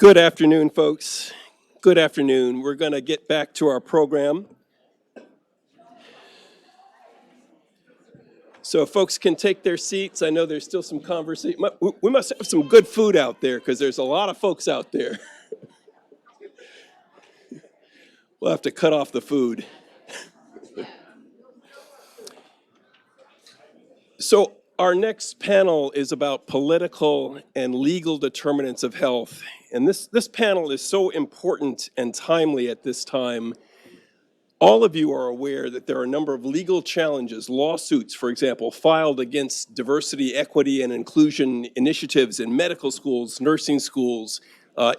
Good afternoon, folks. Good afternoon. We're going to get back to our program. So if folks can take their seats, I know there's still some conversation. We must have some good food out there because there's a lot of folks out there. We'll have to cut off the food. So our next panel is about political and legal determinants of health. And this panel is so important and timely at this time. All of you are aware that there are a number of legal challenges, lawsuits, for example, filed against diversity, equity, and inclusion initiatives in medical schools, nursing schools,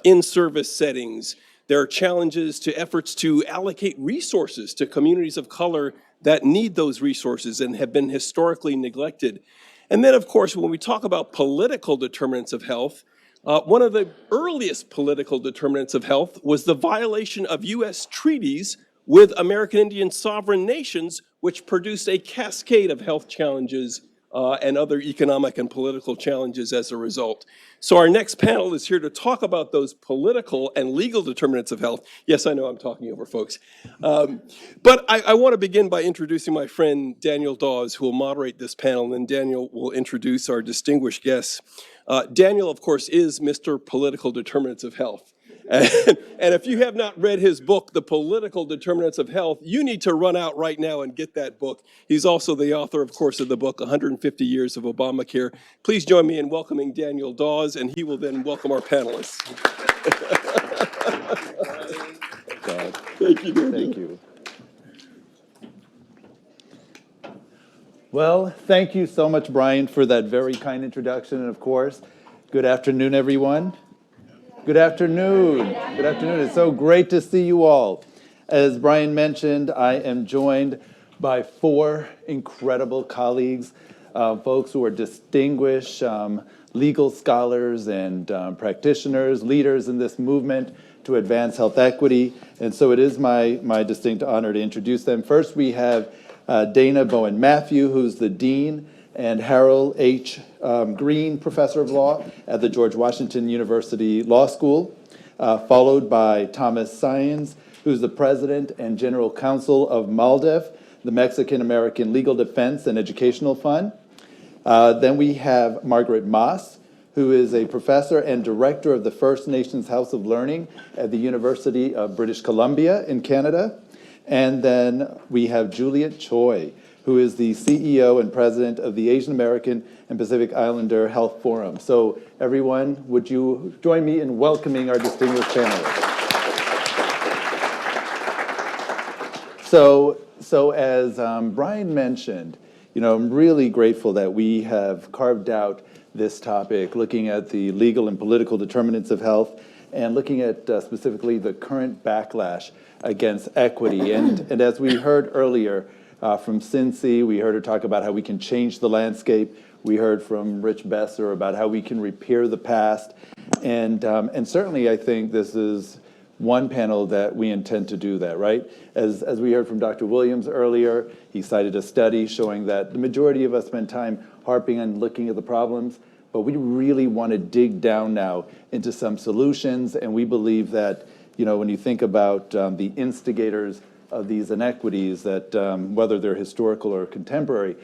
in-service settings. There are challenges to efforts to allocate resources to communities of color that need those resources and have been historically neglected. And then, of course, when we talk about political determinants of health, one of the earliest political determinants of health was the violation of U.S. treaties with American Indian sovereign nations, which produced a cascade of health challenges and other economic and political challenges as a result. So our next panel is here to talk about those political and legal determinants of health. Yes, I know I'm talking over folks. But I want to begin by introducing my friend Daniel Dawes, who will moderate this panel, and then Daniel will introduce our distinguished guests. Daniel, of course, is Mr. Political Determinants of Health. And if you have not read his book, The Political Determinants of Health, you need to run out right now and get that book. He's also the author, of course, of the book, 150 Years of Obamacare. Please join me in welcoming Daniel Dawes, and he will then welcome our panelists. Thank you, Daniel. Thank you. Well, thank you so much, Brian, for that very kind introduction. And of course, good afternoon, everyone. Good afternoon. Good afternoon. It's so great to see you all. As Brian mentioned, I am joined by four incredible colleagues, folks who are distinguished legal scholars and practitioners, leaders in this movement to advance health equity. And so it is my distinct honor to introduce them. First, we have Dana Bowen-Matthew, who's the Dean, and Harold H. Green, Professor of Law at the George Washington University Law School, followed by Thomas Saenz, who's the President and General Counsel of MALDEF, the Mexican-American Legal Defense and Educational Fund. Then we have Margaret Moss, who is a professor and director of the First Nations House of Learning at the University of British Columbia in Canada. And then we have Juliet Choi, who is the CEO and president of the Asian American and Pacific Islander Health Forum. So everyone, would you join me in welcoming our distinguished panelists? So as Brian mentioned, I'm really grateful that we have carved out this topic, looking at the legal and political determinants of health and looking at specifically the current backlash against equity. And as we heard earlier, from Cincy, we heard her talk about how we can change the landscape. We heard from Rich Besser about how we can repair the past. And certainly I think this is one panel that we intend to do that, right? As we heard from Dr. Williams earlier, he cited a study showing that the majority of us spend time harping on looking at the problems, but we really want to dig down now into some solutions. And we believe that, when you think about the instigators of these inequities, that whether they're historical or contemporary,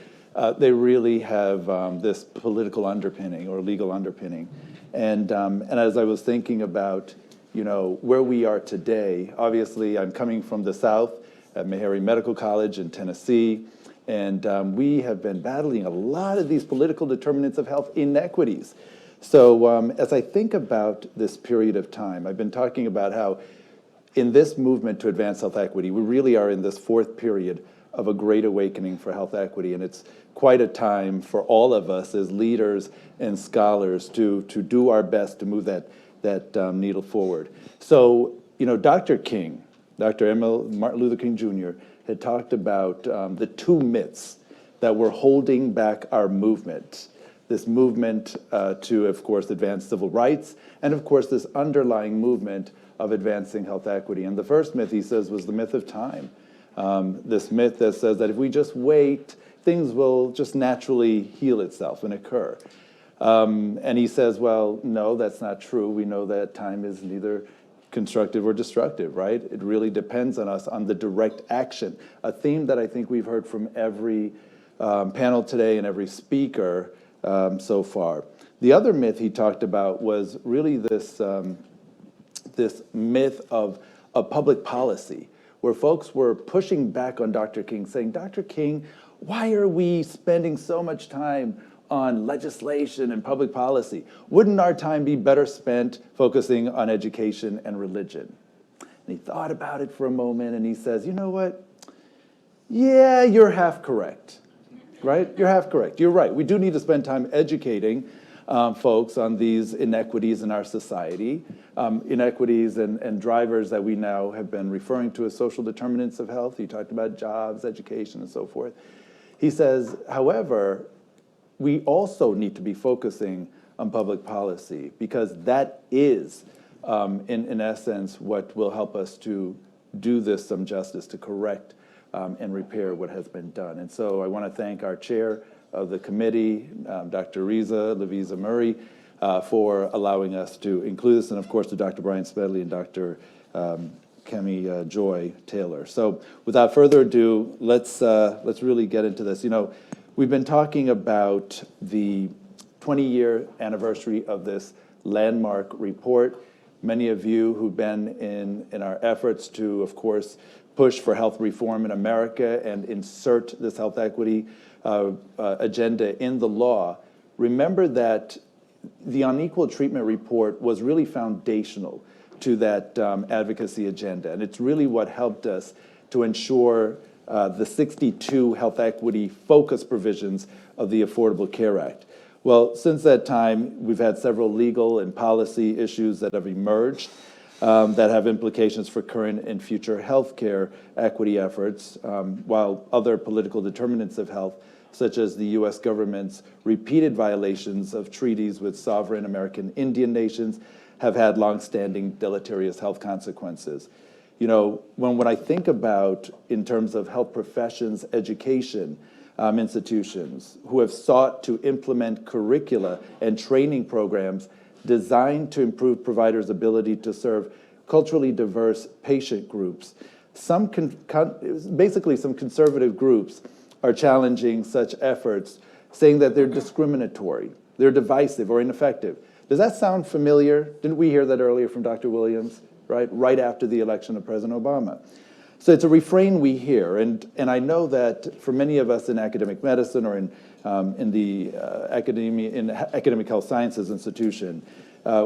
they really have this political underpinning or legal underpinning. And as I was thinking about, where we are today, obviously I'm coming from the South at Meharry Medical College in Tennessee, and we have been battling a lot of these political determinants of health inequities. So as I think about this period of time, I've been talking about how in this movement to advance health equity, we really are in this fourth period of a great awakening for health equity. And it's quite a time for all of us as leaders and scholars to do our best to move that needle forward. So, Dr. King, Dr. Martin Luther King Jr. had talked about the two myths that were holding back our movement. This movement to, of course, advance civil rights, and of course, this underlying movement of advancing health equity. And the first myth, he says, was the myth of time. This myth that says that if we just wait, things will just naturally heal itself and occur. And he says, well, no, that's not true. We know that time is neither constructive or destructive, right? It really depends on us, on the direct action. A theme that I think we've heard from every panel today and every speaker so far. The other myth he talked about was really this myth of public policy, where folks were pushing back on Dr. King, saying, Dr. King, why are we spending so much time on legislation and public policy? Wouldn't our time be better spent focusing on education and religion? And he thought about it for a moment and he says, you know what? Yeah, you're half correct, right? You're half correct. You're right. We do need to spend time educating folks on these inequities in our society, inequities and drivers that we now have been referring to as social determinants of health. He talked about jobs, education, and so forth. He says, however, we also need to be focusing on public policy because that is, in essence, what will help us to do this some justice, to correct and repair what has been done. And so I want to thank our chair of the committee, Dr. Lavisa Murray, for allowing us to include this, and of course to Dr. Brian Smedley and Dr. Kemi Joy Taylor. So without further ado, let's really get into this. You know, we've been talking about the 20-year anniversary of this landmark report. Many of you who've been in our efforts to, of course, push for health reform in America and insert this health equity agenda in the law, remember that the Unequal Treatment report was really foundational to that advocacy agenda. And it's really what helped us to ensure the 62 health equity focus provisions of the Affordable Care Act. Well, since that time, we've had several legal and policy issues that have emerged that have implications for current and future healthcare equity efforts, while other political determinants of health, such as the U.S. government's repeated violations of treaties with sovereign American Indian nations, have had longstanding deleterious health consequences. You know, when I think about, in terms of health professions, education, institutions who have sought to implement curricula and training programs designed to improve providers' ability to serve culturally diverse patient groups, basically some conservative groups are challenging such efforts, saying that they're discriminatory, they're divisive or ineffective. Does that sound familiar? Didn't we hear that earlier from Dr. Williams, right after the election of President Obama? So it's a refrain we hear, and I know that for many of us in academic medicine or in the academic health sciences institution,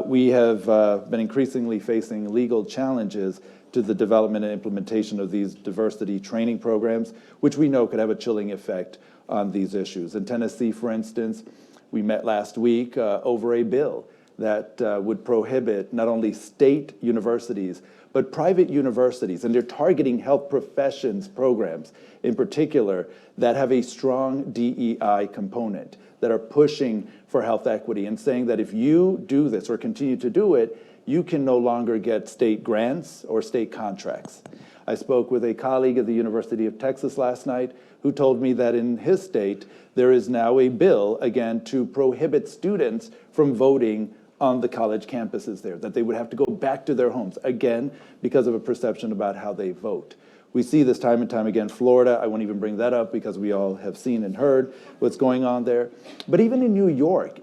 we have been increasingly facing legal challenges to the development and implementation of these diversity training programs, which we know could have a chilling effect on these issues. In Tennessee, for instance, we met last week over a bill that would prohibit not only state universities, but private universities, and they're targeting health professions programs in particular that have a strong DEI component, that are pushing for health equity and saying that if you do this or continue to do it, you can no longer get state grants or state contracts. I spoke with a colleague at the University of Texas last night who told me that in his state, there is now a bill, again, to prohibit students from voting on the college campuses there, that they would have to go back to their homes, again, because of a perception about how they vote. We see this time and time again. Florida, I won't even bring that up because we all have seen and heard what's going on there. But even in New York,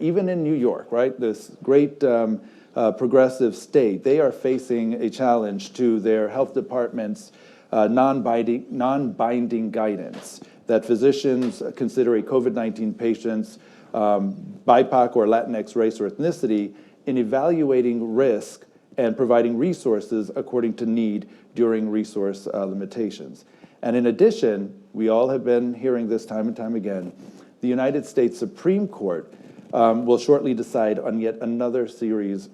right, this great progressive state, they are facing a challenge to their health department's non-binding guidance that physicians consider a COVID-19 patient's BIPOC or Latinx race or ethnicity in evaluating risk and providing resources according to need during resource limitations. And in addition, we all have been hearing this time and time again, the United States Supreme Court will shortly decide on yet another series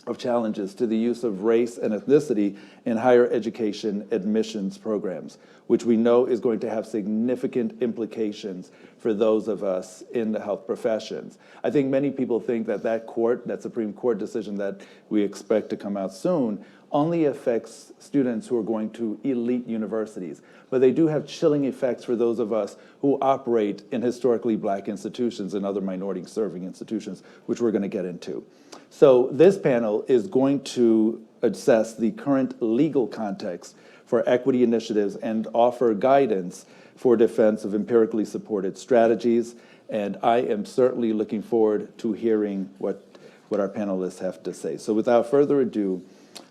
of challenges to the use of race and ethnicity in higher education admissions programs, which we know is going to have significant implications for those of us in the health professions. I think many people think that that Supreme Court decision that we expect to come out soon only affects students who are going to elite universities. But they do have chilling effects for those of us who operate in historically Black institutions and other minority-serving institutions, which we're going to get into. So this panel is going to assess the current legal context for equity initiatives and offer guidance for defense of empirically supported strategies. And I am certainly looking forward to hearing what our panelists have to say. So without further ado,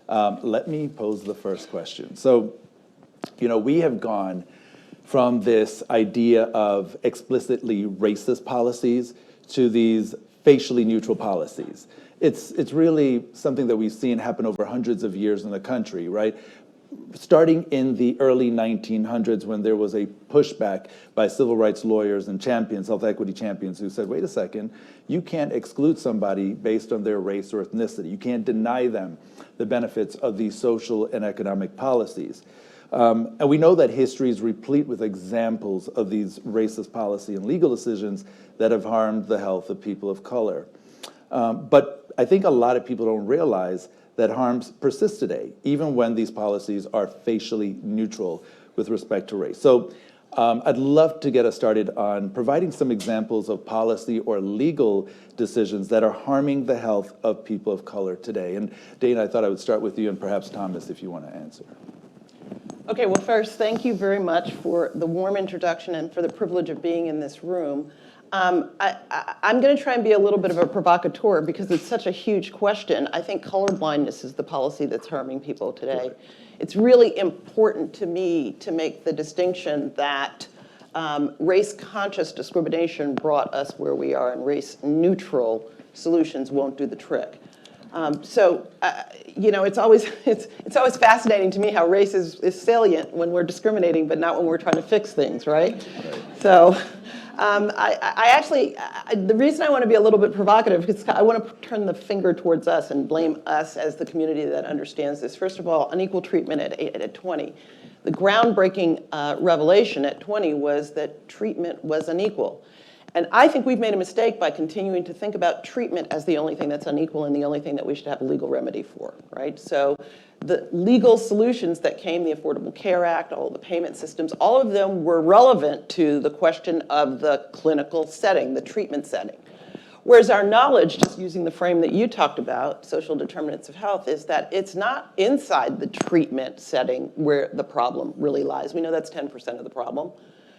let me pose the first question. So, we have gone from this idea of explicitly racist policies to these facially neutral policies. It's really something that we've seen happen over hundreds of years in the country, right? Starting in the early 1900s, when there was a pushback by civil rights lawyers and champions, health equity champions, who said, wait a second, you can't exclude somebody based on their race or ethnicity. You can't deny them the benefits of these social and economic policies. And we know that history is replete with examples of these racist policy and legal decisions that have harmed the health of people of color. But I think a lot of people don't realize that harms persist today, even when these policies are facially neutral with respect to race. So I'd love to get us started on providing some examples of policy or legal decisions that are harming the health of people of color today. And Dana, I thought I would start with you, and perhaps Thomas, if you want to answer. Okay, well, first, thank you very much for the warm introduction and for the privilege of being in this room. I'm going to try and be a little bit of a provocateur because it's such a huge question. I think colorblindness is the policy that's harming people today. It's really important to me to make the distinction that race-conscious discrimination brought us where we are, and race-neutral solutions won't do the trick. It's always fascinating to me how race is salient when we're discriminating, but not when we're trying to fix things, right? So. The reason I want to be a little bit provocative is I want to turn the finger towards us and blame us as the community that understands this. First of all, unequal treatment at 20. The groundbreaking revelation at 20 was that treatment was unequal. And I think we've made a mistake by continuing to think about treatment as the only thing that's unequal and the only thing that we should have a legal remedy for, right? So the legal solutions that came, the Affordable Care Act, all the payment systems, all of them were relevant to the question of the clinical setting, the treatment setting. Whereas our knowledge, just using the frame that you talked about, social determinants of health, is that it's not inside the treatment setting where the problem really lies. We know that's 10% of the problem.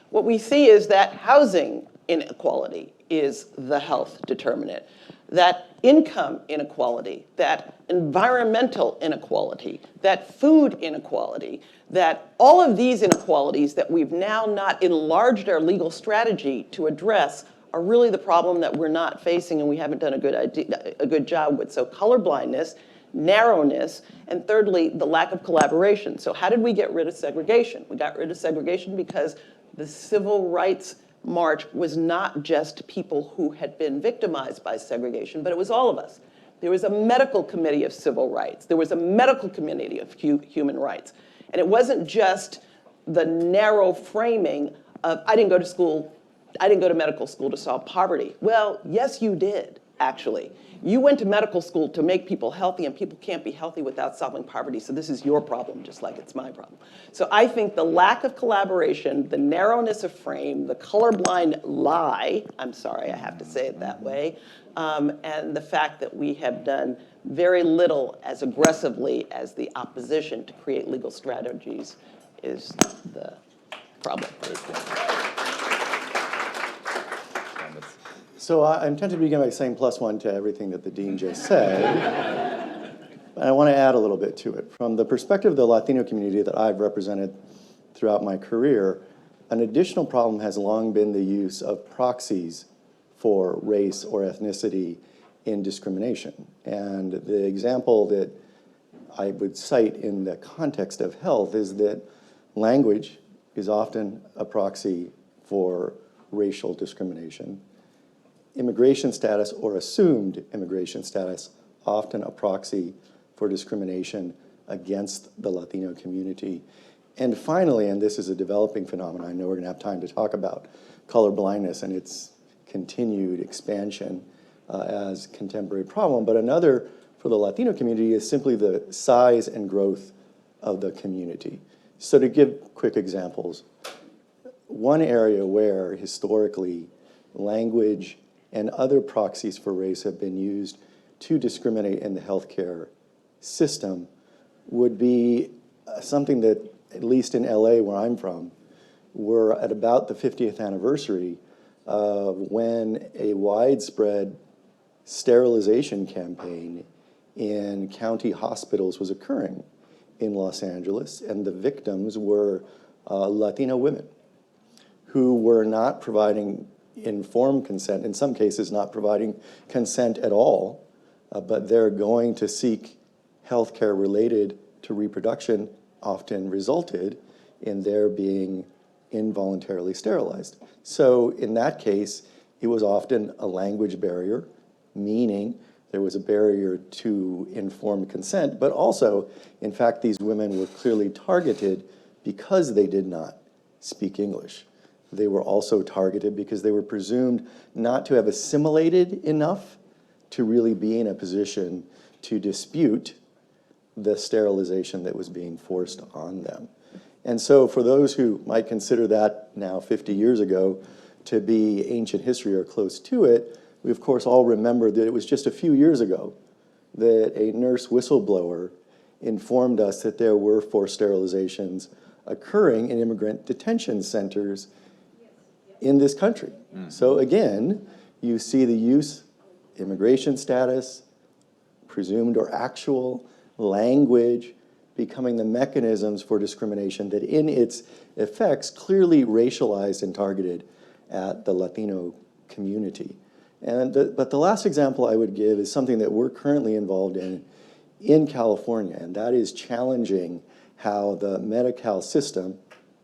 What we see is that housing inequality is the health determinant, that income inequality, that environmental inequality, that food inequality, that all of these inequalities that we've now not enlarged our legal strategy to address are really the problem that we're not facing and we haven't done a good job with. So colorblindness, narrowness, and thirdly, the lack of collaboration. So how did we get rid of segregation? We got rid of segregation because the civil rights march was not just people who had been victimized by segregation, but it was all of us. There was a medical committee of civil rights. There was a medical committee of human rights. And it wasn't just the narrow framing of, I didn't go to medical school to solve poverty. Well, yes, you did, actually. You went to medical school to make people healthy, and people can't be healthy without solving poverty, so this is your problem, just like it's my problem. So I think the lack of collaboration, the narrowness of frame, the colorblind lie, I'm sorry, I have to say it that way, and the fact that we have done very little as aggressively as the opposition to create legal strategies is the problem. So I'm tempted to begin by saying +1 to everything that the dean just said. But I want to add a little bit to it. From the perspective of the Latino community that I've represented throughout my career, an additional problem has long been the use of proxies for race or ethnicity in discrimination. And the example that I would cite in the context of health is that language is often a proxy for racial discrimination. Immigration status or assumed immigration status, often a proxy for discrimination against the Latino community. And finally, and this is a developing phenomenon I know we're going to have time to talk about, color blindness and its continued expansion as a contemporary problem. But another for the Latino community is simply the size and growth of the community. So to give quick examples, one area where historically language and other proxies for race have been used to discriminate in the healthcare system would be something that, at least in LA where I'm from, we're at about the 50th anniversary of when a widespread sterilization campaign in county hospitals was occurring in Los Angeles, and the victims were Latino women who were not providing informed consent, in some cases not providing consent at all, but they're going to seek health care related to reproduction, often resulted in their being involuntarily sterilized. So in that case, it was often a language barrier, meaning there was a barrier to informed consent, but also, in fact, these women were clearly targeted because they did not speak English. They were also targeted because they were presumed not to have assimilated enough to really be in a position to dispute the sterilization that was being forced on them. And so for those who might consider that now 50 years ago to be ancient history or close to it, we of course all remember that it was just a few years ago that a nurse whistleblower informed us that there were forced sterilizations occurring in immigrant detention centers in this country. So again, you see the use, immigration status, presumed or actual, language, becoming the mechanisms for discrimination that in its effects clearly racialized and targeted at the Latino community. But the last example I would give is something that we're currently involved in California, and that is challenging how the Medi-Cal system,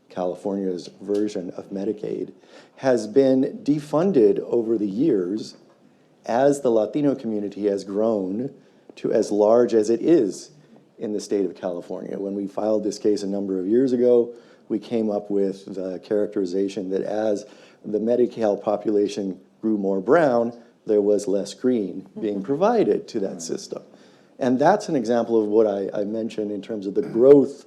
California's version of Medicaid, has been defunded over the years as the Latino community has grown to as large as it is in the state of California. When we filed this case a number of years ago, we came up with the characterization that as the Medi-Cal population grew more brown, there was less green being provided to that system. And that's an example of what I mentioned in terms of the growth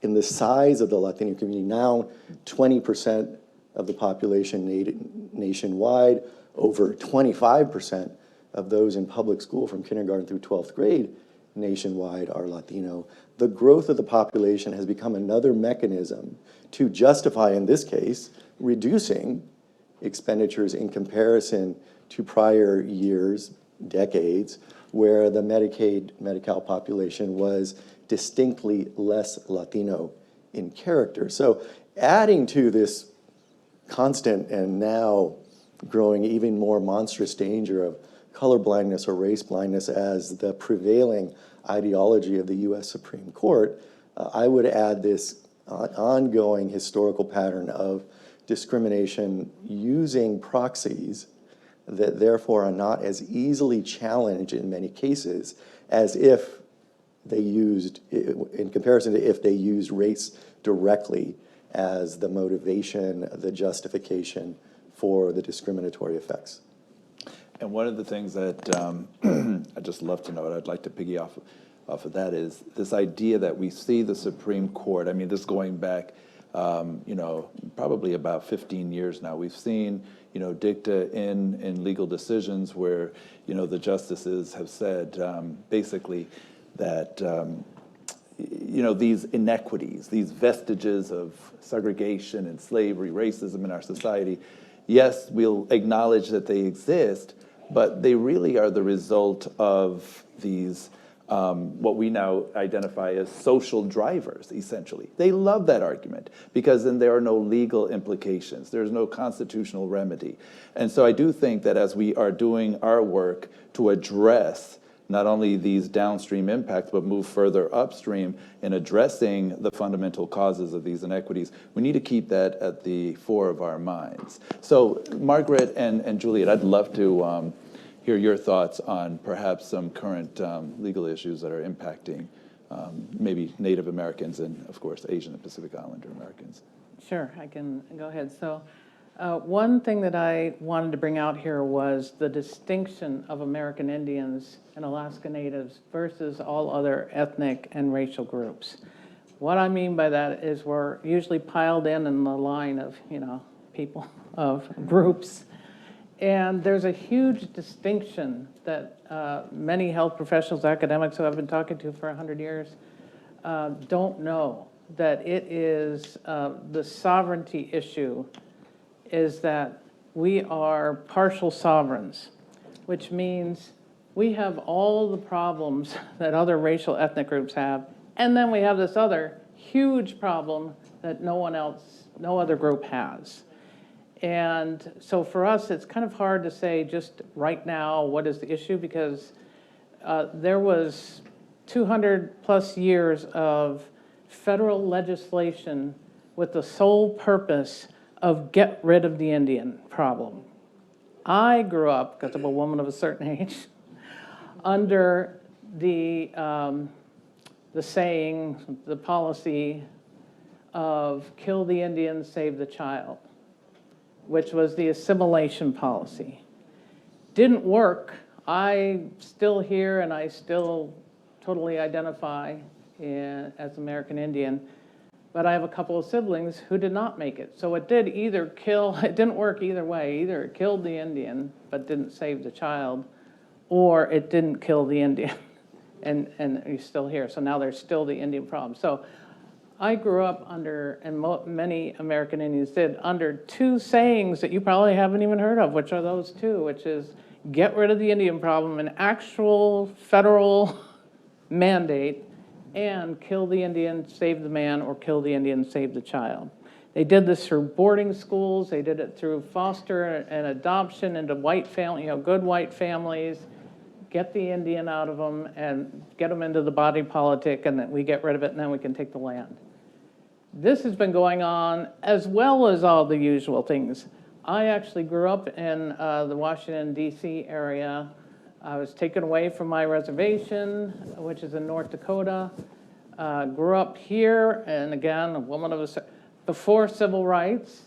in the size of the Latino community. Now, 20% of the population nationwide, over 25% of those in public school from kindergarten through 12th grade nationwide are Latino. The growth of the population has become another mechanism to justify, in this case, reducing expenditures in comparison to prior years, decades, where the Medi-Cal population was distinctly less Latino in character. So adding to this constant and now growing even more monstrous danger of color blindness or race blindness as the prevailing ideology of the US Supreme Court, I would add this ongoing historical pattern of discrimination using proxies that therefore are not as easily challenged in many cases as if they used, in comparison to if they used race directly as the motivation, the justification for the discriminatory effects. And one of the things that I'd just love to know, and I'd like to piggy off of that, is this idea that we see the Supreme Court, I mean, this going back, probably about 15 years now, we've seen, dicta in legal decisions where, the justices have said basically that, these inequities, these vestiges of segregation and slavery, racism in our society, yes, we'll acknowledge that they exist, but they really are the result of these, what we now identify as social drivers, essentially. They love that argument because then there are no legal implications. There's no constitutional remedy. And so I do think that as we are doing our work to address not only these downstream impacts, but move further upstream in addressing the fundamental causes of these inequities, we need to keep that at the fore of our minds. So Margaret and Juliet, I'd love to hear your thoughts on perhaps some current legal issues that are impacting maybe Native Americans and, of course, Asian and Pacific Islander Americans. Sure, I can go ahead. So One thing that I wanted to bring out here was the distinction of American Indians and Alaska Natives versus all other ethnic and racial groups. What I mean by that is we're usually piled in the line of, people, of groups. And there's a huge distinction that many health professionals, academics who I've been talking to for 100 years don't know, that it is the sovereignty issue is that we are partial sovereigns, which means we have all the problems that other racial ethnic groups have, and then we have this other huge problem that no other group has. And so for us, it's kind of hard to say just right now what is the issue, because there was 200 plus years of federal legislation with the sole purpose of get rid of the Indian problem. I grew up, because I'm a woman of a certain age, under the saying, the policy of kill the Indian, save the child, which was the assimilation policy. Didn't work. I still here, and I still totally identify as American Indian, but I have a couple of siblings who did not make it. So it did either kill, it didn't work either way. Either it killed the Indian, but didn't save the child, or it didn't kill the Indian, and he's still here. So now there's still the Indian problem. So I grew up under, and many American Indians did, under two sayings that you probably haven't even heard of, which are those two, which is get rid of the Indian problem, an actual federal mandate, and kill the Indian, save the man, or kill the Indian, save the child. They did this through boarding schools. They did it through foster and adoption into white family, good white families. Get the Indian out of them and get them into the body politic, and then we get rid of it, and then we can take the land. This has been going on as well as all the usual things. I actually grew up in the Washington, D.C. area. I was taken away from my reservation, which is in North Dakota. Grew up here, and again, a woman of before civil rights.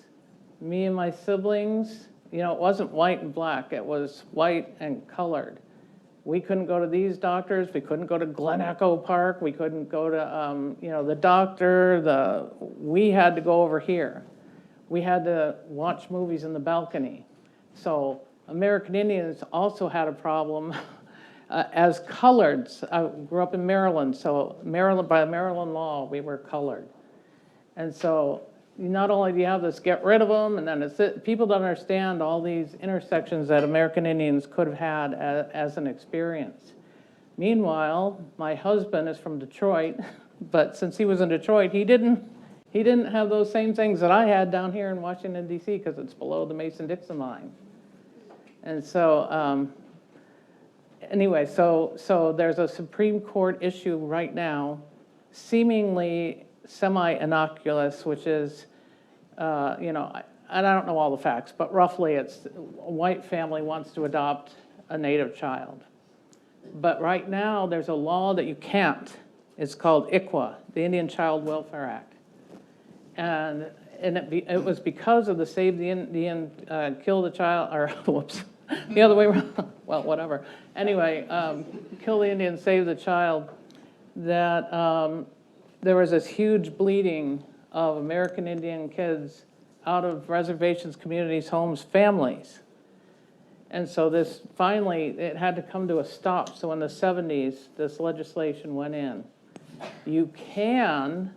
Me and my siblings, it wasn't white and black. It was white and colored. We couldn't go to these doctors. We couldn't go to Glen Echo Park. We couldn't go to, the doctor. We had to go over here. We had to watch movies in the balcony. So American Indians also had a problem as coloreds. I grew up in Maryland, so by Maryland law, we were colored. And so not only do you have this get rid of them, and then people don't understand all these intersections that American Indians could have had as an experience. Meanwhile, my husband is from Detroit, but since he was in Detroit, he didn't have those same things that I had down here in Washington, D.C., because it's below the Mason-Dixon line. And so anyway, so there's a Supreme Court issue right now, seemingly semi-innocuous, which is, and I don't know all the facts, but roughly it's a white family wants to adopt a Native child. But right now there's a law that you can't. It's called ICWA, the Indian Child Welfare Act. And it was because of the Save the Indian, Kill the Child, or whoops, the other way around, well, whatever. Anyway, Kill the Indian, Save the Child, that there was this huge bleeding of American Indian kids out of reservations, communities, homes, families. And so this finally, it had to come to a stop. So in the 70s, this legislation went in. You can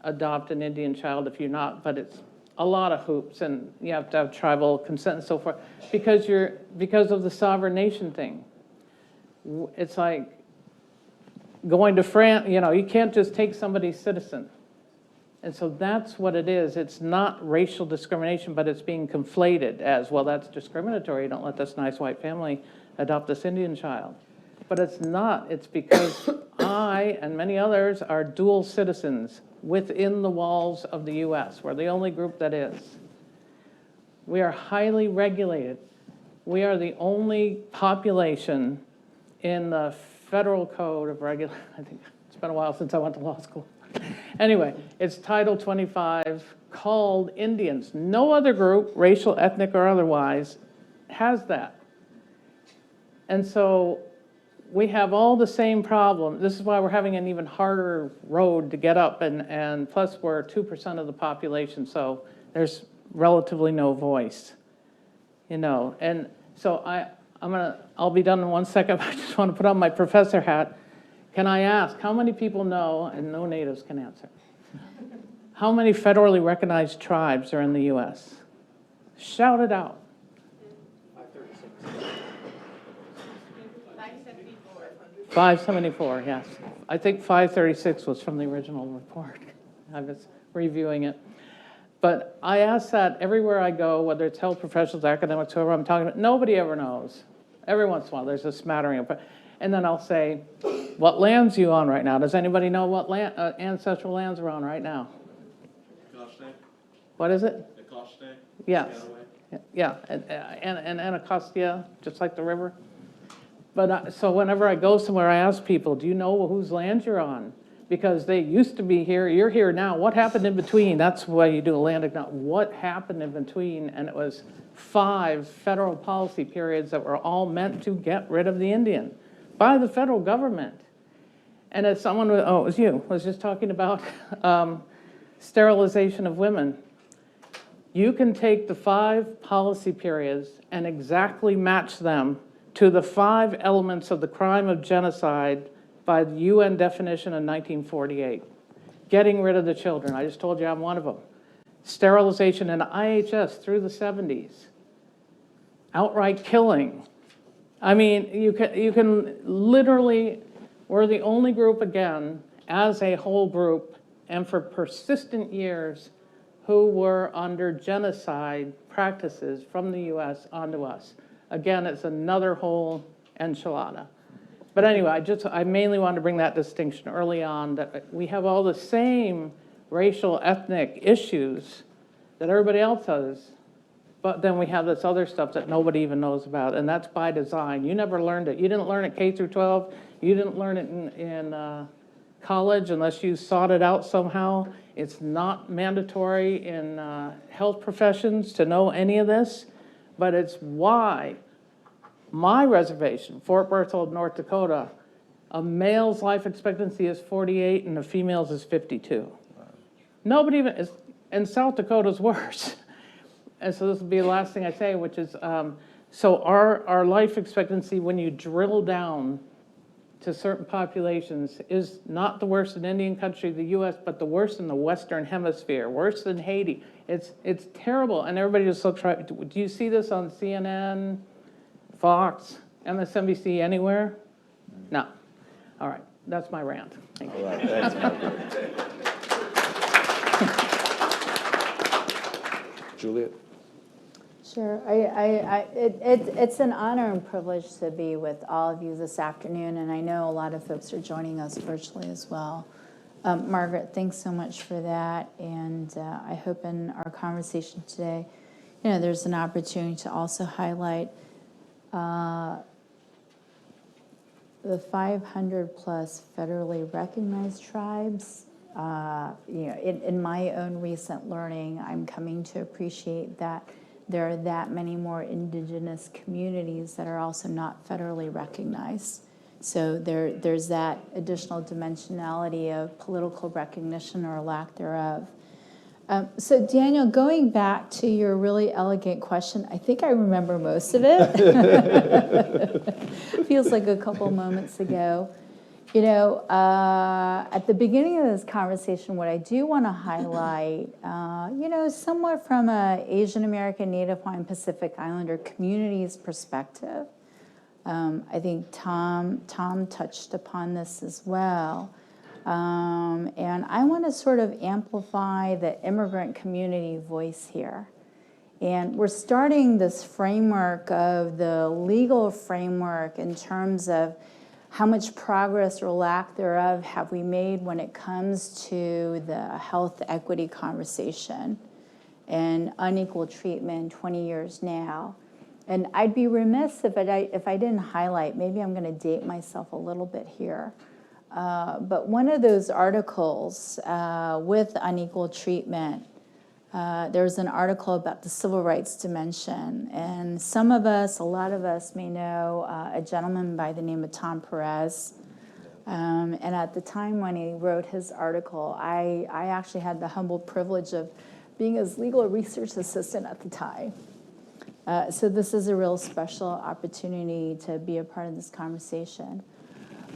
adopt an Indian child if you're not, but it's a lot of hoops, and you have to have tribal consent and so forth, because of the sovereign nation thing. It's like going to France, you can't just take somebody's citizen. And so that's what it is. It's not racial discrimination, but it's being conflated as, well, that's discriminatory. Don't let this nice white family adopt this Indian child. But it's not. It's because I and many others are dual citizens within the walls of the U.S. We're the only group that is. We are highly regulated. We are the only population in the federal code of I think it's been a while since I went to law school. Anyway, it's Title 25 called Indians. No other group, racial, ethnic, or otherwise, has that. And so we have all the same problem. This is why we're having an even harder road to get up, and plus we're 2% of the population, so there's relatively no voice, you know. And so I'll be done in 1 second. I just want to put on my professor hat. Can I ask, how many people know, and no natives can answer, how many federally recognized tribes are in the US? Shout it out. 574, yes. I think 536 was from the original report. I was reviewing it. But I ask that everywhere I go, whether it's health professionals, academics, whoever I'm talking about, nobody ever knows. Every once in a while, there's a smattering of, and then I'll say, what lands are you on right now? Does anybody know what ancestral lands are on right now? What is it? Yes. Yeah, and Anacostia, just like the river. But so whenever I go somewhere, I ask people, do you know whose land you're on? Because they used to be here, you're here now. What happened in between? That's why you do a land acknowledgement. What happened in between? And it was 5 federal policy periods that were all meant to get rid of the Indian by the federal government. And as someone, it was you, was just talking about sterilization of women. You can take the 5 policy periods and exactly match them to the 5 elements of the crime of genocide by the UN definition in 1948. Getting rid of the children, I just told you I'm one of them. Sterilization in IHS through the 70s. Outright killing. I mean, you can literally, we're the only group again, as a whole group, and for persistent years, who were under genocide practices from the US onto us. Again, it's another whole enchilada. But anyway, I mainly wanted to bring that distinction early on, that we have all the same racial, ethnic issues that everybody else has, but then we have this other stuff that nobody even knows about, and that's by design. You never learned it. You didn't learn it K through 12. You didn't learn it in college unless you sought it out somehow. It's not mandatory in health professions to know any of this, but it's why my reservation, Fort Berthold, North Dakota, a male's life expectancy is 48 and a female's is 52. Wow. Nobody even is, and South Dakota's worse. And so this will be the last thing I say, which is, so our life expectancy, when you drill down to certain populations, is not the worst in Indian country, the US, but the worst in the Western Hemisphere, worse than Haiti. It's terrible, and everybody just looks right. Do you see this on CNN, Fox, MSNBC, anywhere? No. All right, that's my rant. Thank you. All right, thanks, Margaret. Juliet? Sure. It's an honor and privilege to be with all of you this afternoon, and I know a lot of folks are joining us virtually as well. Margaret, thanks so much for that, and I hope in our conversation today, there's an opportunity to also highlight the 500 plus federally recognized tribes. In my own recent learning, I'm coming to appreciate that there are that many more indigenous communities that are also not federally recognized. So there's that additional dimensionality of political recognition or lack thereof. So Daniel, going back to your really elegant question, I think I remember most of it. Feels like a couple moments ago. At the beginning of this conversation, what I do want to highlight, somewhat from an Asian American, Native Hawaiian, Pacific Islander communities perspective, I think Tom touched upon this as well. And I want to sort of amplify the immigrant community voice here. And we're starting this framework of the legal framework in terms of how much progress or lack thereof have we made when it comes to the health equity conversation and unequal treatment 20 years now. And I'd be remiss if I didn't highlight, maybe I'm going to date myself a little bit here, but one of those articles with unequal treatment There's an article about the civil rights dimension, and some of us, a lot of us may know a gentleman by the name of Tom Perez. And at the time when he wrote his article, I actually had the humble privilege of being his legal research assistant at the time. So this is a real special opportunity to be a part of this conversation.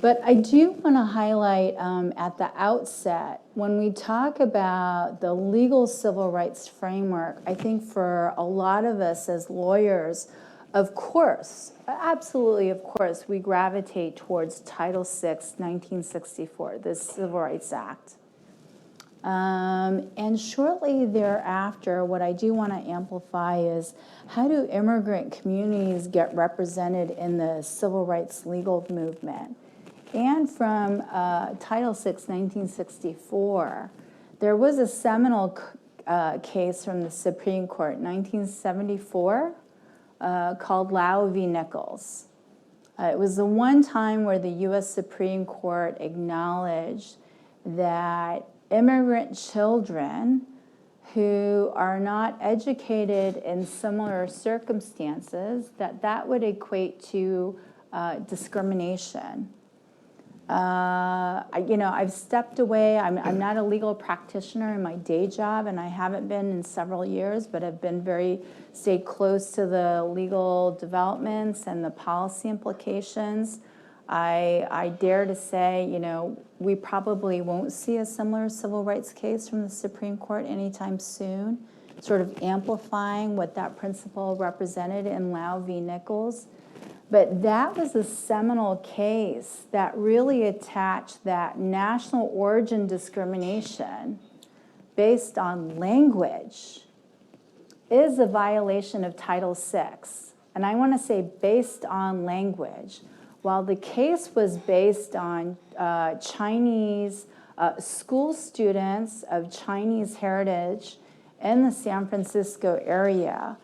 But I do want to highlight at the outset, when we talk about the legal civil rights framework, I think for a lot of us as lawyers, of course, absolutely of course, we gravitate towards Title VI, 1964, the Civil Rights Act. And shortly thereafter, what I do want to amplify is how do immigrant communities get represented in the civil rights legal movement? And from Title VI, 1964, there was a seminal case from the Supreme Court, 1974, called Lau v. Nichols. It was the one time where the U.S. Supreme Court acknowledged that immigrant children who are not educated in similar circumstances, that would equate to discrimination. I've stepped away. I'm not a legal practitioner in my day job, and I haven't been in several years, but I've been stayed close to the legal developments and the policy implications. I dare to say, we probably won't see a similar civil rights case from the Supreme Court anytime soon, sort of amplifying what that principle represented in Lau v. Nichols. But that was a seminal case that really attached that national origin discrimination based on language is a violation of Title VI. And I want to say based on language. While the case was based on Chinese school students of Chinese heritage in the San Francisco area,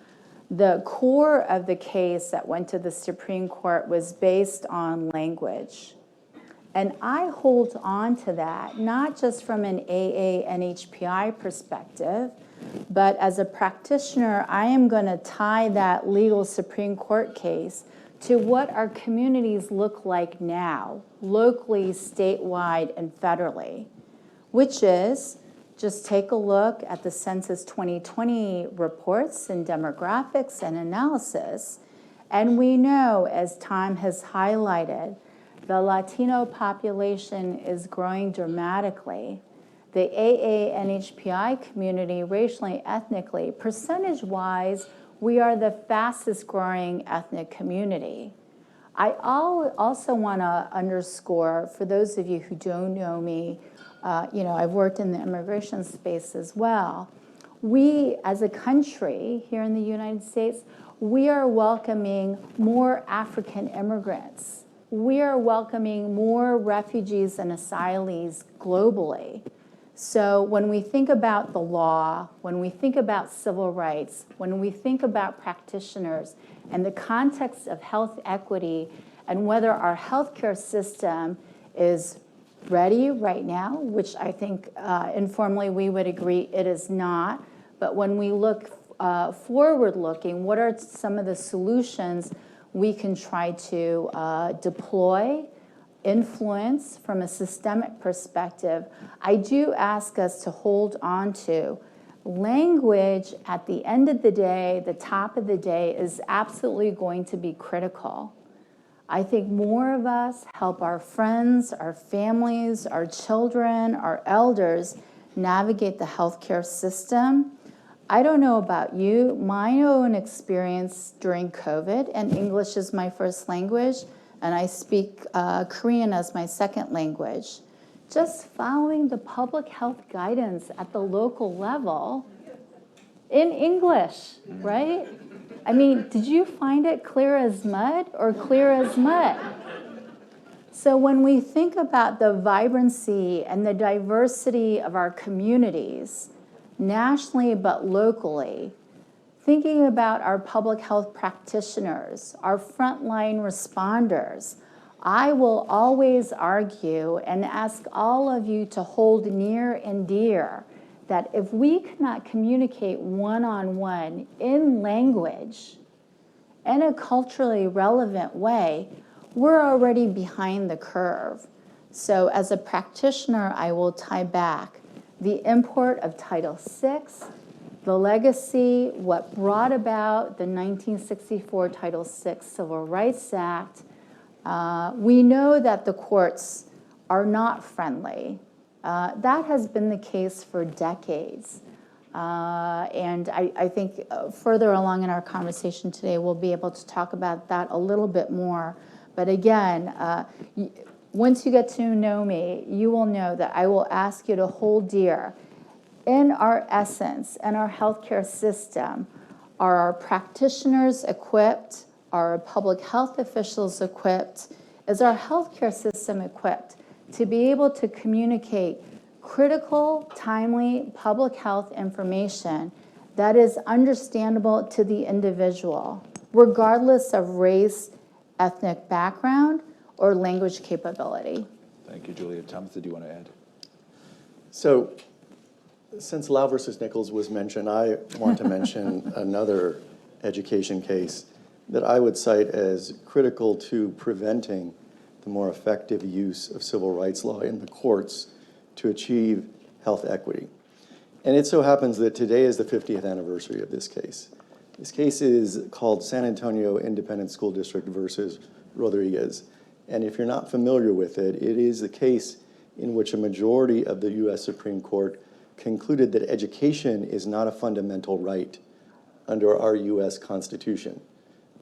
the core of the case that went to the Supreme Court was based on language. And I hold on to that, not just from an AA-NHPI perspective, but as a practitioner, I am going to tie that legal Supreme Court case to what our communities look like now, locally, statewide, and federally, which is just take a look at the Census 2020 reports and demographics and analysis, and we know, as Tom has highlighted, the Latino population is growing dramatically. The AA-NHPI community, racially, ethnically, percentage-wise, we are the fastest growing ethnic community. I also want to underscore, for those of you who don't know me, I've worked in the immigration space as well. We, as a country here in the United States, we are welcoming more African immigrants. We are welcoming more refugees and asylees globally. So when we think about the law, when we think about civil rights, when we think about practitioners and the context of health equity and whether our healthcare system is ready right now, which I think informally we would agree it is not, but when we look forward-looking, what are some of the solutions we can try to deploy, influence from a systemic perspective? I do ask us to hold on to language. At the end of the day, the top of the day, is absolutely going to be critical. I think more of us help our friends, our families, our children, our elders navigate the healthcare system. I don't know about you, my own experience during COVID, and English is my first language, and I speak Korean as my second language. Just following the public health guidance at the local level in English, right? I mean, did you find it clear as mud or clear as mud? So when we think about the vibrancy and the diversity of our communities, nationally but locally, thinking about our public health practitioners, our frontline responders, I will always argue and ask all of you to hold near and dear that if we cannot communicate one-on-one in language in a culturally relevant way, we're already behind the curve. So as a practitioner, I will tie back the import of Title VI, the legacy, what brought about the 1964 Title VI Civil Rights Act. We know that the courts are not friendly. That has been the case for decades. And I think further along in our conversation today, we'll be able to talk about that a little bit more. But again, once you get to know me, you will know that I will ask you to hold dear in our essence and our healthcare system. Are our practitioners equipped? Are our public health officials equipped? Is our healthcare system equipped to be able to communicate critical, timely public health information that is understandable to the individual, regardless of race, ethnic background, or language capability? Thank you, Julia. Thomas, did you want to add? So, since Lau versus Nichols was mentioned, I want to mention another education case that I would cite as critical to preventing the more effective use of civil rights law in the courts to achieve health equity. And it so happens that today is the 50th anniversary of this case. This case is called San Antonio Independent School District versus Rodriguez. And if you're not familiar with it, it is the case in which a majority of the US Supreme Court concluded that education is not a fundamental right under our US Constitution.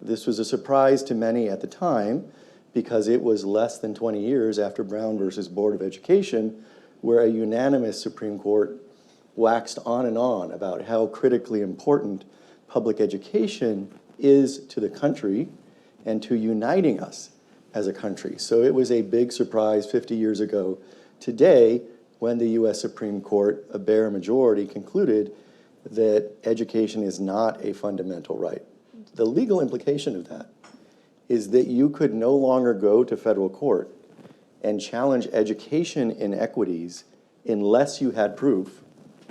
This was a surprise to many at the time because it was less than 20 years after Brown versus Board of Education, where a unanimous Supreme Court waxed on and on about how critically important public education is to the country and to uniting us as a country. So it was a big surprise 50 years ago today when the US Supreme Court, a bare majority, concluded that education is not a fundamental right. The legal implication of that is that you could no longer go to federal court and challenge education inequities unless you had proof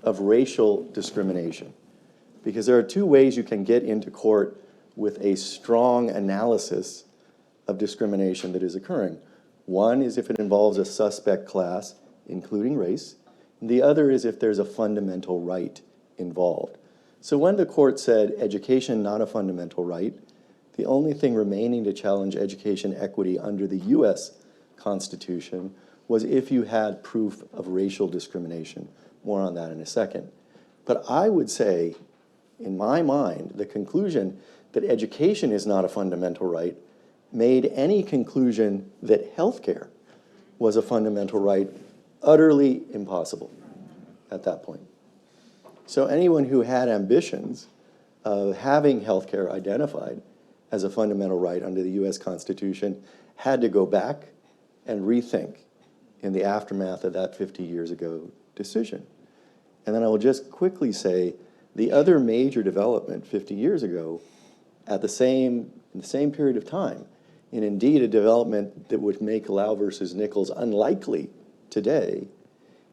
of racial discrimination. Because there are two ways you can get into court with a strong analysis of discrimination that is occurring. One is if it involves a suspect class, including race. And the other is if there's a fundamental right involved. So when the court said education not a fundamental right, the only thing remaining to challenge education equity under the US Constitution was if you had proof of racial discrimination. More on that in a second. But I would say, in my mind, the conclusion that education is not a fundamental right made any conclusion that healthcare was a fundamental right utterly impossible at that point. So anyone who had ambitions of having healthcare identified as a fundamental right under the US Constitution had to go back and rethink in the aftermath of that 50 years ago decision. And then I will just quickly say the other major development 50 years ago in the same period of time, and indeed a development that would make Lau versus Nichols unlikely today,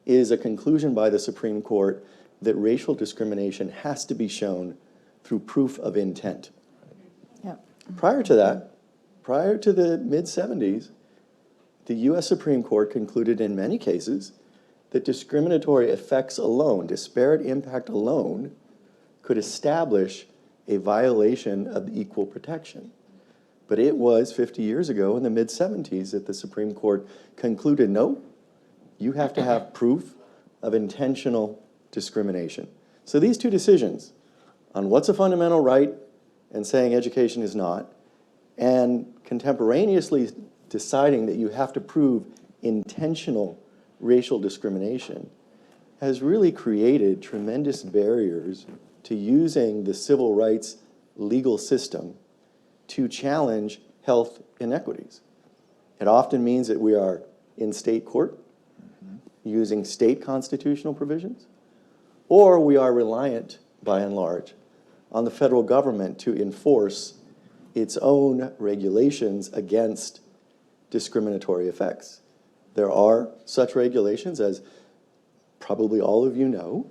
is a conclusion by the Supreme Court that racial discrimination has to be shown through proof of intent. Yep. Prior to that, prior to the mid-70s, the US Supreme Court concluded in many cases that discriminatory effects alone, disparate impact alone, could establish a violation of equal protection. But it was 50 years ago in the mid-70s that the Supreme Court concluded, no, you have to have proof of intentional discrimination. So these two decisions on what's a fundamental right and saying education is not, and contemporaneously deciding that you have to prove intentional racial discrimination has really created tremendous barriers to using the civil rights legal system to challenge health inequities. It often means that we are in state court using state constitutional provisions, or we are reliant, by and large, on the federal government to enforce its own regulations against discriminatory effects. There are such regulations, as probably all of you know,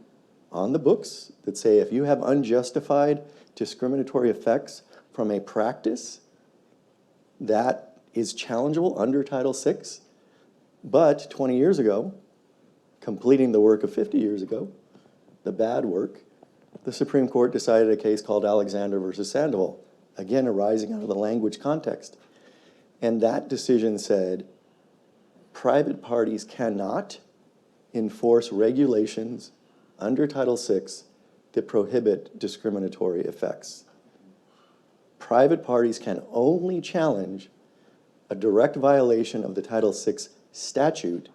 on the books that say if you have unjustified discriminatory effects from a practice, that is challengeable under Title VI. But 20 years ago, completing the work of 50 years ago, the bad work, the Supreme Court decided a case called Alexander versus Sandoval, again arising out of the language context. And that decision said private parties cannot enforce regulations under Title VI that prohibit discriminatory effects. Private parties can only challenge a direct violation of the Title VI statute,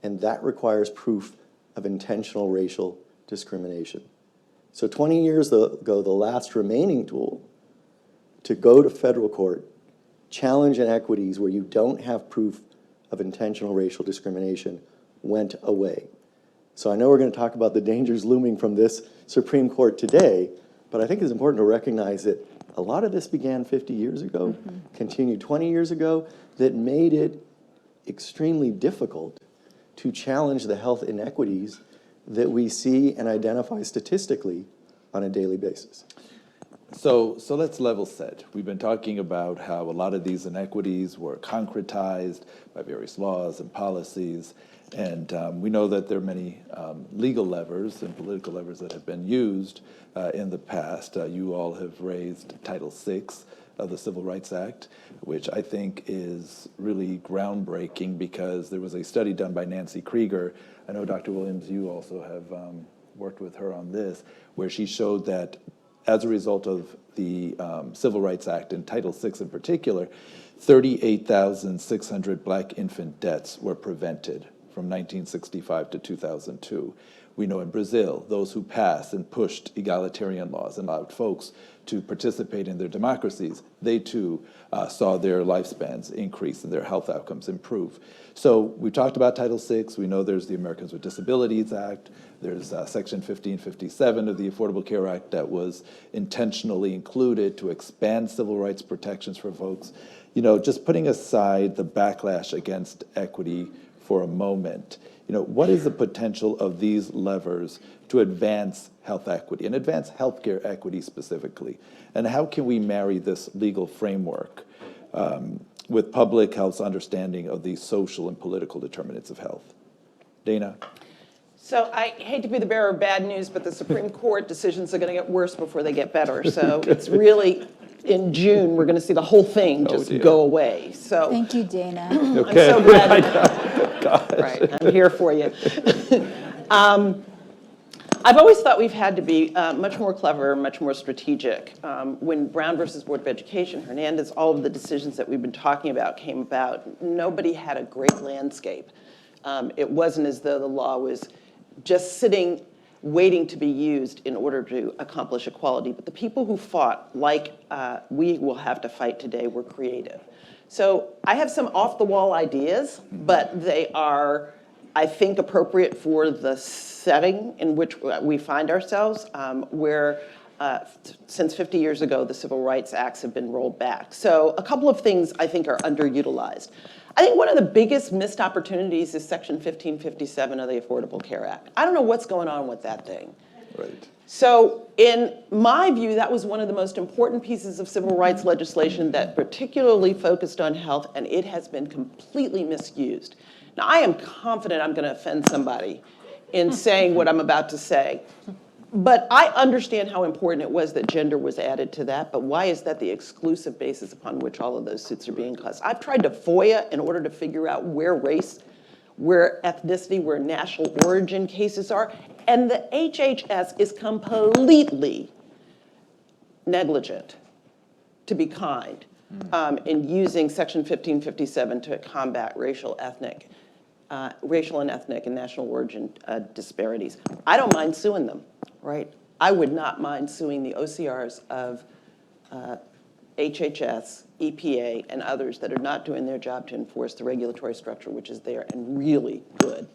and that requires proof of intentional racial discrimination. So 20 years ago, the last remaining tool to go to federal court, challenge inequities where you don't have proof of intentional racial discrimination, went away. So I know we're going to talk about the dangers looming from this Supreme Court today, but I think it's important to recognize that a lot of this began 50 years ago, continued 20 years ago, that made it extremely difficult to challenge the health inequities that we see and identify statistically on a daily basis. So let's level set. We've been talking about how a lot of these inequities were concretized by various laws and policies, and we know that there are many legal levers and political levers that have been used in the past. You all have raised Title VI of the Civil Rights Act, which I think is really groundbreaking because there was a study done by Nancy Krieger. I know, Dr. Williams, you also have worked with her on this, where she showed that as a result of the Civil Rights Act and Title VI in particular, 38,600 Black infant deaths were prevented from 1965 to 2002. We know in Brazil, those who passed and pushed egalitarian laws and allowed folks to participate in their democracies, they too saw their lifespans increase and their health outcomes improve. So we talked about Title VI. We know there's the Americans with Disabilities Act. There's Section 1557 of the Affordable Care Act that was intentionally included to expand civil rights protections for folks. You know, just putting aside the backlash against equity for a moment, you know, what is the potential of these levers to advance health equity and advance healthcare equity specifically? And how can we marry this legal framework with public health's understanding of the social and political determinants of health? Dana? So I hate to be the bearer of bad news, but the Supreme Court decisions are going to get worse before they get better. So it's really, in June, we're going to see the whole thing just go away. So Thank you, Dana. Okay. I'm so glad. Right, I'm here for you. I've always thought we've had to be much more clever, much more strategic. When Brown versus Board of Education, Hernandez, all of the decisions that we've been talking about came about, nobody had a great landscape. It wasn't as though the law was just sitting, waiting to be used in order to accomplish equality. But the people who fought, like we will have to fight today, were creative. So I have some off-the-wall ideas, but they are, I think, appropriate for the setting in which we find ourselves, where since 50 years ago, the Civil Rights Acts have been rolled back. So a couple of things I think are underutilized. I think one of the biggest missed opportunities is Section 1557 of the Affordable Care Act. I don't know what's going on with that thing. Right. So in my view, that was one of the most important pieces of civil rights legislation that particularly focused on health, and it has been completely misused. Now, I am confident I'm going to offend somebody in saying what I'm about to say, but I understand how important it was that gender was added to that, but why is that the exclusive basis upon which all of those suits are being caused? I've tried to FOIA in order to figure out where race, where ethnicity, where national origin cases are, and the HHS is completely negligent, to be kind, in using Section 1557 to combat racial and ethnic and national origin disparities. I don't mind suing them, right? I would not mind suing the OCRs of HHS, EPA, and others that are not doing their job to enforce the regulatory structure, which is there and really good.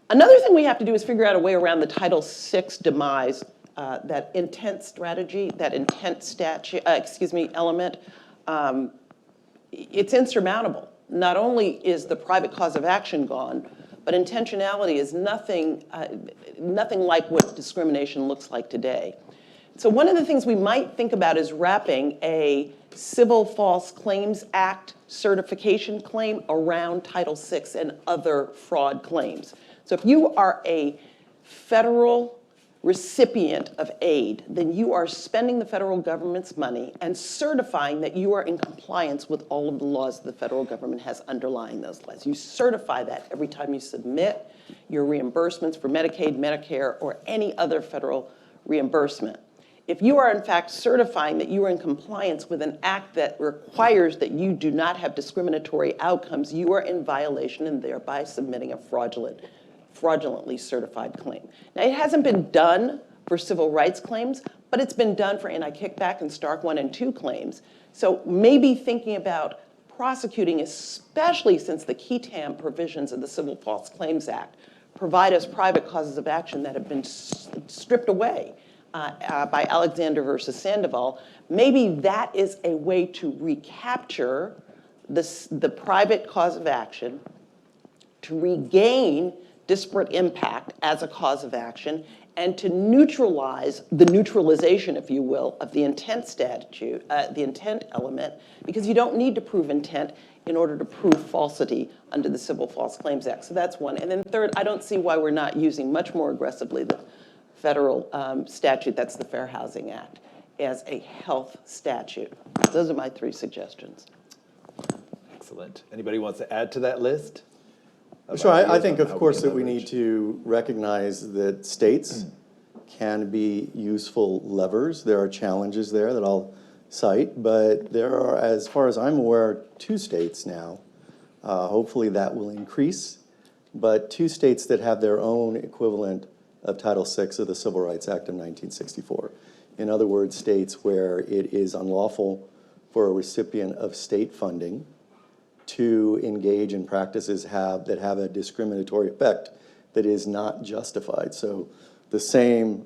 Another thing we have to do is figure out a way around the Title VI demise, that intent strategy, that intent statute, element. It's insurmountable. Not only is the private cause of action gone, but intentionality is nothing like what discrimination looks like today. So one of the things we might think about is wrapping a Civil False Claims Act certification claim around Title VI and other fraud claims. So if you are a federal recipient of aid, then you are spending the federal government's money and certifying that you are in compliance with all of the laws the federal government has underlying those laws. You certify that every time you submit your reimbursements for Medicaid, Medicare, or any other federal reimbursement. If you are in fact certifying that you are in compliance with an act that requires that you do not have discriminatory outcomes, you are in violation and thereby submitting a fraudulently certified claim. Now, it hasn't been done for civil rights claims, but it's been done for anti-kickback and Stark 1 and 2 claims. So maybe thinking about prosecuting, especially since the qui tam provisions of the Civil False Claims Act provide us private causes of action that have been stripped away by Alexander versus Sandoval, maybe that is a way to recapture the private cause of action, to regain disparate impact as a cause of action, and to neutralize the neutralization, if you will, of the intent statute, the intent element, because you don't need to prove intent in order to prove falsity under the Civil False Claims Act. So that's one. And then third, I don't see why we're not using much more aggressively the federal statute, that's the Fair Housing Act, as a health statute. Those are my 3 suggestions. Excellent. Anybody wants to add to that list? Sure, I think, of course, that we need to recognize that states can be useful levers. There are challenges there that I'll cite, but there are, as far as I'm aware, 2 states now. Hopefully that will increase, but 2 states that have their own equivalent of Title VI of the Civil Rights Act of 1964. In other words, states where it is unlawful for a recipient of state funding to engage in practices that have a discriminatory effect that is not justified. So the same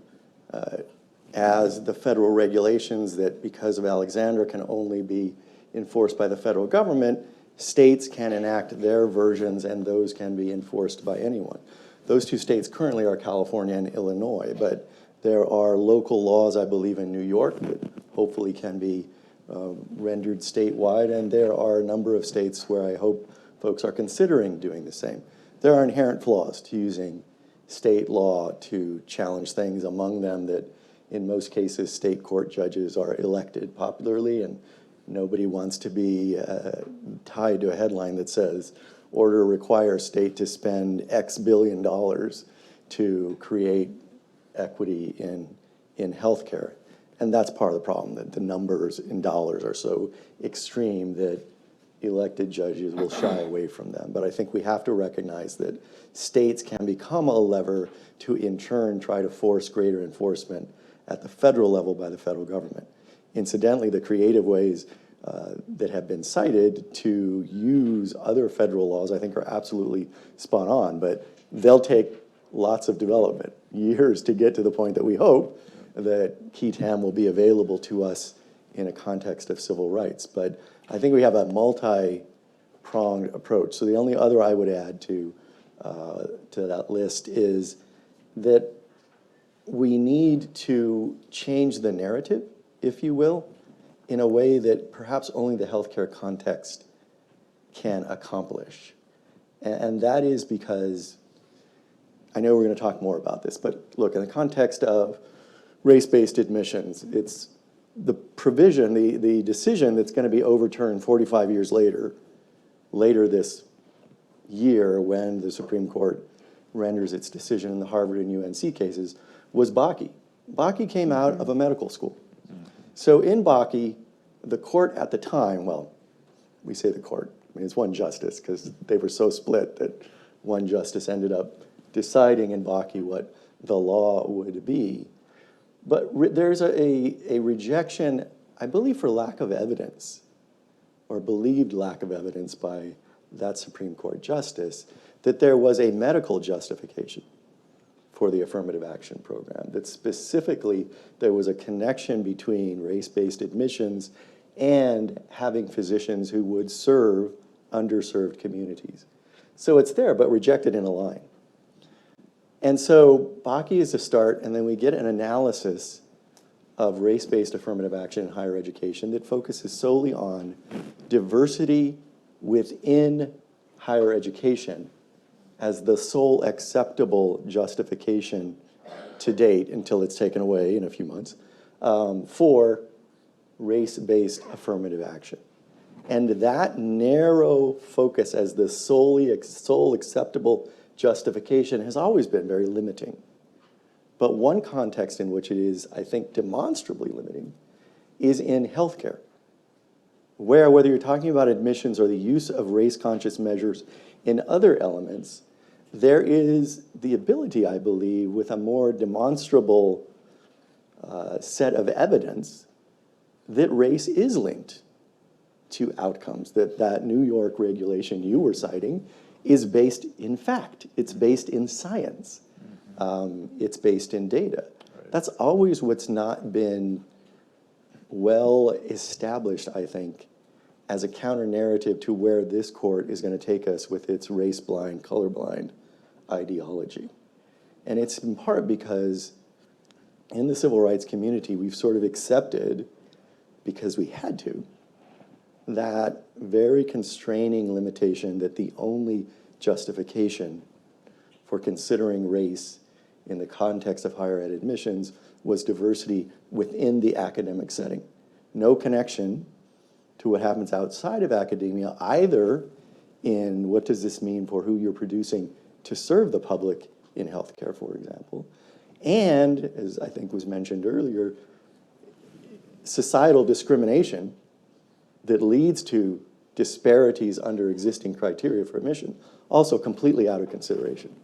as the federal regulations that, because of Alexander, can only be enforced by the federal government, states can enact their versions and those can be enforced by anyone. Those 2 states currently are California and Illinois, but there are local laws, I believe, in New York that hopefully can be rendered statewide, and there are a number of states where I hope folks are considering doing the same. There are inherent flaws to using state law to challenge things, among them that in most cases state court judges are elected popularly, and nobody wants to be tied to a headline that says, order requires state to spend X billion dollars to create equity in healthcare. And that's part of the problem, that the numbers in dollars are so extreme that elected judges will shy away from them. But I think we have to recognize that states can become a lever to, in turn, try to force greater enforcement at the federal level by the federal government. Incidentally, the creative ways that have been cited to use other federal laws, I think, are absolutely spot on, but they'll take lots of development, years to get to the point that we hope that qui tam will be available to us in a context of civil rights. But I think we have a multi-pronged approach. So the only other I would add to that list is that we need to change the narrative, if you will, in a way that perhaps only the healthcare context can accomplish. And that is because, I know we're going to talk more about this, but look, in the context of race-based admissions, it's the provision, the decision that's going to be overturned 45 years later this year when the Supreme Court renders its decision in the Harvard and UNC cases, was Bakke. Bakke came out of a medical school. So in Bakke, the court at the time, well, we say the court, I mean, it's one justice because they were so split that one justice ended up deciding in Bakke what the law would be. But there's a rejection, I believe, for lack of evidence, or believed lack of evidence by that Supreme Court justice, that there was a medical justification for the affirmative action program, that specifically there was a connection between race-based admissions and having physicians who would serve underserved communities. So it's there, but rejected in a line. And so Bakke is a start, and then we get an analysis of race-based affirmative action in higher education that focuses solely on diversity within higher education as the sole acceptable justification to date, until it's taken away in a few months, for race-based affirmative action. And that narrow focus as the sole acceptable justification has always been very limiting. But one context in which it is, I think, demonstrably limiting is in healthcare, where whether you're talking about admissions or the use of race-conscious measures in other elements, there is the ability, I believe, with a more demonstrable set of evidence that race is linked to outcomes, that New York regulation you were citing is based in fact, it's based in science, it's based in data. Right. That's always what's not been well established, I think, as a counter narrative to where this court is going to take us with its race-blind, colorblind ideology. And it's in part because in the civil rights community, we've sort of accepted, because we had to, that very constraining limitation that the only justification for considering race in the context of higher ed admissions was diversity within the academic setting. No connection to what happens outside of academia, either in what does this mean for who you're producing to serve the public in healthcare, for example, and, as I think was mentioned earlier, societal discrimination that leads to disparities under existing criteria for admission, also completely out of consideration.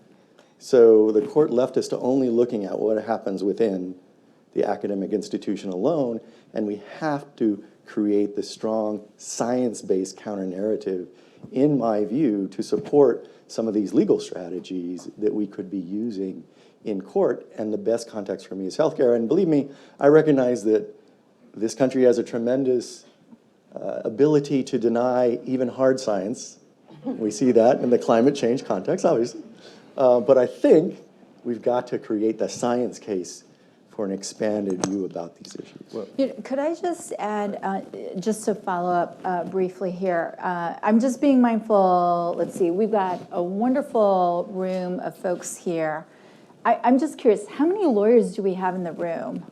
So the court left us to only looking at what happens within the academic institution alone, and we have to create the strong science-based counter-narrative, in my view, to support some of these legal strategies that we could be using in court, and the best context for me is healthcare. And believe me, I recognize that this country has a tremendous ability to deny even hard science. We see that in the climate change context, obviously. But I think we've got to create the science case for an expanded view about these issues. Could I just add, just to follow up briefly here, I'm just being mindful, let's see, we've got a wonderful room of folks here. I'm just curious, how many lawyers do we have in the room?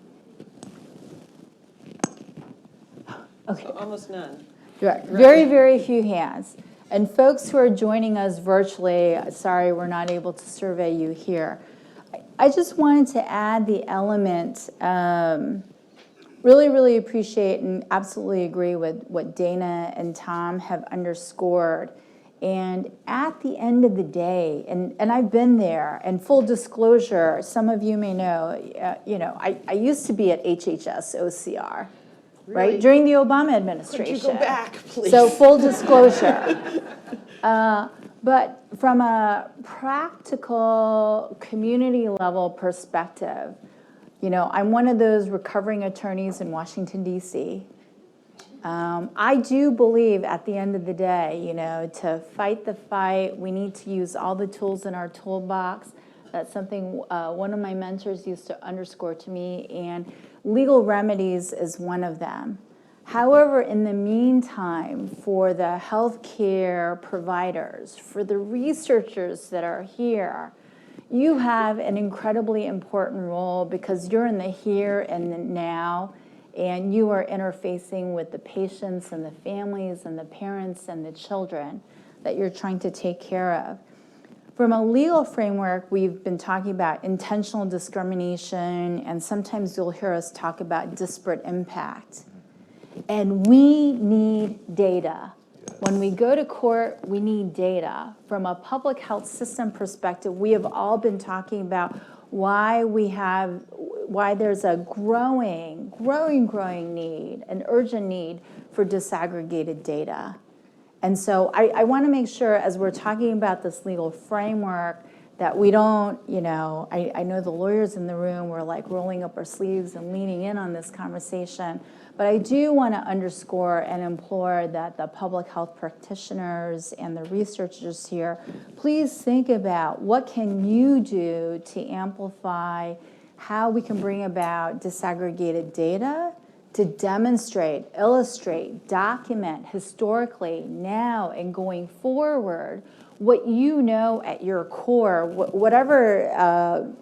Okay. Almost none. Right. Very, very few hands. And folks who are joining us virtually, sorry we're not able to survey you here. I just wanted to add the element, really, really appreciate and absolutely agree with what Dana and Tom have underscored. And at the end of the day, and I've been there, and full disclosure, some of you may know, I used to be at HHS OCR. Really? Right, during the Obama administration. Could you go back, please? So full disclosure. But from a practical community level perspective, I'm one of those recovering attorneys in Washington, D.C. I do believe at the end of the day, to fight the fight, we need to use all the tools in our toolbox. That's something one of my mentors used to underscore to me, and legal remedies is one of them. However, in the meantime, for the healthcare providers, for the researchers that are here, you have an incredibly important role because you're in the here and the now, and you are interfacing with the patients and the families and the parents and the children that you're trying to take care of. From a legal framework, we've been talking about intentional discrimination, and sometimes you'll hear us talk about disparate impact. And we need data. When we go to court, we need data. From a public health system perspective, we have all been talking about why there's a growing need, an urgent need for disaggregated data. And so I want to make sure, as we're talking about this legal framework, that we don't, I know the lawyers in the room were like rolling up our sleeves and leaning in on this conversation, But I do want to underscore and implore that the public health practitioners and the researchers here, please think about what can you do to amplify how we can bring about disaggregated data to demonstrate, illustrate, document historically, now and going forward, what you know at your core, whatever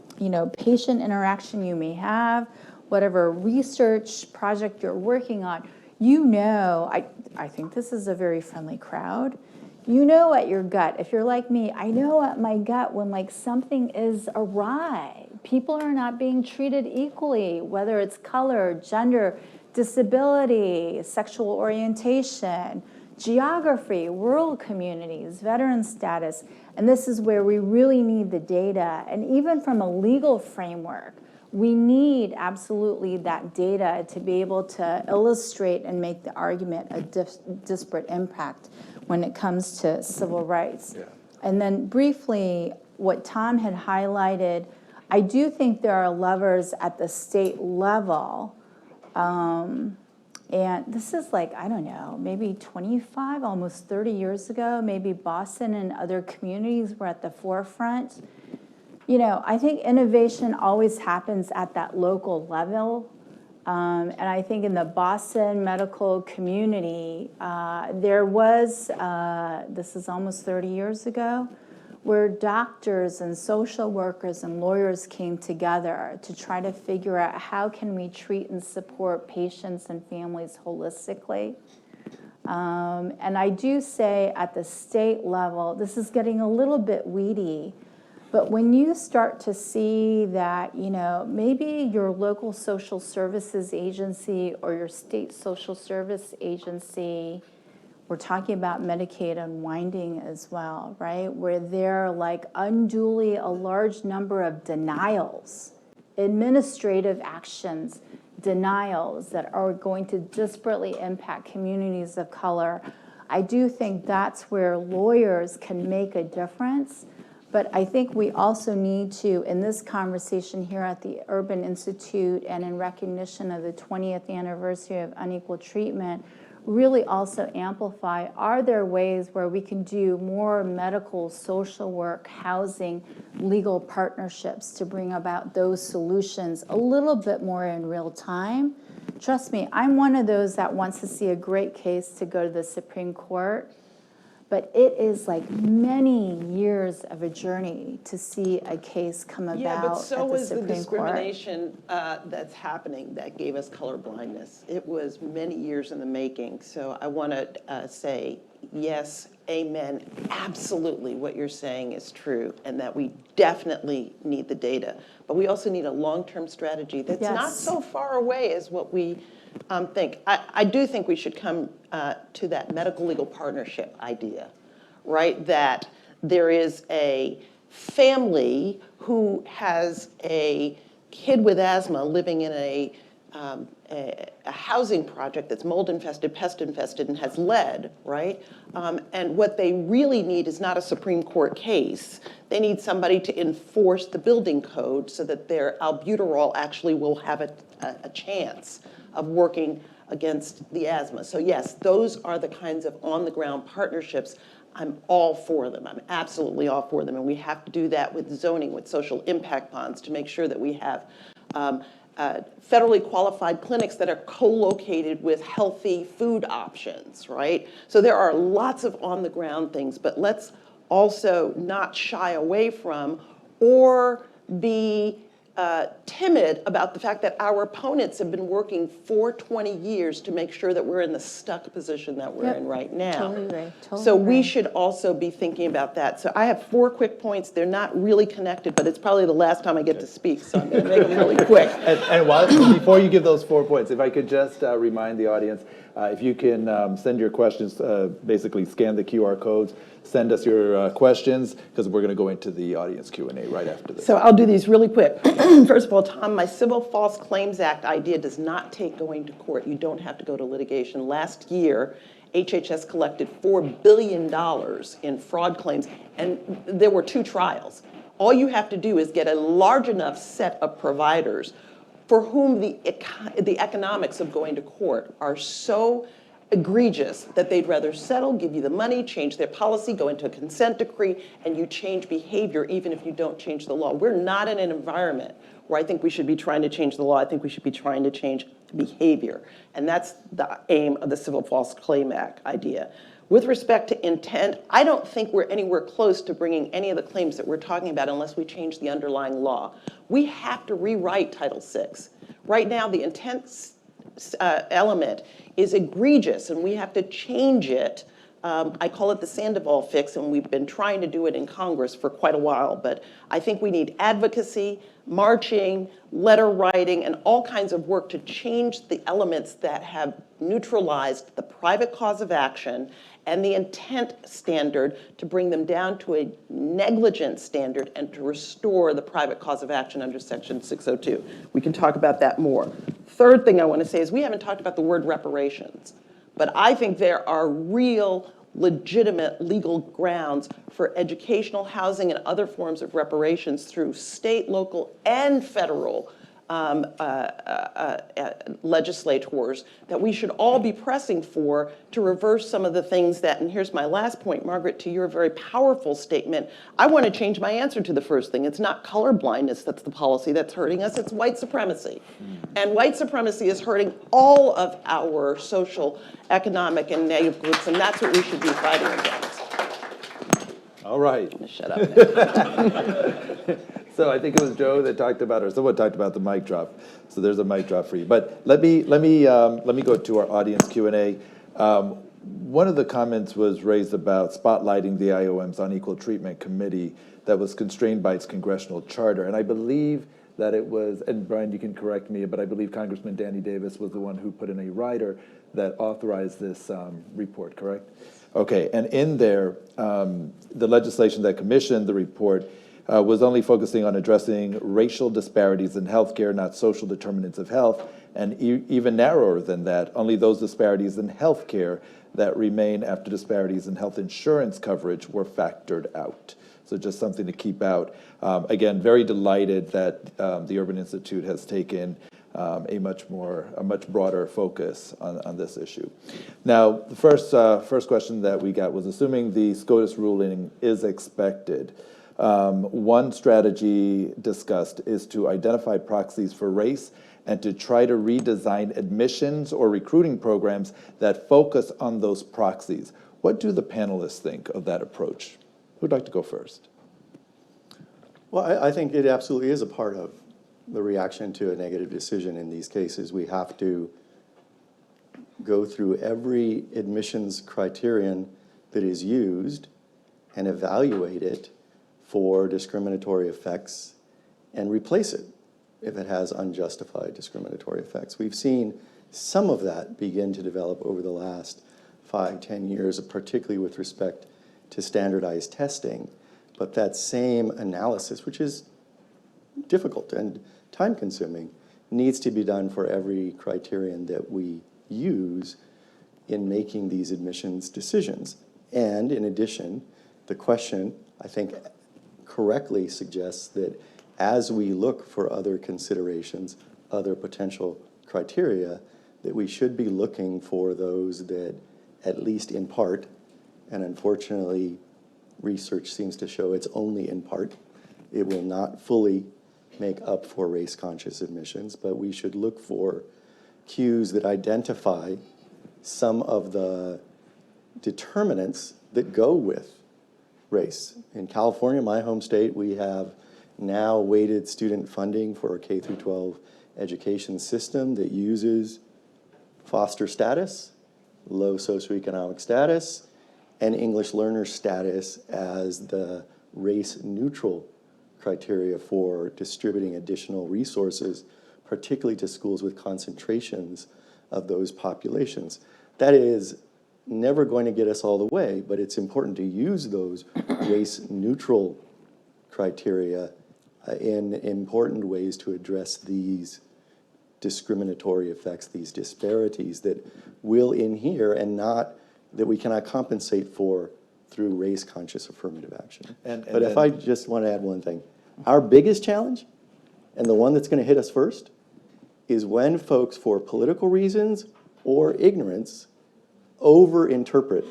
patient interaction you may have, whatever research project you're working on, I think this is a very friendly crowd. You know at your gut, if you're like me, I know at my gut when like something is awry. People are not being treated equally, whether it's color, gender, disability, sexual orientation, geography, rural communities, veteran status. And this is where we really need the data. And even from a legal framework, we need absolutely that data to be able to illustrate and make the argument a disparate impact when it comes to civil rights. Yeah. And then briefly, what Tom had highlighted, I do think there are levers at the state level. And this is like, I don't know, maybe 25, almost 30 years ago, maybe Boston and other communities were at the forefront. I think innovation always happens at that local level. And I think in the Boston medical community, there was, this is almost 30 years ago, where doctors and social workers and lawyers came together to try to figure out how can we treat and support patients and families holistically. And I do say at the state level, this is getting a little bit weedy, but when you start to see that, maybe your local social services agency or your state social service agency, we're talking about Medicaid unwinding as well, right? Where there are like unduly a large number of denials, administrative actions, denials that are going to disparately impact communities of color. I do think that's where lawyers can make a difference. But I think we also need to, in this conversation here at the Urban Institute and in recognition of the 20th anniversary of Unequal Treatment, really also amplify, are there ways where we can do more medical, social work, housing, legal partnerships to bring about those solutions a little bit more in real time? Trust me, I'm one of those that wants to see a great case to go to the Supreme Court, but it is like many years of a journey to see a case come about Yeah, but so at the is the Supreme Court. discrimination that's happening that gave us color blindness. It was many years in the making. So I want to say, yes, amen, absolutely what you're saying is true, and that we definitely need the data. But we also need a long-term strategy that's not so far away as what we think. I do think we should come to that medical legal partnership idea, right? That there is a family who has a kid with asthma living in a housing project that's mold infested, pest infested, and has lead, right? And what they really need is not a Supreme Court case. They need somebody to enforce the building code so that their albuterol actually will have a chance of working against the asthma. So yes, those are the kinds of on-the-ground partnerships. I'm all for them. I'm absolutely all for them. And we have to do that with zoning, with social impact bonds, to make sure that we have federally qualified clinics that are co-located with healthy food options, right? So there are lots of on-the-ground things, but let's also not shy away from or be timid about the fact that our opponents have been working for 20 years to make sure that we're in the stuck position that we're in right now. Totally agree. Totally so agree. We should also be thinking about that. So I have 4 quick points. They're not really connected, but it's probably the last time I get to speak, so I'm going to make them really quick. And before you give those 4 points, if I could just remind the audience, if you can send your questions, basically scan the QR codes, send us your questions, because we're going to go into the audience Q&A right after this. So I'll do these really quick. First of all, Tom, my Civil False Claims Act idea does not take going to court. You don't have to go to litigation. Last year, HHS collected $4 billion in fraud claims, and there were 2 trials. All you have to do is get a large enough set of providers for whom the economics of going to court are so egregious that they'd rather settle, give you the money, change their policy, go into a consent decree, and you change behavior even if you don't change the law. We're not in an environment where I think we should be trying to change the law. I think we should be trying to change behavior. And that's the aim of the Civil False Claim Act idea. With respect to intent, I don't think we're anywhere close to bringing any of the claims that we're talking about unless we change the underlying law. We have to rewrite Title VI. Right now, the intent element is egregious, and we have to change it. I call it the Sandoval fix, and we've been trying to do it in Congress for quite a while, but I think we need advocacy, marching, letter writing, and all kinds of work to change the elements that have neutralized the private cause of action and the intent standard to bring them down to a negligent standard and to restore the private cause of action under Section 602. We can talk about that more. Third thing I want to say is we haven't talked about the word reparations, but I think there are real, legitimate legal grounds for educational, housing, and other forms of reparations through state, local, and federal legislators that we should all be pressing for to reverse some of the things that, and here's my last point, Margaret, to your very powerful statement, I want to change my answer to the first thing. It's not color blindness that's the policy that's hurting us, it's white supremacy. And white supremacy is hurting all of our social, economic, and native groups, and that's what we should be fighting against. All right. Shut up now. So I think it was Joe that talked about, or someone talked about the mic drop. So there's a mic drop for you. But let me go to our audience Q&A. One of the comments was raised about spotlighting the IOM's Unequal Treatment Committee that was constrained by its congressional charter. And I believe that it was, and Brian, you can correct me, but I believe Congressman Danny Davis was the one who put in a rider that authorized this report, correct? Okay, and in there, the legislation that commissioned the report was only focusing on addressing racial disparities in healthcare, not social determinants of health, and even narrower than that, only those disparities in healthcare that remain after disparities in health insurance coverage were factored out. So just something to keep out. Again, very delighted that the Urban Institute has taken a much broader focus on this issue. Now, the first question that we got was, assuming the SCOTUS ruling is expected, one strategy discussed is to identify proxies for race and to try to redesign admissions or recruiting programs that focus on those proxies. What do the panelists think of that approach? Who'd like to go first? Well, I think it absolutely is a part of the reaction to a negative decision in these cases. We have to go through every admissions criterion that is used and evaluate it for discriminatory effects and replace it if it has unjustified discriminatory effects. We've seen some of that begin to develop over the last 5-10 years, particularly with respect to standardized testing. But that same analysis, which is difficult and time-consuming, needs to be done for every criterion that we use in making these admissions decisions. And in addition, the question, I think, correctly suggests that as we look for other considerations, other potential criteria, that we should be looking for those that, at least in part, and unfortunately, research seems to show it's only in part, it will not fully make up for race-conscious admissions, but we should look for cues that identify some of the determinants that go with race. In California, my home state, we have now weighted student funding for a K-12 education system that uses foster status, low socioeconomic status, and English learner status as the race-neutral criteria for distributing additional resources, particularly to schools with concentrations of those populations. That is never going to get us all the way, but it's important to use those race-neutral criteria in important ways to address these discriminatory effects, these disparities that will inhere and not, that we cannot compensate for through race-conscious affirmative action. But if I just want to add one thing, our biggest challenge, and the one that's going to hit us first, is when folks, for political reasons or ignorance, overinterpret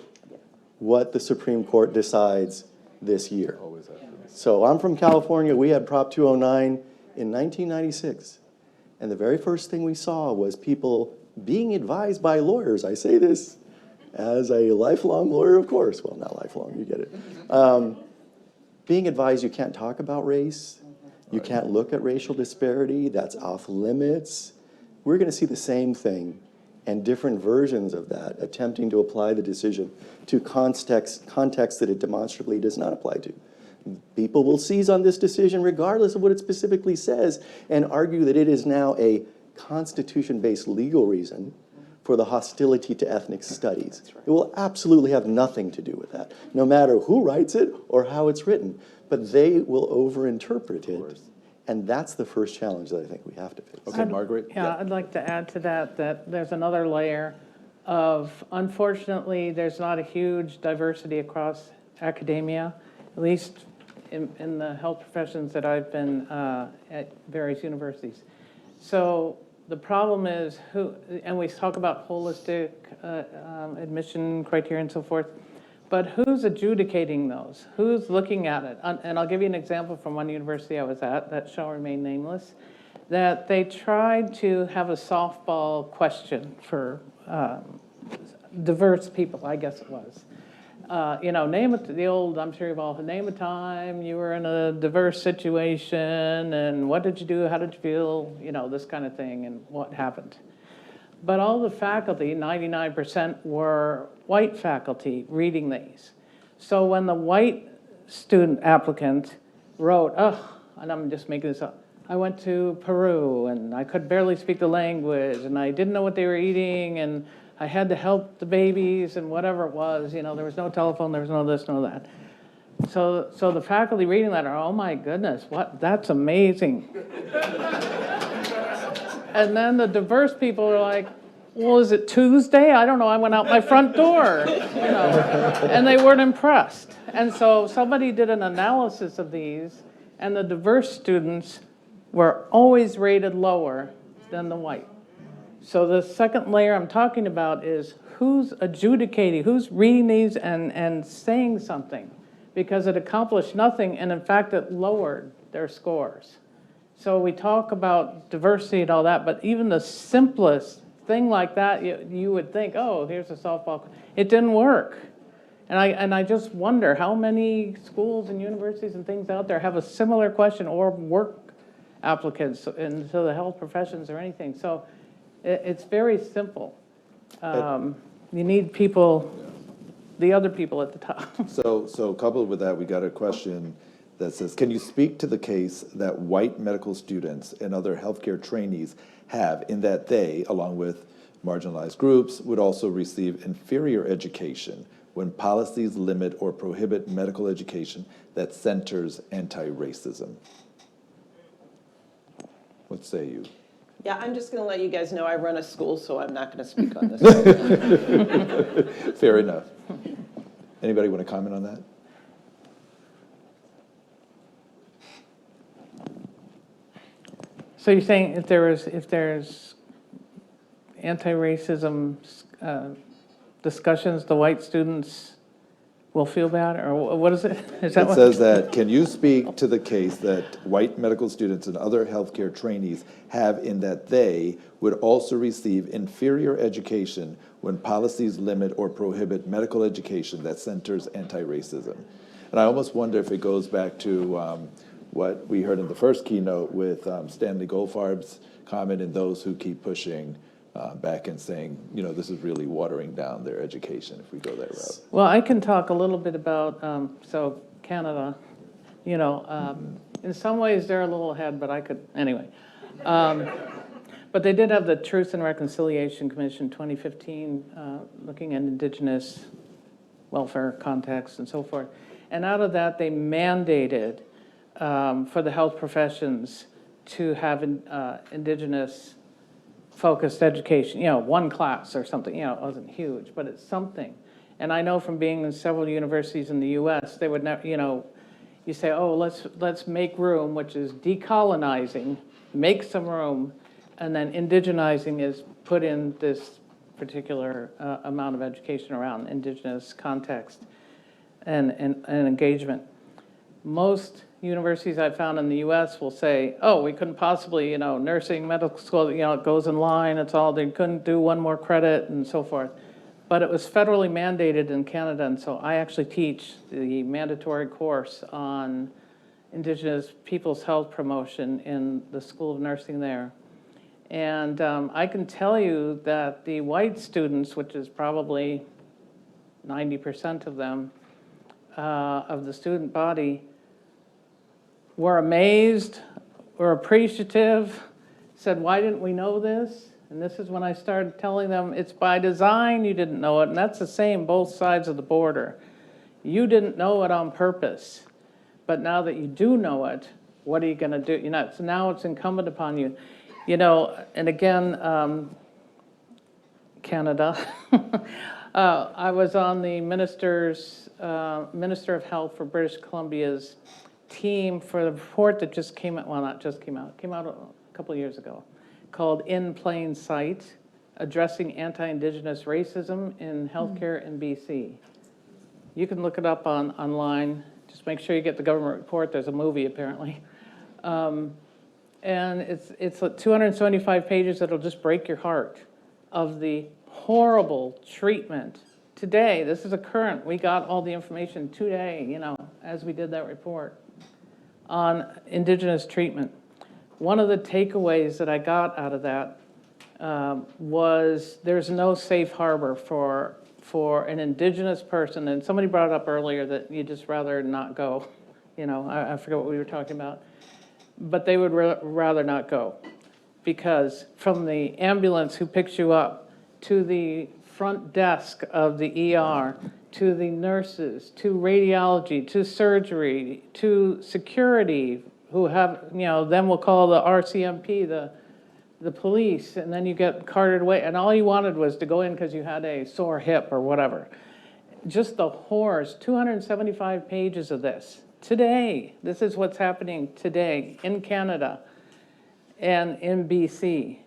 what the Supreme Court decides this year. So I'm from California. We had Prop 209 in 1996. And the very first thing we saw was people being advised by lawyers. I say this as a lifelong lawyer, of course. Well, not lifelong, you get it. Being advised you can't talk about race, you can't look at racial disparity, that's off limits. We're going to see the same thing and different versions of that, attempting to apply the decision to context that it demonstrably does not apply to. People will seize on this decision regardless of what it specifically says and argue that it is now a constitution-based legal reason for the hostility to ethnic studies. It will absolutely have nothing to do with that, no matter who writes it or how it's written. But they will overinterpret it, and that's the first challenge that I think we have to face. Okay, Margaret? Yeah, I'd like to add to that there's another layer of, unfortunately, there's not a huge diversity across academia, at least in the health professions that I've been at various universities. So the problem is and we talk about holistic admission criteria and so forth, but who's adjudicating those? Who's looking at it? And I'll give you an example from one university I was at that shall remain nameless, that they tried to have a softball question for diverse people, I guess it was. Name it, the old, I'm sure you've all, name a time you were in a diverse situation and what did you do, how did you feel, this kind of thing and what happened. But all the faculty, 99% were white faculty reading these. So when the white student applicant wrote, and I'm just making this up, I went to Peru and I could barely speak the language and I didn't know what they were eating and I had to help the babies and whatever it was, there was no telephone, there was no this, no that. So the faculty reading that are, oh my goodness, that's amazing. And then the diverse people are like, well, is it Tuesday? I don't know, I went out my front door, and they weren't impressed. And so somebody did an analysis of these, and the diverse students were always rated lower than the white. So the second layer I'm talking about is who's adjudicating, who's reading these and saying something, because it accomplished nothing, and in fact, it lowered their scores. So we talk about diversity and all that, but even the simplest thing like that, you would think, oh, here's a softball. It didn't work. And I just wonder how many schools and universities and things out there have a similar question, or work applicants into the health professions or anything. So it's very simple. You need people, the other people at the top. So coupled with that, we got a question that says, can you speak to the case that white medical students and other healthcare trainees have in that they, along with marginalized groups, would also receive inferior education when policies limit or prohibit medical education that centers anti-racism? What say you? Yeah, I'm just going to let you guys know I run a school, so I'm not going to speak on this. Fair enough. Anybody want to comment on that? So you're saying if there's anti-racism discussions, the white students will feel bad, or what is it? Is that It says that, can you speak to the case that white medical students and other healthcare trainees have in that they would also receive inferior education when policies limit or prohibit medical education that centers anti-racism? And I almost wonder if it goes back to what we heard in the first keynote with Stanley Goldfarb's comment, and those who keep pushing back and saying, this is really watering down their education if we go that route. Well, I can talk a little bit about, so Canada, in some ways they're a little ahead, but I could, anyway. But they did have the Truth and Reconciliation Commission 2015 looking at Indigenous welfare context and so forth. And out of that, they mandated for the health professions to have Indigenous focused education, one class or something, it wasn't huge, but it's something. And I know from being in several universities in the US, they would never, you say, oh, let's make room, which is decolonizing, make some room, And then indigenizing is put in this particular amount of education around indigenous context and engagement. Most universities I've found in the US will say, oh, we couldn't possibly, nursing, medical school, it goes in line, it's all, they couldn't do one more credit and so forth. But it was federally mandated in Canada, and so I actually teach the mandatory course on Indigenous people's health promotion in the School of Nursing there. And I can tell you that the white students, which is probably 90% of them, of the student body, were amazed, were appreciative, said, why didn't we know this? And this is when I started telling them, it's by design you didn't know it, and that's the same both sides of the border. You didn't know it on purpose, but now that you do know it, what are you gonna do? So now it's incumbent upon you. And again, Canada, I was on the Minister of Health for British Columbia's team for the report that just came out, well, not just came out a couple of years ago, called In Plain Sight, Addressing Anti-Indigenous Racism in Healthcare in BC. You can look it up online. Just make sure you get the government report. There's a movie, apparently. And it's 275 pages that'll just break your heart of the horrible treatment. Today, this is a current, we got all the information today, as we did that report on Indigenous treatment. One of the takeaways that I got out of that was there's no safe harbor for an Indigenous person, and somebody brought it up earlier that you just rather not go. I forget what we were talking about, but they would rather not go, because from the ambulance who picks you up to the front desk of the ER, to the nurses, to radiology, to surgery, to security, who have, then we'll call the RCMP, the police, and then you get carted away, and all you wanted was to go in because you had a sore hip or whatever. Just the horrors, 275 pages of this. Today, this is what's happening today in Canada and in BC.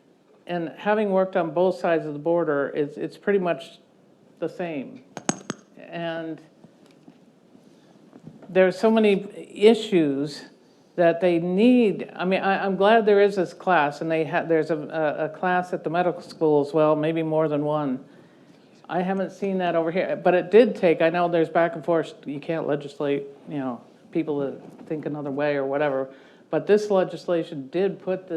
And having worked on both sides of the border, it's pretty much the same. And there's so many issues that they need. I mean, I'm glad there is this class, and there's a class at the medical school as well, maybe more than one. I haven't seen that over here, but it did take, I know there's back and forth, you can't legislate, people that think another way or whatever, but this legislation did put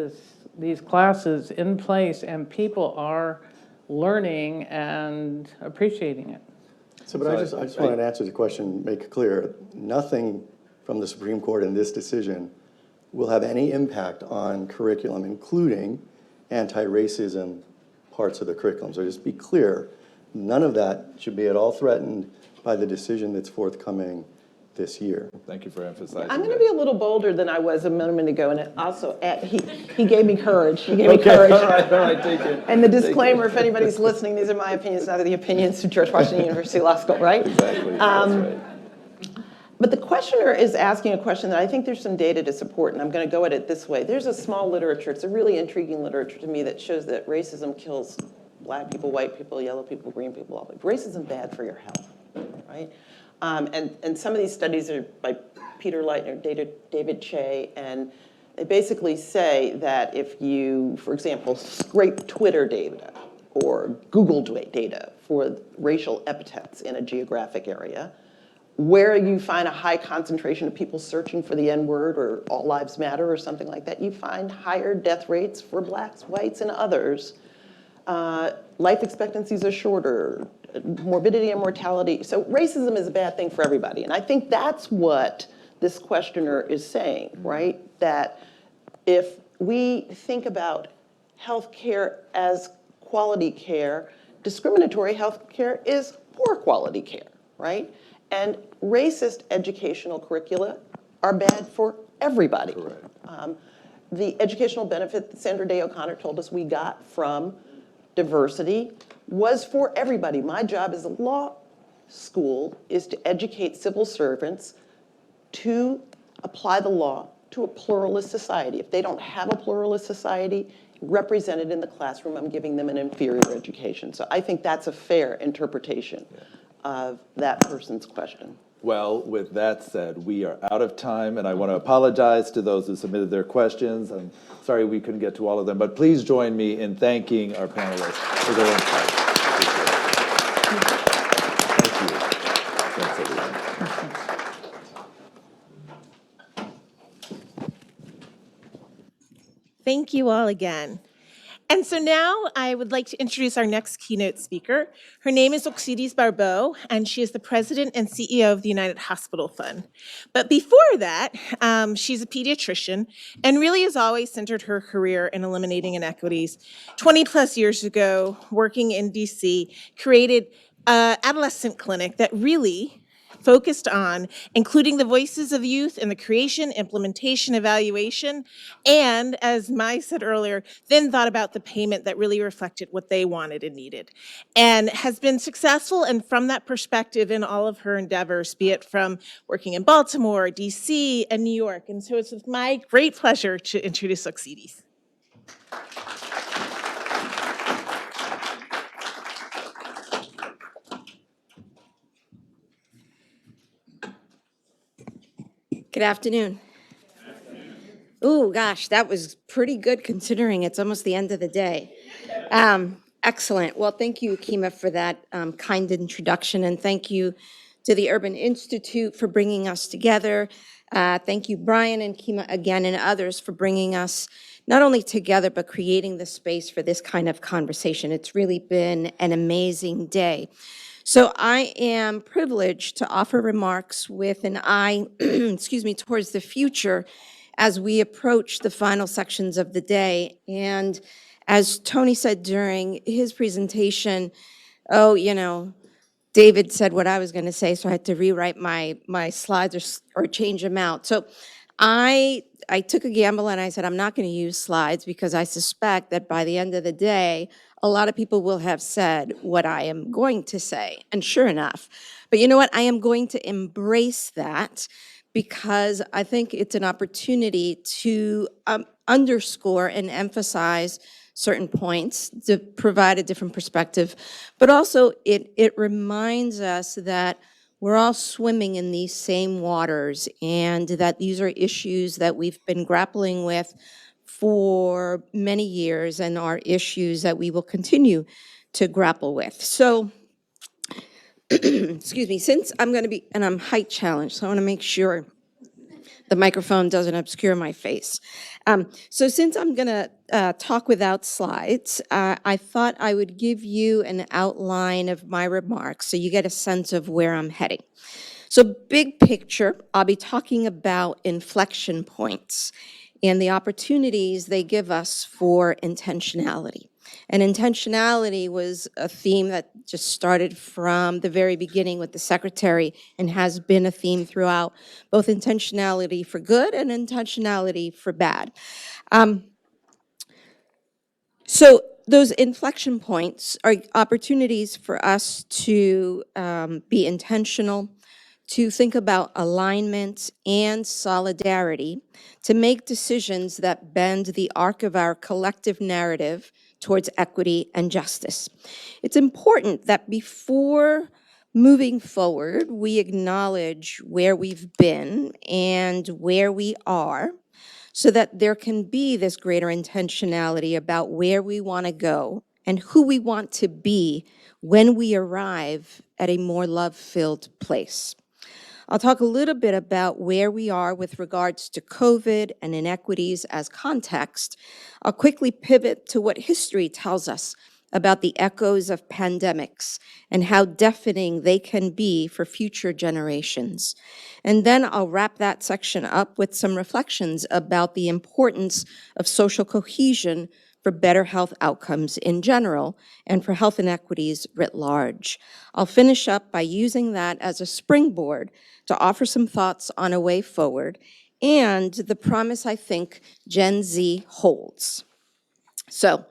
these classes in place, and people are learning and appreciating it. But I just wanted to answer the question, make it clear, nothing from the Supreme Court in this decision will have any impact on curriculum, including anti-racism parts of the curriculum. So just be clear, none of that should be at all threatened by the decision that's forthcoming this year. Thank you for emphasizing I'm going to that. be a little bolder than I was a moment ago, and it also, he gave me courage. He gave me courage. All right, take it. And the disclaimer, if anybody's listening, these are my opinions, not the opinions of George Washington University Law School, right? Exactly, that's right. But the questioner is asking a question that I think there's some data to support, and I'm going to go at it this way. There's a small literature, it's a really intriguing literature to me, that shows that racism kills black people, white people, yellow people, green people, all people. Racism is bad for your health, right? And some of these studies are by Peter Leitner, David Che, and they basically say that if you, for example, scrape Twitter data or Google data for racial epithets in a geographic area, where you find a high concentration of people searching for the N-word or All Lives Matter or something like that, you find higher death rates for blacks, whites, and others. Life expectancies are shorter, morbidity and mortality. So racism is a bad thing for everybody. And I think that's what this questioner is saying, right? That if we think about healthcare as quality care, discriminatory healthcare is poor quality care, right? And racist educational curricula are bad for everybody. The educational benefit that Sandra Day O'Connor told us we got from diversity was for everybody. My job as a law school is to educate civil servants to apply the law to a pluralist society. If they don't have a pluralist society, represented in the classroom, I'm giving them an inferior education. So I think that's a fair interpretation of that person's question. Well, with that said, we are out of time, and I want to apologize to those who submitted their questions. I'm sorry we couldn't get to all of them, but please join me in thanking our panelists for their insights. Thank you. Thanks, everyone. Thank you all again. And so now I would like to introduce our next keynote speaker. Her name is Oxidis Barbeau, and she is the president and CEO of the United Hospital Fund. But before that, she's a pediatrician and really has always centered her career in eliminating inequities. 20 plus years ago, working in DC, created an adolescent clinic that really focused on including the voices of youth in the creation, implementation, evaluation, and, as Mai said earlier, then thought about the payment that really reflected what they wanted and needed, and has been successful. And from that perspective in all of her endeavors, be it from working in Baltimore, DC, and New York. And so it's with my great pleasure to introduce Oxidis. Good afternoon. Ooh, gosh, that was pretty good considering it's almost the end of the day. Excellent. Well, thank you, Kima, for that kind introduction, and thank you to the Urban Institute for bringing us together. Thank you, Brian and Kima, again, and others for bringing us not only together, but creating the space for this kind of conversation. It's really been an amazing day. So I am privileged to offer remarks with an eye, excuse me, towards the future as we approach the final sections of the day. And as Tony said during his presentation, David said what I was going to say, so I had to rewrite my slides or change them out. So I took a gamble and I said, I'm not going to use slides because I suspect that by the end of the day, a lot of people will have said what I am going to say. And sure enough, but you know what? I am going to embrace that because I think it's an opportunity to underscore and emphasize certain points to provide a different perspective. But also it reminds us that we're all swimming in these same waters and that these are issues that we've been grappling with for many years and are issues that we will continue to grapple with. So, excuse me, since I'm going to be, and I'm height challenged, so I want to make sure the microphone doesn't obscure my face. So since I'm going to talk without slides, I thought I would give you an outline of my remarks so you get a sense of where I'm heading. So big picture, I'll be talking about inflection points and the opportunities they give us for intentionality. And intentionality was a theme that just started from the very beginning with the secretary and has been a theme throughout, both intentionality for good and intentionality for bad. So those inflection points are opportunities for us to be intentional, to think about alignment and solidarity, to make decisions that bend the arc of our collective narrative towards equity and justice. It's important that before moving forward, we acknowledge where we've been and where we are, so that there can be this greater intentionality about where we want to go and who we want to be when we arrive at a more love-filled place. I'll talk a little bit about where we are with regards to COVID and inequities as context. I'll quickly pivot to what history tells us about the echoes of pandemics and how deafening they can be for future generations. And then I'll wrap that section up with some reflections about the importance of social cohesion for better health outcomes in general and for health inequities writ large. I'll finish up by using that as a springboard to offer some thoughts on a way forward and the promise I think Gen Z holds. So,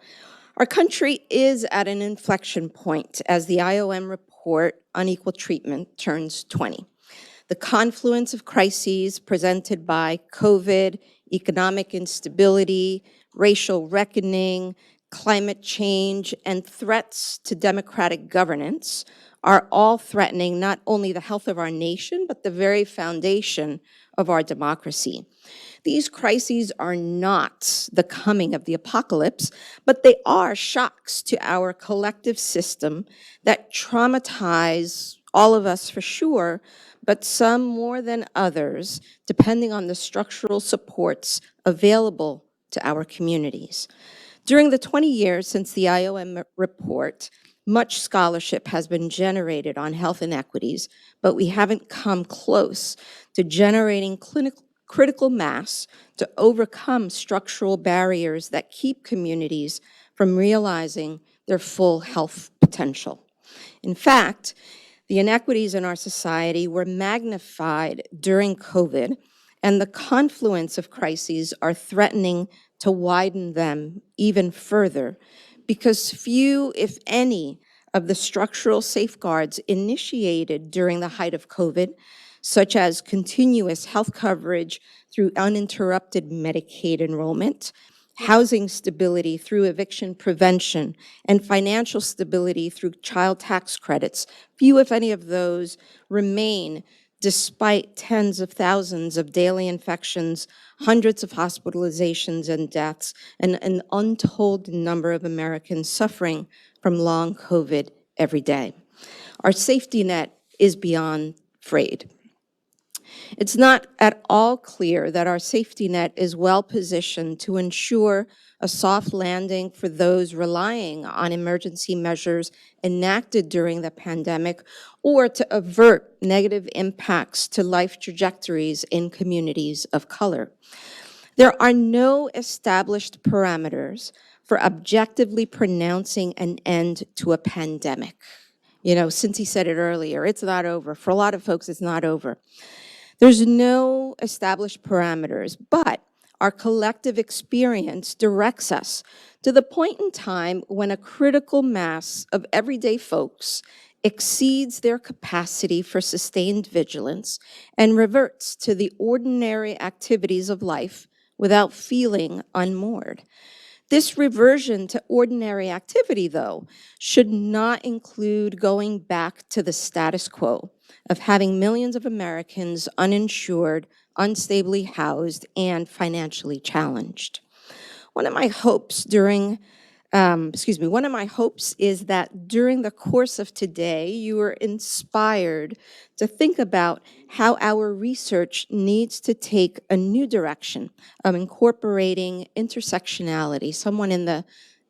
our country is at an inflection point as the IOM report Unequal Treatment turns 20. The confluence of crises presented by COVID, economic instability, racial reckoning, climate change, and threats to democratic governance are all threatening not only the health of our nation, but the very foundation of our democracy. These crises are not the coming of the apocalypse, but they are shocks to our collective system that traumatize all of us for sure, but some more than others, depending on the structural supports available to our communities. During the 20 years since the IOM report, much scholarship has been generated on health inequities, but we haven't come close to generating critical mass to overcome structural barriers that keep communities from realizing their full health potential. In fact, the inequities in our society were magnified during COVID, and the confluence of crises are threatening to widen them even further because few, if any, of the structural safeguards initiated during the height of COVID, such as continuous health coverage through uninterrupted Medicaid enrollment, housing stability through eviction prevention, and financial stability through child tax credits, few, if any, of those remain despite tens of thousands of daily infections, hundreds of hospitalizations and deaths, and an untold number of Americans suffering from long COVID every day. Our safety net is beyond frayed. It's not at all clear that our safety net is well positioned to ensure a soft landing for those relying on emergency measures enacted during the pandemic or to avert negative impacts to life trajectories in communities of color. There are no established parameters for objectively pronouncing an end to a pandemic. You know, Cindy said it earlier, it's not over. For a lot of folks, it's not over. There's no established parameters, but our collective experience directs us to the point in time when a critical mass of everyday folks exceeds their capacity for sustained vigilance and reverts to the ordinary activities of life without feeling unmoored. This reversion to ordinary activity, though, should not include going back to the status quo of having millions of Americans uninsured, unstably housed, and financially challenged. One of my hopes is that during the course of today, you are inspired to think about how our research needs to take a new direction of incorporating intersectionality. Someone in the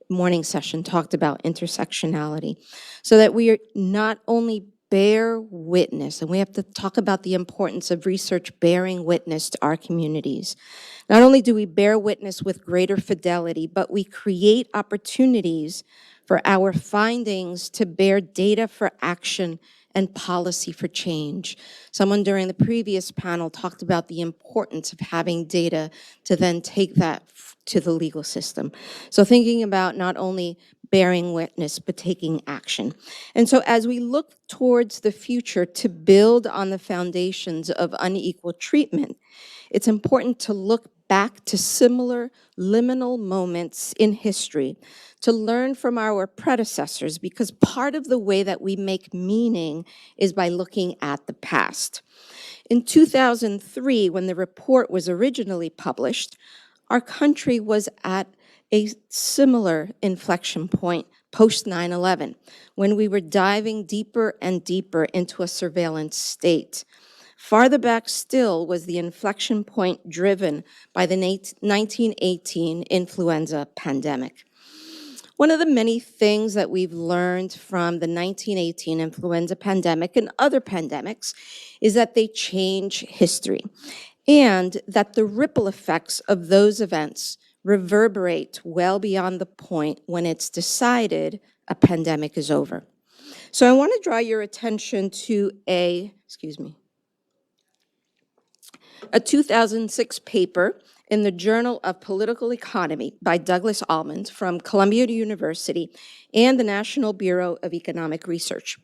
morning session talked about intersectionality, so that we are not only bear witness, and we have to talk about the importance of research bearing witness to our communities. Not only do we bear witness with greater fidelity, but we create opportunities for our findings to bear data for action and policy for change. Someone during the previous panel talked about the importance of having data to then take that to the legal system. So thinking about not only bearing witness, but taking action. And so as we look towards the future to build on the foundations of unequal treatment, it's important to look back to similar liminal moments in history to learn from our predecessors, because part of the way that we make meaning is by looking at the past. In 2003, when the report was originally published, our country was at a similar inflection point post 9/11, when we were diving deeper and deeper into a surveillance state. Farther back still was the inflection point driven by the 1918 influenza pandemic. One of the many things that we've learned from the 1918 influenza pandemic and other pandemics is that they change history, and that the ripple effects of those events reverberate well beyond the point when it's decided a pandemic is over. So I want to draw your attention to a 2006 paper in the Journal of Political Economy by Douglas Almond from Columbia University and the National Bureau of Economic Research.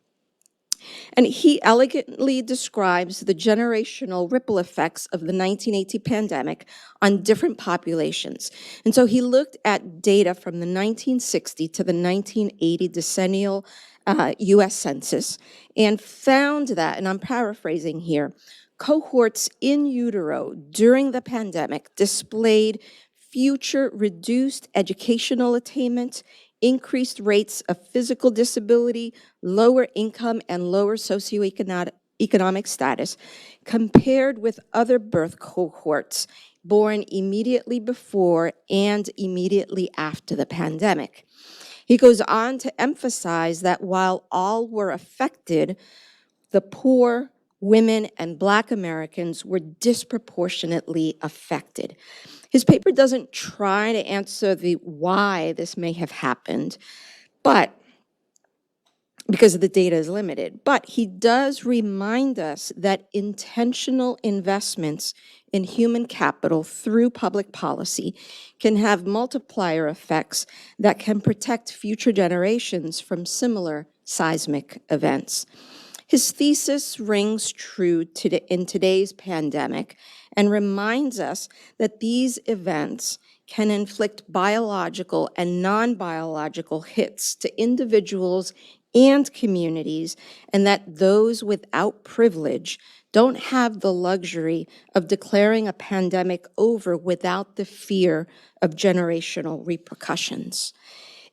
And he elegantly describes the generational ripple effects of the 1980 pandemic on different populations. And so he looked at data from the 1960 to the 1980 decennial US Census and found that, and I'm paraphrasing here, cohorts in utero during the pandemic displayed future reduced educational attainment, increased rates of physical disability, lower income, and lower socioeconomic status compared with other birth cohorts born immediately before and immediately after the pandemic. He goes on to emphasize that while all were affected, the poor, women, and Black Americans were disproportionately affected. His paper doesn't try to answer the why this may have happened, but because the data is limited, but he does remind us that intentional investments in human capital through public policy can have multiplier effects that can protect future generations from similar seismic events. His thesis rings true in today's pandemic and reminds us that these events can inflict biological and non-biological hits to individuals and communities, and that those without privilege don't have the luxury of declaring a pandemic over without the fear of generational repercussions.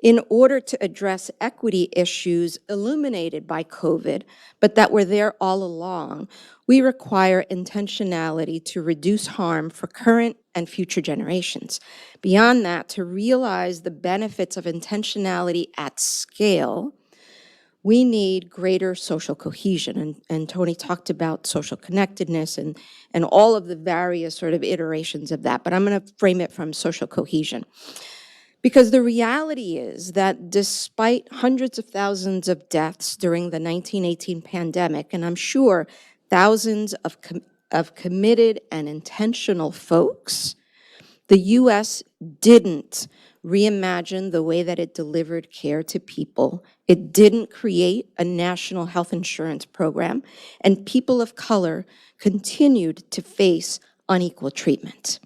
In order to address equity issues illuminated by COVID, but that were there all along, we require intentionality to reduce harm for current and future generations. Beyond that, to realize the benefits of intentionality at scale, we need greater social cohesion. And Tony talked about social connectedness and all of the various sort of iterations of that, but I'm going to frame it from social cohesion. Because the reality is that despite hundreds of thousands of deaths during the 1918 pandemic, and I'm sure thousands of committed and intentional folks, the US didn't reimagine the way that it delivered care to people. It didn't create a national health insurance program, and people of color continued to face unequal treatment.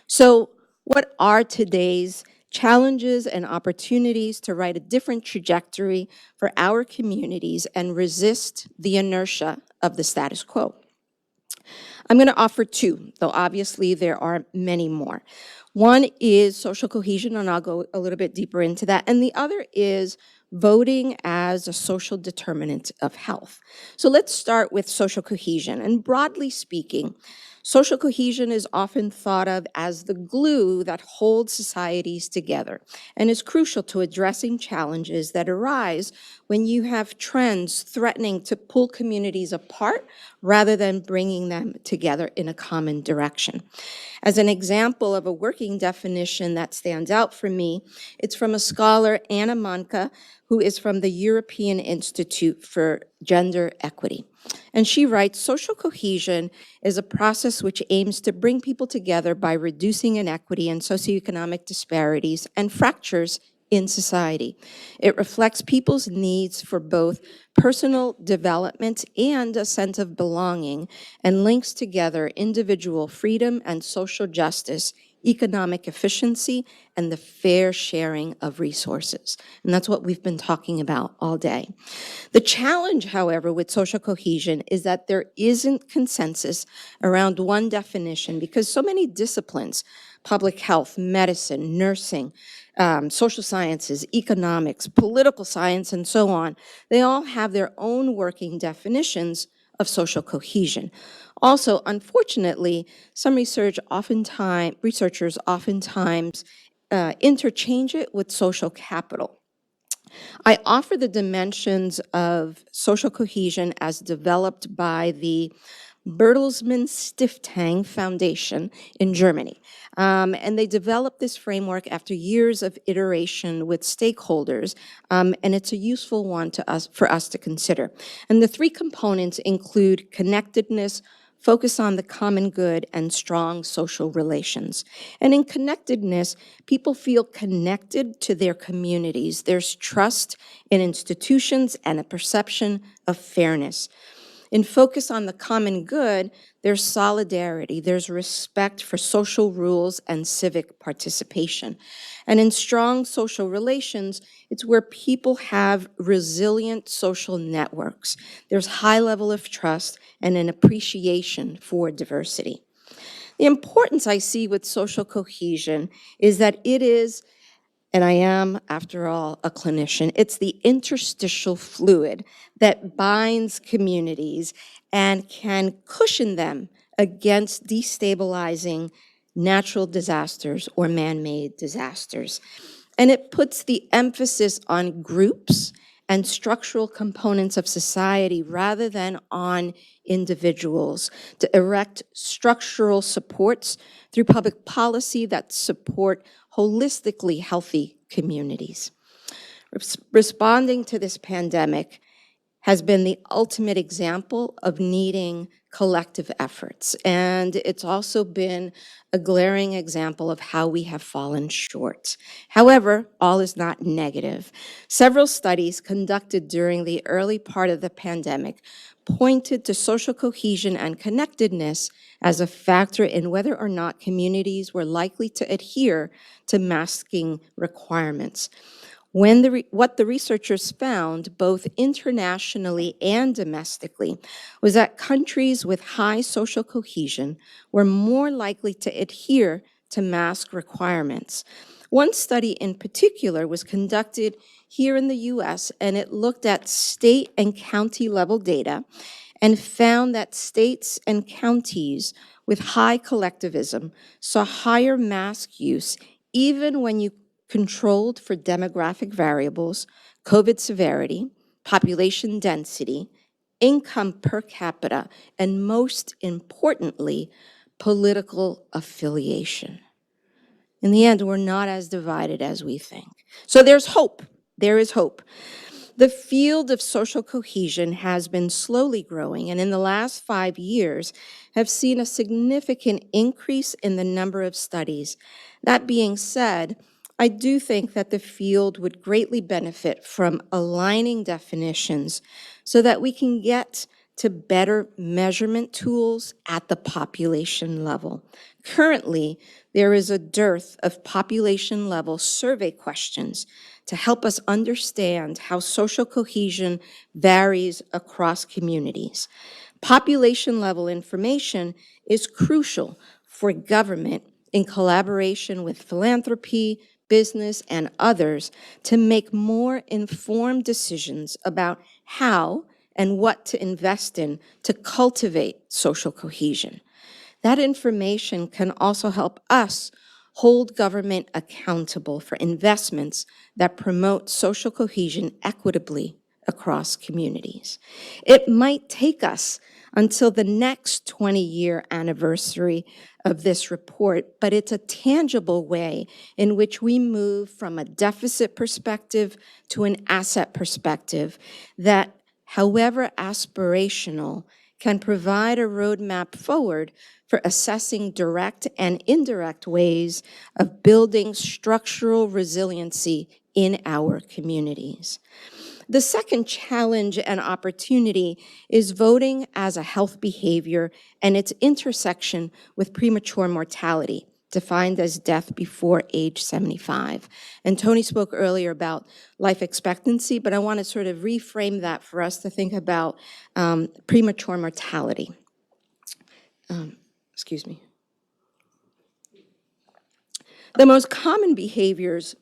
So what are today's challenges and opportunities to write a different trajectory for our communities and resist the inertia of the status quo? I'm going to offer two, though obviously there are many more. One is social cohesion, and I'll go a little bit deeper into that. And the other is voting as a social determinant of health. So let's start with social cohesion. And broadly speaking, social cohesion is often thought of as the glue that holds societies together and is crucial to addressing challenges that arise when you have trends threatening to pull communities apart rather than bringing them together in a common direction. As an example of a working definition that stands out for me, it's from a scholar, Anna Manka, who is from the European Institute for Gender Equity. And she writes, social cohesion is a process which aims to bring people together by reducing inequity and socioeconomic disparities and fractures in society. It reflects people's needs for both personal development and a sense of belonging, and links together individual freedom and social justice, economic efficiency, and the fair sharing of resources. And that's what we've been talking about all day. The challenge, however, with social cohesion is that there isn't consensus around one definition, because so many disciplines, public health, medicine, nursing, social sciences, economics, political science, and so on, they all have their own working definitions of social cohesion. Also, unfortunately, some researchers oftentimes interchange it with social capital. I offer the dimensions of social cohesion as developed by the Bertelsmann Stiftung Foundation in Germany. And they developed this framework after years of iteration with stakeholders, and it's a useful one for us to consider. And the three components include connectedness, focus on the common good and strong social relations. And in connectedness, people feel connected to their communities. There's trust in institutions and a perception of fairness. In focus on the common good, there's solidarity, there's respect for social rules and civic participation. And in strong social relations, it's where people have resilient social networks. There's high level of trust and an appreciation for diversity. The importance I see with social cohesion is that it is, and I am, after all, a clinician, it's the interstitial fluid that binds communities and can cushion them against destabilizing natural disasters or man-made disasters. And it puts the emphasis on groups and structural components of society rather than on individuals to erect structural supports through public policy that support holistically healthy communities. Responding to this pandemic has been the ultimate example of needing collective efforts, and it's also been a glaring example of how we have fallen short. However, all is not negative. Several studies conducted during the early part of the pandemic pointed to social cohesion and connectedness as a factor in whether or not communities were likely to adhere to masking requirements. What the researchers found, both internationally and domestically, was that countries with high social cohesion were more likely to adhere to mask requirements. One study in particular was conducted here in the US, and it looked at state and county level data and found that states and counties with high collectivism saw higher mask use even when you controlled for demographic variables, COVID severity, population density, income per capita, and most importantly, political affiliation. In the end, we're not as divided as we think. So there's hope. There is hope. The field of social cohesion has been slowly growing, and in the last 5 years have seen a significant increase in the number of studies. That being said, I do think that the field would greatly benefit from aligning definitions so that we can get to better measurement tools at the population level. Currently, there is a dearth of population-level survey questions to help us understand how social cohesion varies across communities. Population-level information is crucial for government in collaboration with philanthropy, business, and others to make more informed decisions about how and what to invest in to cultivate social cohesion. That information can also help us hold government accountable for investments that promote social cohesion equitably across communities. It might take us until the next 20-year anniversary of this report, but it's a tangible way in which we move from a deficit perspective to an asset perspective that, however aspirational, can provide a roadmap forward for assessing direct and indirect ways of building structural resiliency in our communities. The second challenge and opportunity is voting as a health behavior and its intersection with premature mortality, defined as death before age 75. And Tony spoke earlier about life expectancy, but I want to sort of reframe that for us to think about premature mortality. Excuse me. The most common behaviors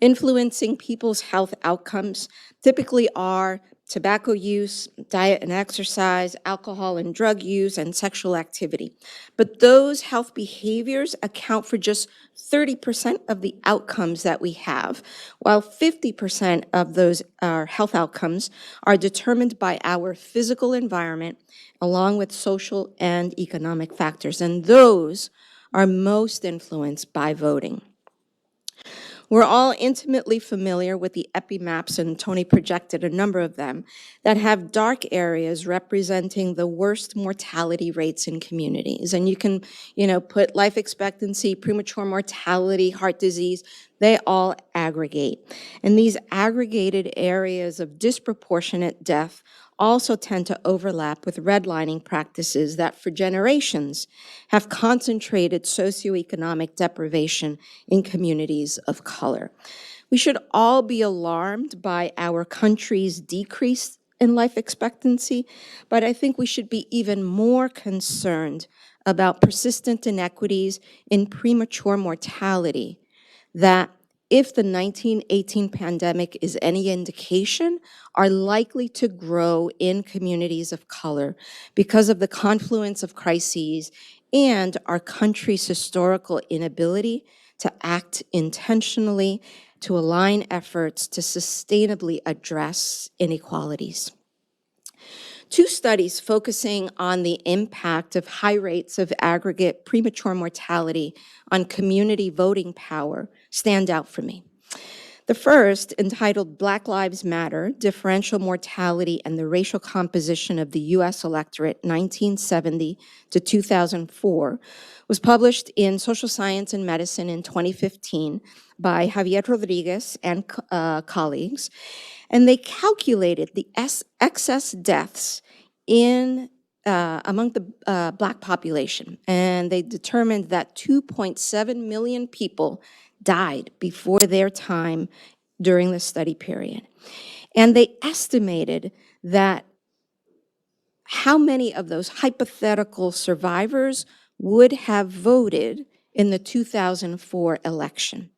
influencing people's health outcomes typically are tobacco use, diet and exercise, alcohol and drug use, and sexual activity. But those health behaviors account for just 30% of the outcomes that we have, while 50% of those health outcomes are determined by our physical environment, along with social and economic factors, and those are most influenced by voting. We're all intimately familiar with the epi-maps, and Tony projected a number of them, that have dark areas representing the worst mortality rates in communities. And you can, put life expectancy, premature mortality, heart disease, they all aggregate. And these aggregated areas of disproportionate death also tend to overlap with redlining practices that for generations have concentrated socioeconomic deprivation in communities of color. We should all be alarmed by our country's decrease in life expectancy, but I think we should be even more concerned about persistent inequities in premature mortality that, if the 1918 pandemic is any indication, are likely to grow in communities of color because of the confluence of crises and our country's historical inability to act intentionally to align efforts to sustainably address inequalities. Two studies focusing on the impact of high rates of aggregate premature mortality on community voting power stand out for me. The first, entitled Black Lives Matter, Differential Mortality and the Racial Composition of the U.S. Electorate, 1970 to 2004, was published in Social Science and Medicine in 2015 by Javier Rodriguez and colleagues. And they calculated the excess deaths among the Black population. And they determined that 2.7 million people died before their time during the study period. And they estimated that how many of those hypothetical survivors would have voted in the 2004 election.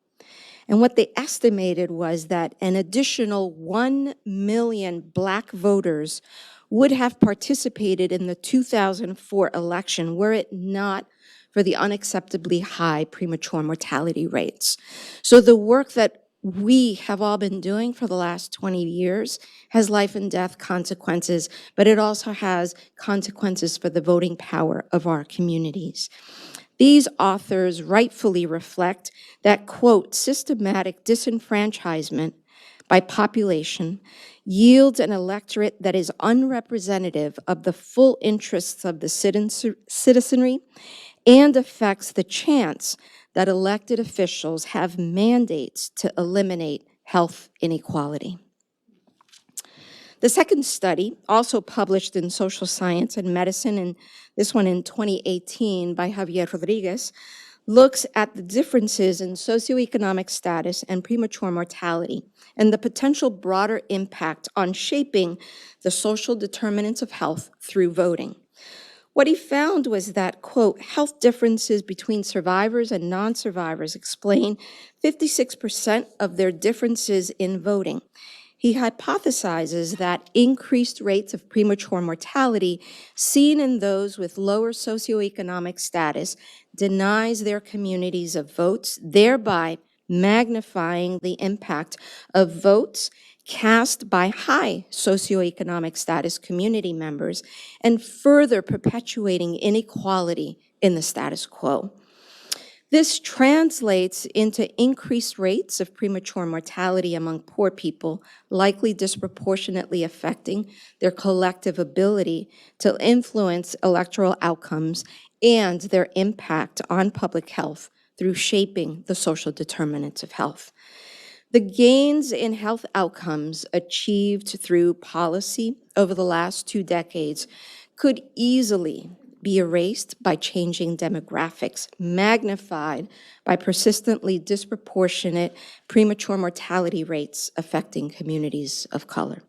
And what they estimated was that an additional 1 million Black voters would have participated in the 2004 election were it not for the unacceptably high premature mortality rates. So the work that we have all been doing for the last 20 years has life and death consequences, but it also has consequences for the voting power of our communities. These authors rightfully reflect that, quote, systematic disenfranchisement by population yields an electorate that is unrepresentative of the full interests of the citizenry and affects the chance that elected officials have mandates to eliminate health inequality. The second study, also published in Social Science and Medicine, and this one in 2018 by Javier Rodriguez, looks at the differences in socioeconomic status and premature mortality and the potential broader impact on shaping the social determinants of health through voting. What he found was that, quote, health differences between survivors and non-survivors explain 56% of their differences in voting. He hypothesizes that increased rates of premature mortality seen in those with lower socioeconomic status denies their communities of votes, thereby magnifying the impact of votes cast by high socioeconomic status community members and further perpetuating inequality in the status quo. This translates into increased rates of premature mortality among poor people, likely disproportionately affecting their collective ability to influence electoral outcomes and their impact on public health through shaping the social determinants of health. The gains in health outcomes achieved through policy over the last 2 decades could easily be erased by changing demographics, magnified by persistently disproportionate premature mortality rates affecting communities of color.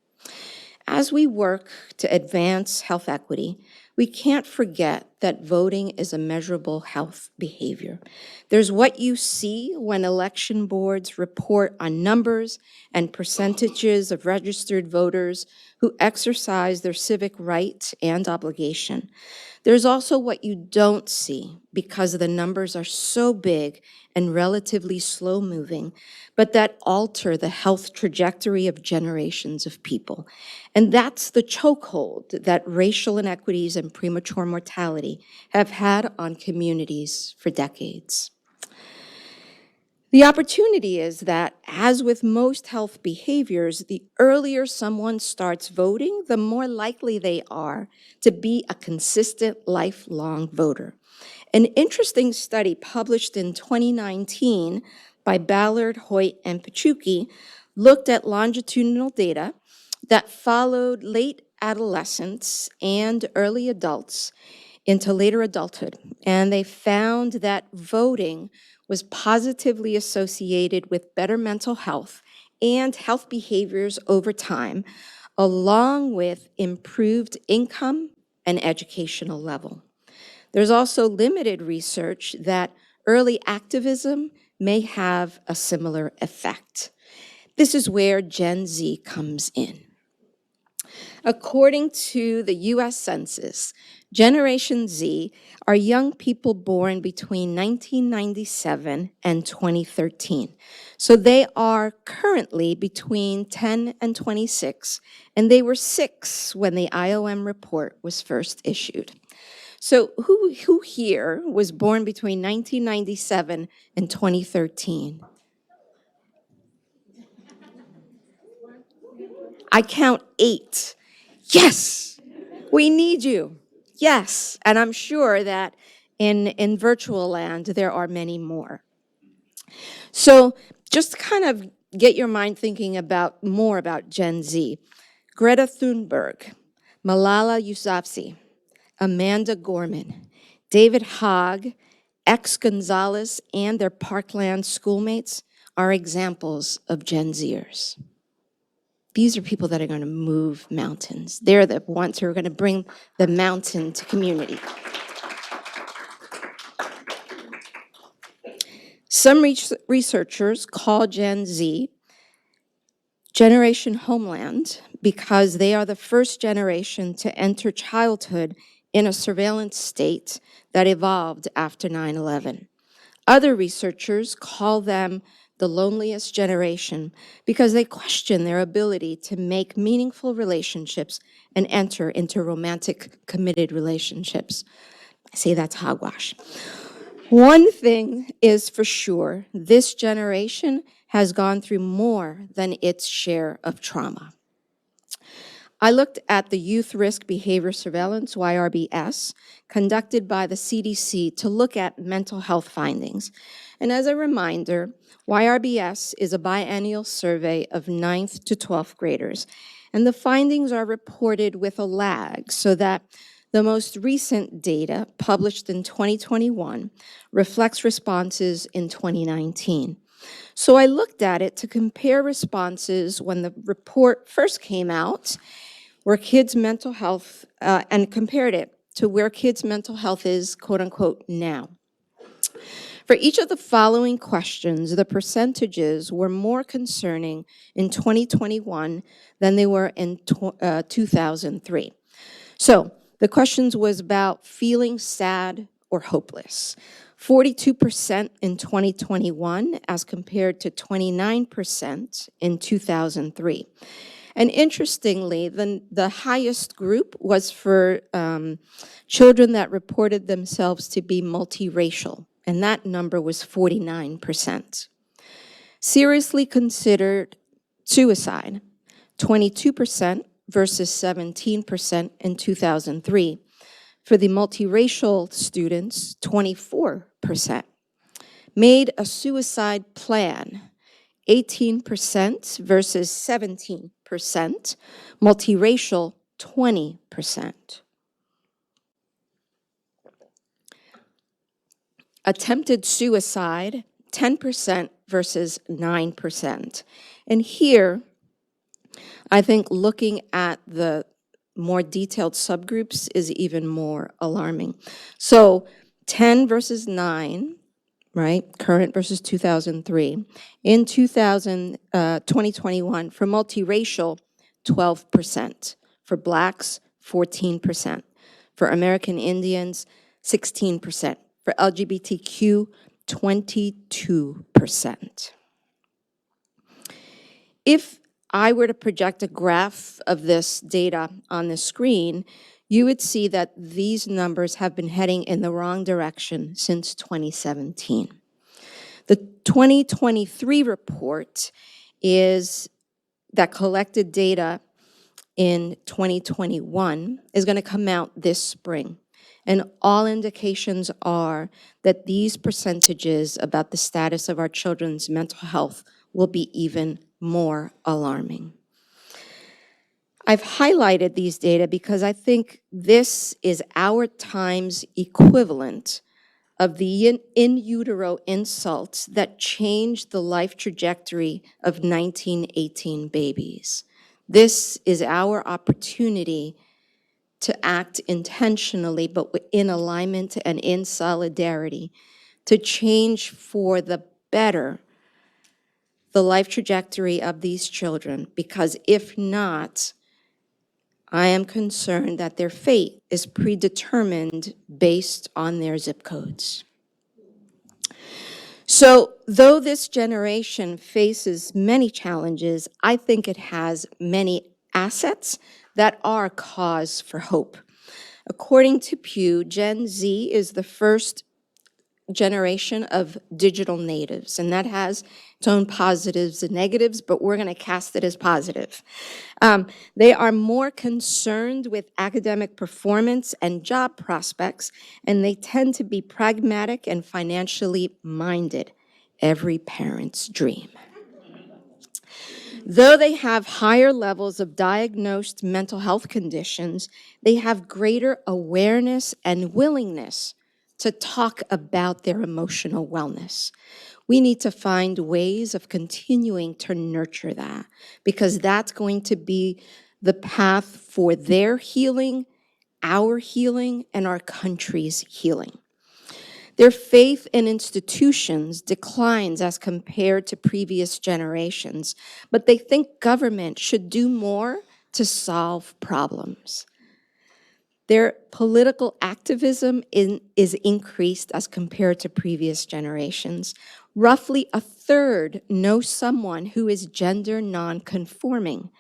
As we work to advance health equity, we can't forget that voting is a measurable health behavior. There's what you see when election boards report on numbers and percentages of registered voters who exercise their civic right and obligation. There's also what you don't see because the numbers are so big and relatively slow-moving, but that alter the health trajectory of generations of people. And that's the chokehold that racial inequities and premature mortality have had on communities for decades. The opportunity is that, as with most health behaviors, the earlier someone starts voting, the more likely they are to be a consistent lifelong voter. An interesting study published in 2019 by Ballard, Hoyt, and Pachuki looked at longitudinal data that followed late adolescents and early adults into later adulthood, and they found that voting was positively associated with better mental health and health behaviors over time, along with improved income and educational level. There's also limited research that early activism may have a similar effect. This is where Gen Z comes in. According to the US Census, Generation Z are young people born between 1997 and 2013. So they are currently between 10 and 26, and they were 6 when the IOM report was first issued. So who here was born between 1997 and 2013? I count 8. Yes, we need you. Yes, and I'm sure that in virtual land, there are many more. So just to kind of get your mind thinking more about Gen Z, Greta Thunberg, Malala Yousafzai, Amanda Gorman, David Hogg, X Gonzalez, and their Parkland schoolmates are examples of Gen Zers. These are people that are going to move mountains. They're the ones who are going to bring the mountain to community. Some researchers call Gen Z Generation Homeland because they are the first generation to enter childhood in a surveillance state that evolved after 9/11. Other researchers call them the loneliest generation because they question their ability to make meaningful relationships and enter into romantic, committed relationships. I say that's hogwash. One thing is for sure, this generation has gone through more than its share of trauma. I looked at the Youth Risk Behavior Surveillance, YRBS, conducted by the CDC to look at mental health findings. And as a reminder, YRBS is a biennial survey of 9th to 12th graders, and the findings are reported with a lag so that the most recent data, published in 2021, reflects responses in 2019. So I looked at it to compare responses when the report first came out, where kids' mental health, and compared it to where kids' mental health is, quote unquote, now. For each of the following questions, the percentages were more concerning in 2021 than they were in 2003. So the questions was about feeling sad or hopeless. 42% in 2021 as compared to 29% in 2003. And interestingly, the highest group was for children that reported themselves to be multiracial, and that number was 49%. Seriously considered suicide, 22% versus 17% in 2003. For the multiracial students, 24%. Made a suicide plan, 18% versus 17%. Multiracial, 20%. Attempted suicide, 10% versus 9%. And here, I think looking at the more detailed subgroups is even more alarming. So 10 versus 9, right? Current versus 2003. In 2021, for multiracial, 12%. For Blacks, 14%. For American Indians, 16%. For LGBTQ, 22%. If I were to project a graph of this data on the screen, you would see that these numbers have been heading in the wrong direction since 2017. The 2023 report that collected data in 2021 is going to come out this spring. And all indications are that these percentages about the status of our children's mental health will be even more alarming. I've highlighted these data because I think this is our time's equivalent of the in utero insults that changed the life trajectory of 1918 babies. This is our opportunity to act intentionally, but in alignment and in solidarity, to change for the better the life trajectory of these children, because if not, I am concerned that their fate is predetermined based on their zip codes. So, though this generation faces many challenges, I think it has many assets that are cause for hope. According to Pew, Gen Z is the first generation of digital natives, and that has its own positives and negatives, but we're going to cast it as positive. They are more concerned with academic performance and job prospects, and they tend to be pragmatic and financially minded. Every parent's dream. Though they have higher levels of diagnosed mental health conditions, they have greater awareness and willingness to talk about their emotional wellness. We need to find ways of continuing to nurture that, because that's going to be the path for their healing, our healing, and our country's healing. Their faith in institutions declines as compared to previous generations, but they think government should do more to solve problems. Their political activism is increased as compared to previous generations. Roughly a third know someone who is gender non-conforming.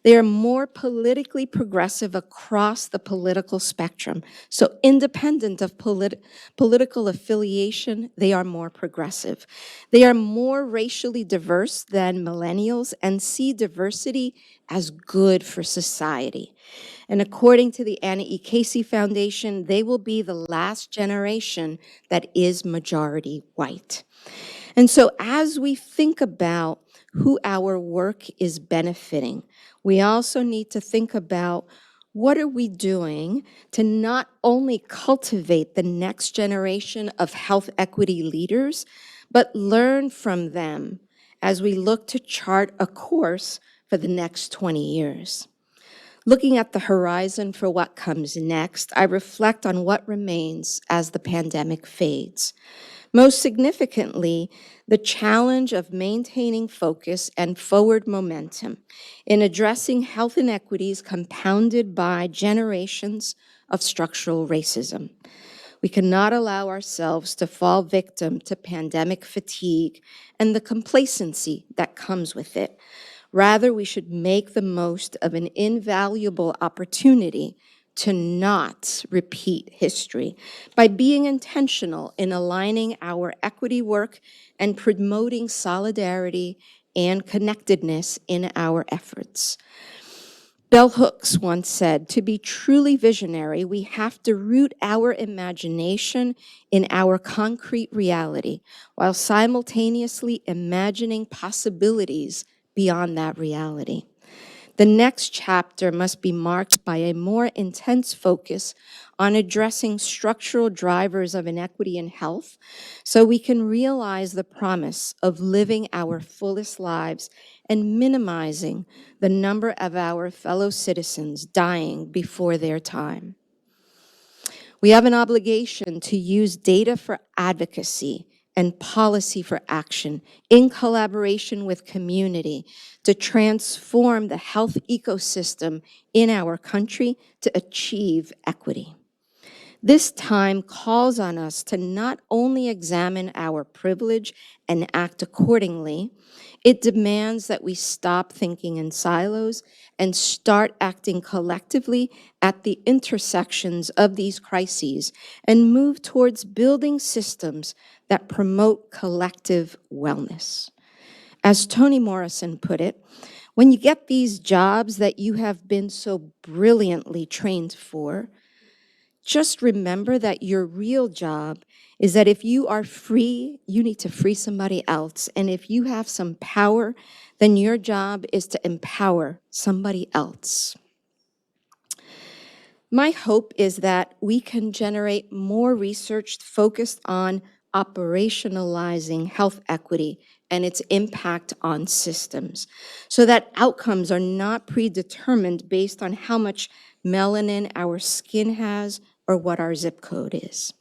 They are more politically progressive across the political spectrum. So independent of political affiliation, they are more progressive. They are more racially diverse than millennials and see diversity as good for society. And according to the Anna E. Casey Foundation, they will be the last generation that is majority white. And so as we think about who our work is benefiting, we also need to think about what are we doing to not only cultivate the next generation of health equity leaders, but learn from them as we look to chart a course for the next 20 years. Looking at the horizon for what comes next, I reflect on what remains as the pandemic fades. Most significantly, the challenge of maintaining focus and forward momentum in addressing health inequities compounded by generations of structural racism. We cannot allow ourselves to fall victim to pandemic fatigue and the complacency that comes with it. Rather, we should make the most of an invaluable opportunity to not repeat history by being intentional in aligning our equity work and promoting solidarity and connectedness in our efforts. Bell Hooks once said, "To be truly visionary, we have to root our imagination in our concrete reality, while simultaneously imagining possibilities beyond that reality." The next chapter must be marked by a more intense focus on addressing structural drivers of inequity in health, so we can realize the promise of living our fullest lives and minimizing the number of our fellow citizens dying before their time. We have an obligation to use data for advocacy and policy for action in collaboration with community to transform the health ecosystem in our country to achieve equity. This time calls on us to not only examine our privilege and act accordingly, it demands that we stop thinking in silos and start acting collectively at the intersections of these crises and move towards building systems that promote collective wellness. As Toni Morrison put it, when you get these jobs that you have been so brilliantly trained for, just remember that your real job is that if you are free, you need to free somebody else. And if you have some power, then your job is to empower somebody else. My hope is that we can generate more research focused on operationalizing health equity and its impact on systems, so that outcomes are not predetermined based on how much melanin our skin has or what our zip code is.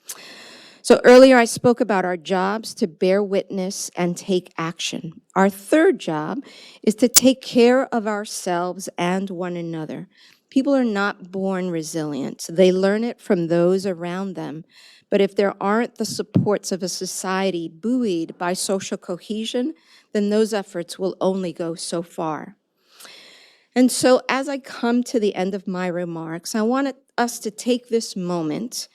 So earlier I spoke about our jobs to bear witness and take action. Our third job is to take care of ourselves and one another. People are not born resilient. They learn it from those around them. But if there aren't the supports of a society buoyed by social cohesion, then those efforts will only go so far. And so as I come to the end of my remarks, I want us to take this moment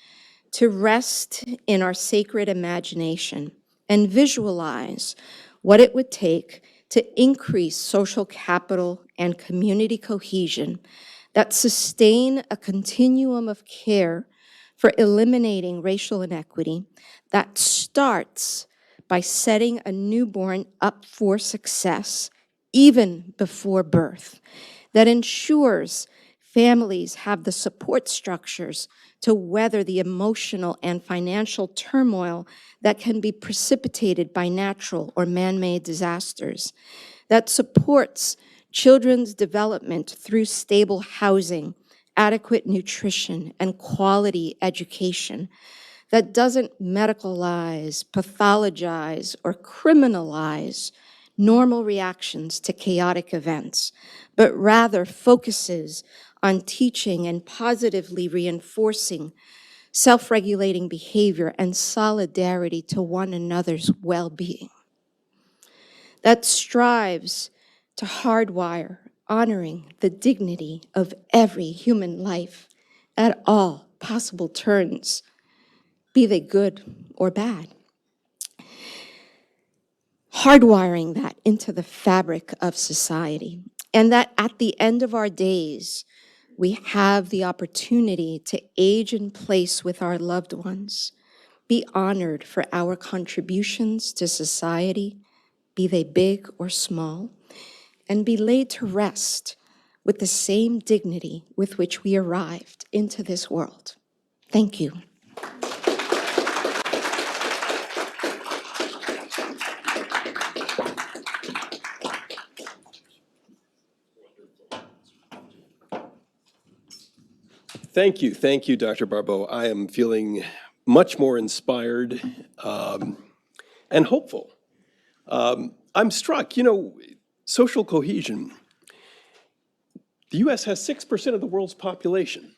to rest in our sacred imagination and visualize what it would take to increase social capital and community cohesion that sustain a continuum of care for eliminating racial inequity that starts by setting a newborn up for success even before birth, that ensures families have the support structures to weather the emotional and financial turmoil that can be precipitated by natural or man-made disasters, that supports children's development through stable housing, adequate nutrition, and quality education, that doesn't medicalize, pathologize, or criminalize normal reactions to chaotic events, but rather focuses on teaching and positively reinforcing self-regulating behavior and solidarity to one another's well-being. That strives to hardwire honoring the dignity of every human life at all possible turns, be they good or bad. Hardwiring that into the fabric of society, and that at the end of our days, we have the opportunity to age in place with our loved ones, be honored for our contributions to society, be they big or small, and be laid to rest with the same dignity with which we arrived into this world. Thank you. Thank you, Dr. Barbeau. I am feeling much more inspired and hopeful. I'm struck, social cohesion. The US has 6% of the world's population.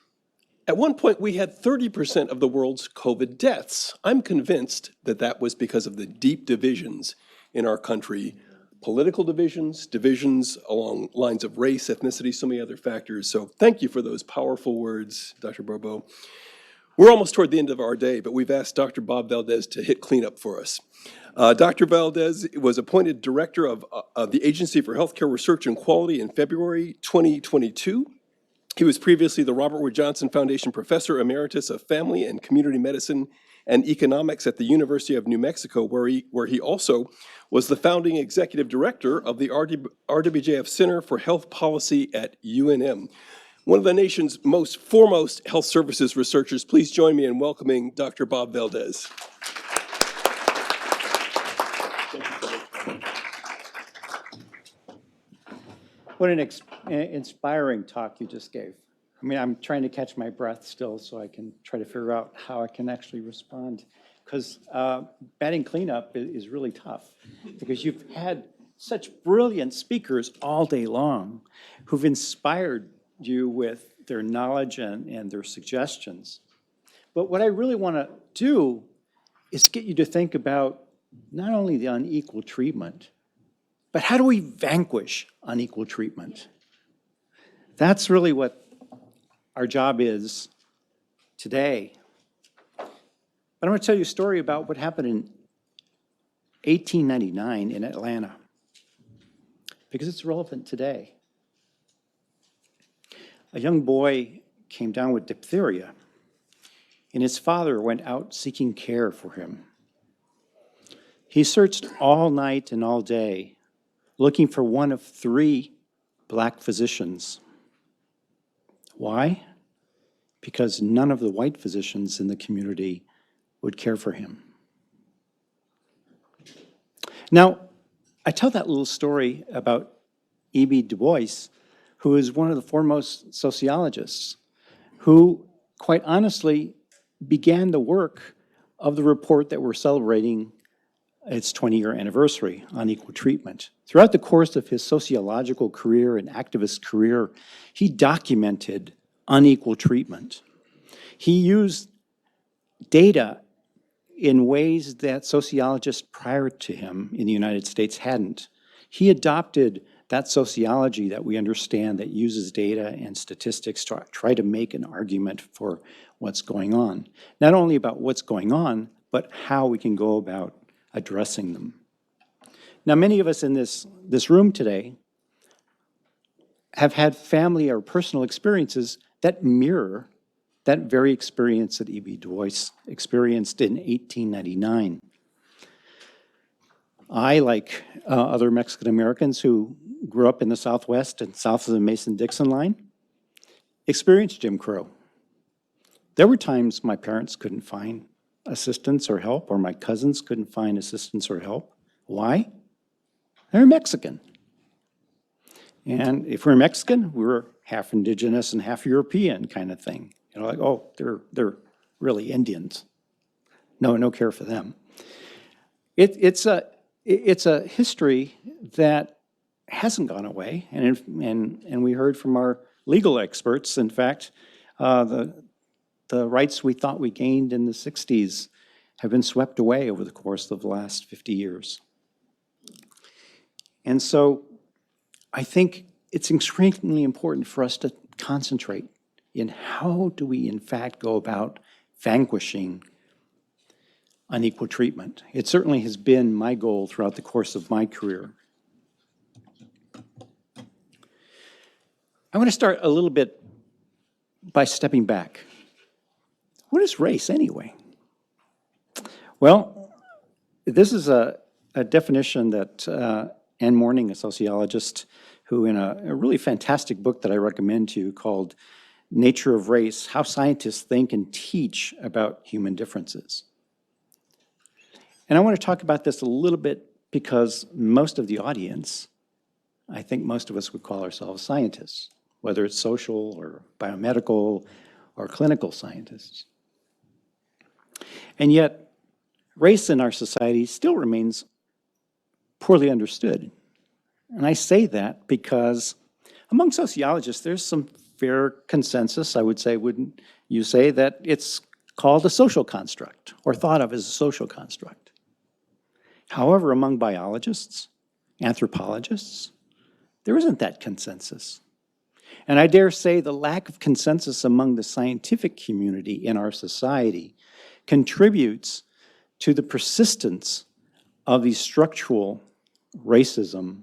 At one point, we had 30% of the world's COVID deaths. I'm convinced that that was because of the deep divisions in our country, political divisions, divisions along lines of race, ethnicity, so many other factors. So thank you for those powerful words, Dr. Barbeau. We're almost toward the end of our day, but we've asked Dr. Bob Valdez to hit cleanup for us. Dr. Valdez was appointed director of the Agency for Healthcare Research and Quality in February 2022. He was previously the Robert Wood Johnson Foundation Professor Emeritus of Family and Community Medicine and Economics at the University of New Mexico, where he also was the founding executive director of the RWJF Center for Health Policy at UNM. One of the nation's most foremost health services researchers. Please join me in welcoming Dr. Bob Valdez. What an inspiring talk you just gave. I mean, I'm trying to catch my breath still so I can try to figure out how I can actually respond. Because batting cleanup is really tough, because you've had such brilliant speakers all day long who've inspired you with their knowledge and their suggestions. But what I really want to do is get you to think about not only the unequal treatment, but how do we vanquish unequal treatment? That's really what our job is today. But I'm going to tell you a story about what happened 1899 in Atlanta, because it's relevant today. A young boy came down with diphtheria, and his father went out seeking care for him. He searched all night and all day, looking for one of 3 black physicians. Why? Because none of the white physicians in the community would care for him. Now, I tell that little story about E.B. Du Bois, who is one of the foremost sociologists, who, quite honestly, began the work of the report that we're celebrating its 20-year anniversary on equal treatment. Throughout the course of his sociological career and activist career, he documented unequal treatment. He used data in ways that sociologists prior to him in the United States hadn't. He adopted that sociology that we understand that uses data and statistics to try to make an argument for what's going on. Not only about what's going on, but how we can go about addressing them. Now, many of us in this room today have had family or personal experiences that mirror that very experience that E.B. Du Bois experienced in 1899. I, like other Mexican Americans who grew up in the Southwest and south of the Mason-Dixon line, experienced Jim Crow. There were times my parents couldn't find assistance or help, or my cousins couldn't find assistance or help. Why? They're Mexican. And if we're Mexican, we're half indigenous and half European kind of thing. You know, like, oh, they're really Indians. No care for them. It's a history that hasn't gone away, and we heard from our legal experts. In fact, the rights we thought we gained in the 60s have been swept away over the course of the last 50 years. And so I think it's extremely important for us to concentrate in how do we in fact go about vanquishing unequal treatment. It certainly has been my goal throughout the course of my career. I want to start a little bit by stepping back. What is race anyway? Well, this is a definition that Ann Morning, a sociologist, who in a really fantastic book that I recommend to you called Nature of Race, How Scientists Think and Teach About Human Differences. And I want to talk about this a little bit because most of the audience, I think most of us would call ourselves scientists, whether it's social or biomedical or clinical scientists. And yet, race in our society still remains poorly understood. And I say that because among sociologists, there's some fair consensus, I would say, wouldn't you say, that it's called a social construct or thought of as a social construct. However, among biologists, anthropologists, there isn't that consensus. And I dare say the lack of consensus among the scientific community in our society contributes to the persistence of the structural racism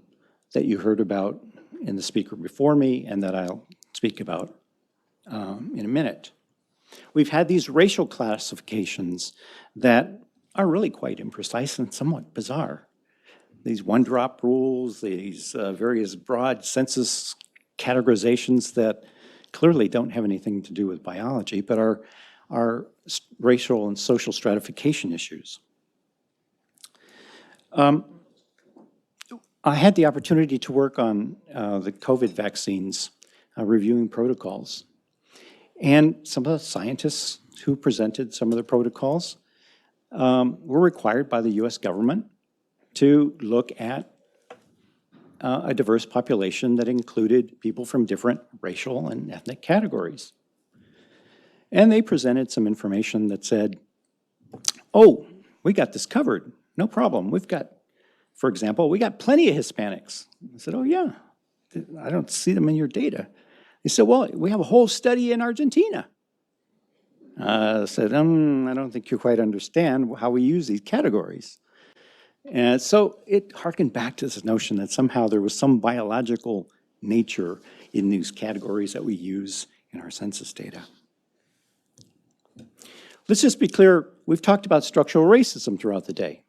that you heard about in the speaker before me and that I'll speak about in a minute. We've had these racial classifications that are really quite imprecise and somewhat bizarre. These one-drop rules, these various broad census categorizations that clearly don't have anything to do with biology, but are racial and social stratification issues. I had the opportunity to work on the COVID vaccines, reviewing protocols. And some of the scientists who presented some of the protocols were required by the US government to look at a diverse population that included people from different racial and ethnic categories. And they presented some information that said, oh, we got this covered, no problem. We've got, for example, we got plenty of Hispanics. I said, oh yeah, I don't see them in your data. They said, well, we have a whole study in Argentina. I said, I don't think you quite understand how we use these categories. And so it harkened back to this notion that somehow there was some biological nature in these categories that we use in our census data. Let's just be clear, we've talked about structural racism throughout the day.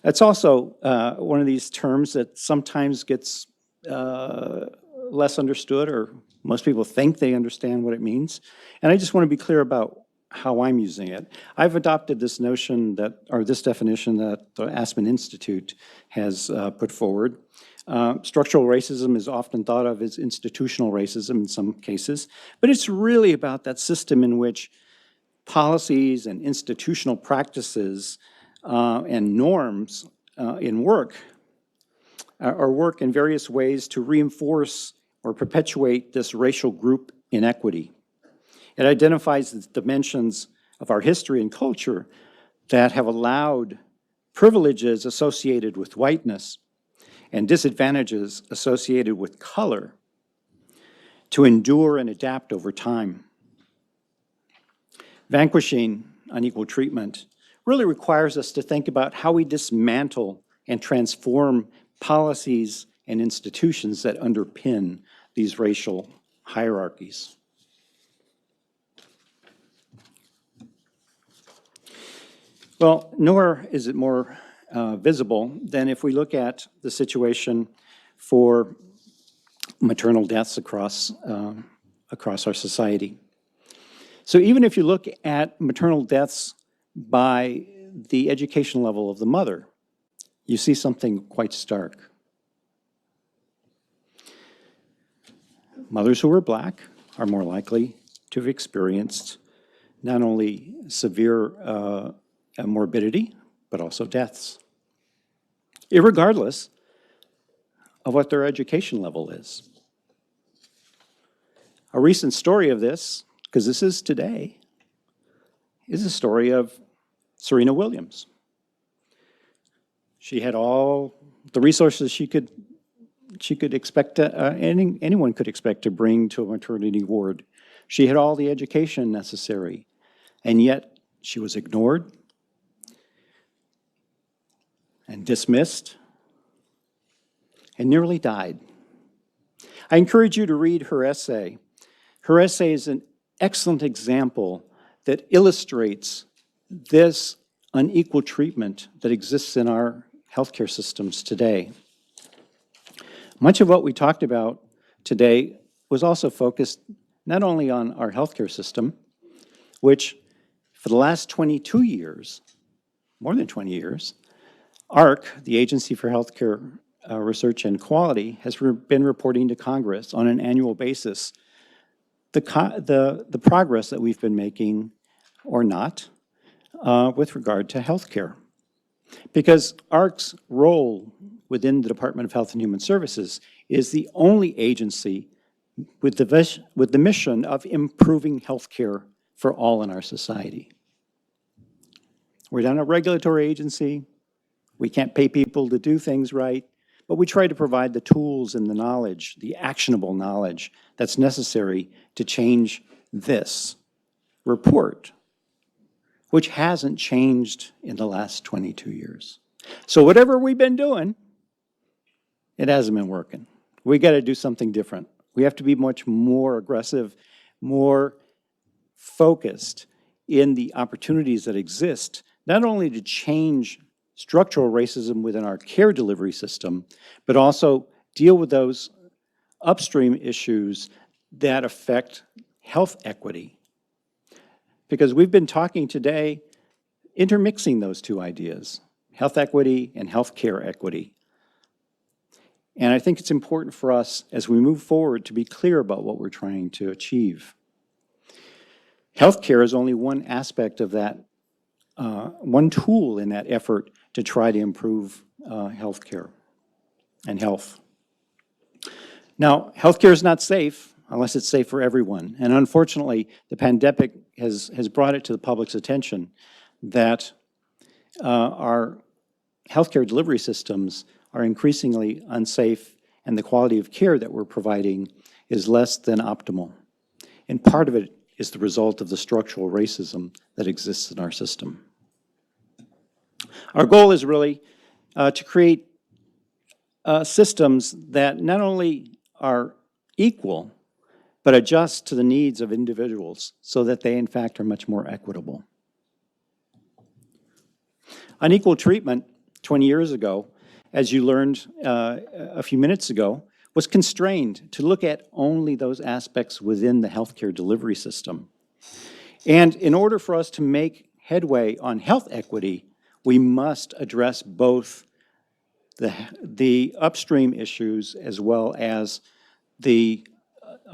That's also one of these terms that sometimes gets less understood, or most people think they understand what it means. And I just want to be clear about how I'm using it. I've adopted this notion that, or this definition that the Aspen Institute has put forward. Structural racism is often thought of as institutional racism in some cases, but it's really about that system in which policies and institutional practices and norms in work or work in various ways to reinforce or perpetuate this racial group inequity. It identifies the dimensions of our history and culture that have allowed privileges associated with whiteness and disadvantages associated with color to endure and adapt over time. Vanquishing unequal treatment really requires us to think about how we dismantle and transform policies and institutions that underpin these racial hierarchies. Well, nowhere is it more visible than if we look at the situation for maternal deaths across our society. So even if you look at maternal deaths by the education level of the mother, you see something quite stark. Mothers who are Black are more likely to have experienced not only severe morbidity, but also deaths, irregardless of what their education level is. A recent story of this, because this is today, is the story of Serena Williams. She had all the resources she could expect, anyone could expect to bring to a maternity ward. She had all the education necessary, and yet she was ignored and dismissed and nearly died. I encourage you to read her essay. Her essay is an excellent example that illustrates this unequal treatment that exists in our healthcare systems today. Much of what we talked about today was also focused not only on our healthcare system, which for the last 22 years, more than 20 years, AHRQ, the Agency for Healthcare Research and Quality, has been reporting to Congress on an annual basis the progress that we've been making, or not, with regard to healthcare. Because AHRQ's role within the Department of Health and Human Services is the only agency with the mission of improving healthcare for all in our society. We're not a regulatory agency. We can't pay people to do things right, but we try to provide the tools and the knowledge, the actionable knowledge that's necessary to change this report, which hasn't changed in the last 22 years. So whatever we've been doing, it hasn't been working. We got to do something different. We have to be much more aggressive, more focused in the opportunities that exist, not only to change structural racism within our care delivery system, but also deal with those upstream issues that affect health equity. Because we've been talking today, intermixing those two ideas, health equity and healthcare equity. And I think it's important for us as we move forward to be clear about what we're trying to achieve. Healthcare is only one aspect of that, one tool in that effort to try to improve healthcare and health. Now, healthcare is not safe unless it's safe for everyone. And unfortunately, the pandemic has brought it to the public's attention that our healthcare delivery systems are increasingly unsafe, and the quality of care that we're providing is less than optimal. And part of it is the result of the structural racism that exists in our system. Our goal is really to create systems that not only are equal, but adjust to the needs of individuals so that they, in fact, are much more equitable. Unequal treatment 20 years ago, as you learned a few minutes ago, was constrained to look at only those aspects within the healthcare delivery system. And in order for us to make headway on health equity, we must address both the upstream issues as well as the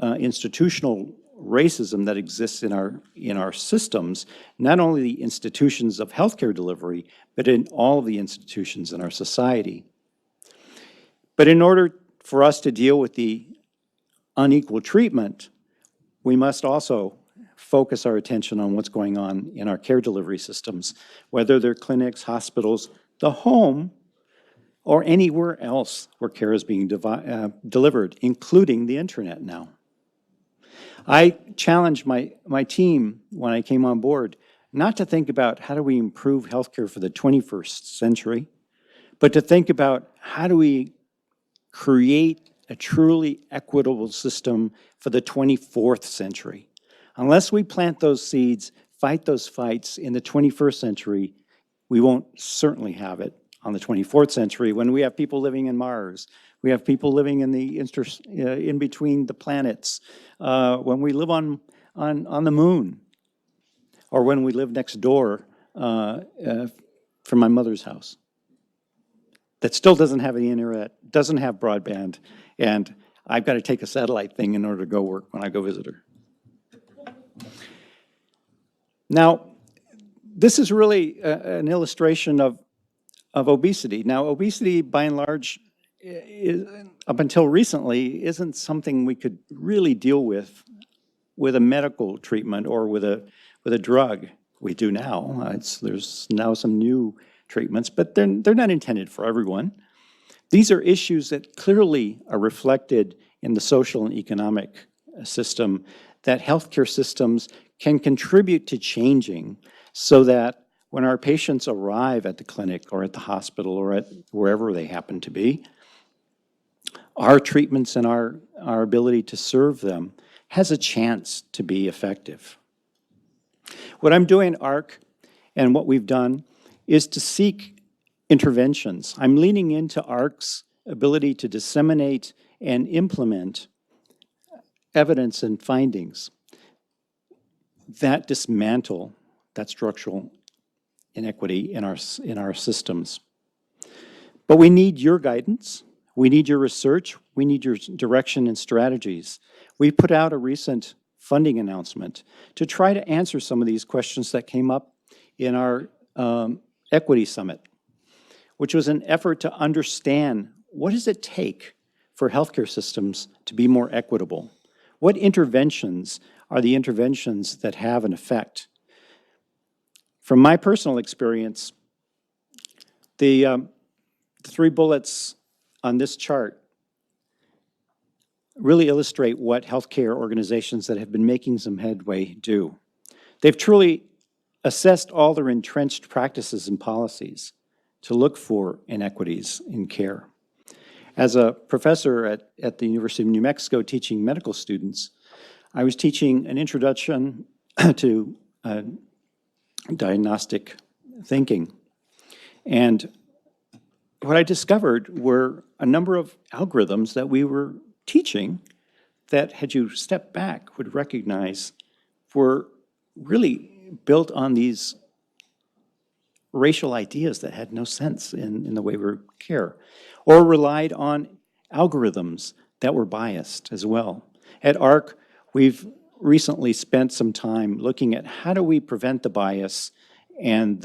institutional racism that exists in our systems, not only the institutions of healthcare delivery, but in all of the institutions in our society. But in order for us to deal with the unequal treatment, we must also focus our attention on what's going on in our care delivery systems, whether they're clinics, hospitals, the home, or anywhere else where care is being delivered, including the internet now. I challenged my team when I came on board not to think about how do we improve healthcare for the 21st century, but to think about how do we create a truly equitable system for the 24th century. Unless we plant those seeds, fight those fights in the 21st century, we won't certainly have it on the 24th century when we have people living in Mars, we have people living in the in between the planets, when we live on the moon, or when we live next door from my mother's house that still doesn't have the internet, doesn't have broadband, and I've got to take a satellite thing in order to go work when I go visit her. Now, this is really an illustration of obesity. Now, obesity, by and large, up until recently, isn't something we could really deal with a medical treatment or with a drug. We do now. There's now some new treatments, but they're not intended for everyone. These are issues that clearly are reflected in the social and economic system that healthcare systems can contribute to changing so that when our patients arrive at the clinic or at the hospital or at wherever they happen to be, our treatments and our ability to serve them has a chance to be effective. What I'm doing at ARC and what we've done is to seek interventions. I'm leaning into ARC's ability to disseminate and implement evidence and findings that dismantle that structural inequity in our systems. But we need your guidance, we need your research, we need your direction and strategies. We put out a recent funding announcement to try to answer some of these questions that came up in our Equity Summit, which was an effort to understand what does it take for healthcare systems to be more equitable? What interventions are the interventions that have an effect? From my personal experience, the 3 bullets on this chart really illustrate what healthcare organizations that have been making some headway do. They've truly assessed all their entrenched practices and policies to look for inequities in care. As a professor at the University of New Mexico teaching medical students, I was teaching an introduction to diagnostic thinking. And what I discovered were a number of algorithms that we were teaching that, had you stepped back, would recognize were really built on these racial ideas that had no sense in the way we care, or relied on algorithms that were biased as well. At ARC, we've recently spent some time looking at how do we prevent the bias and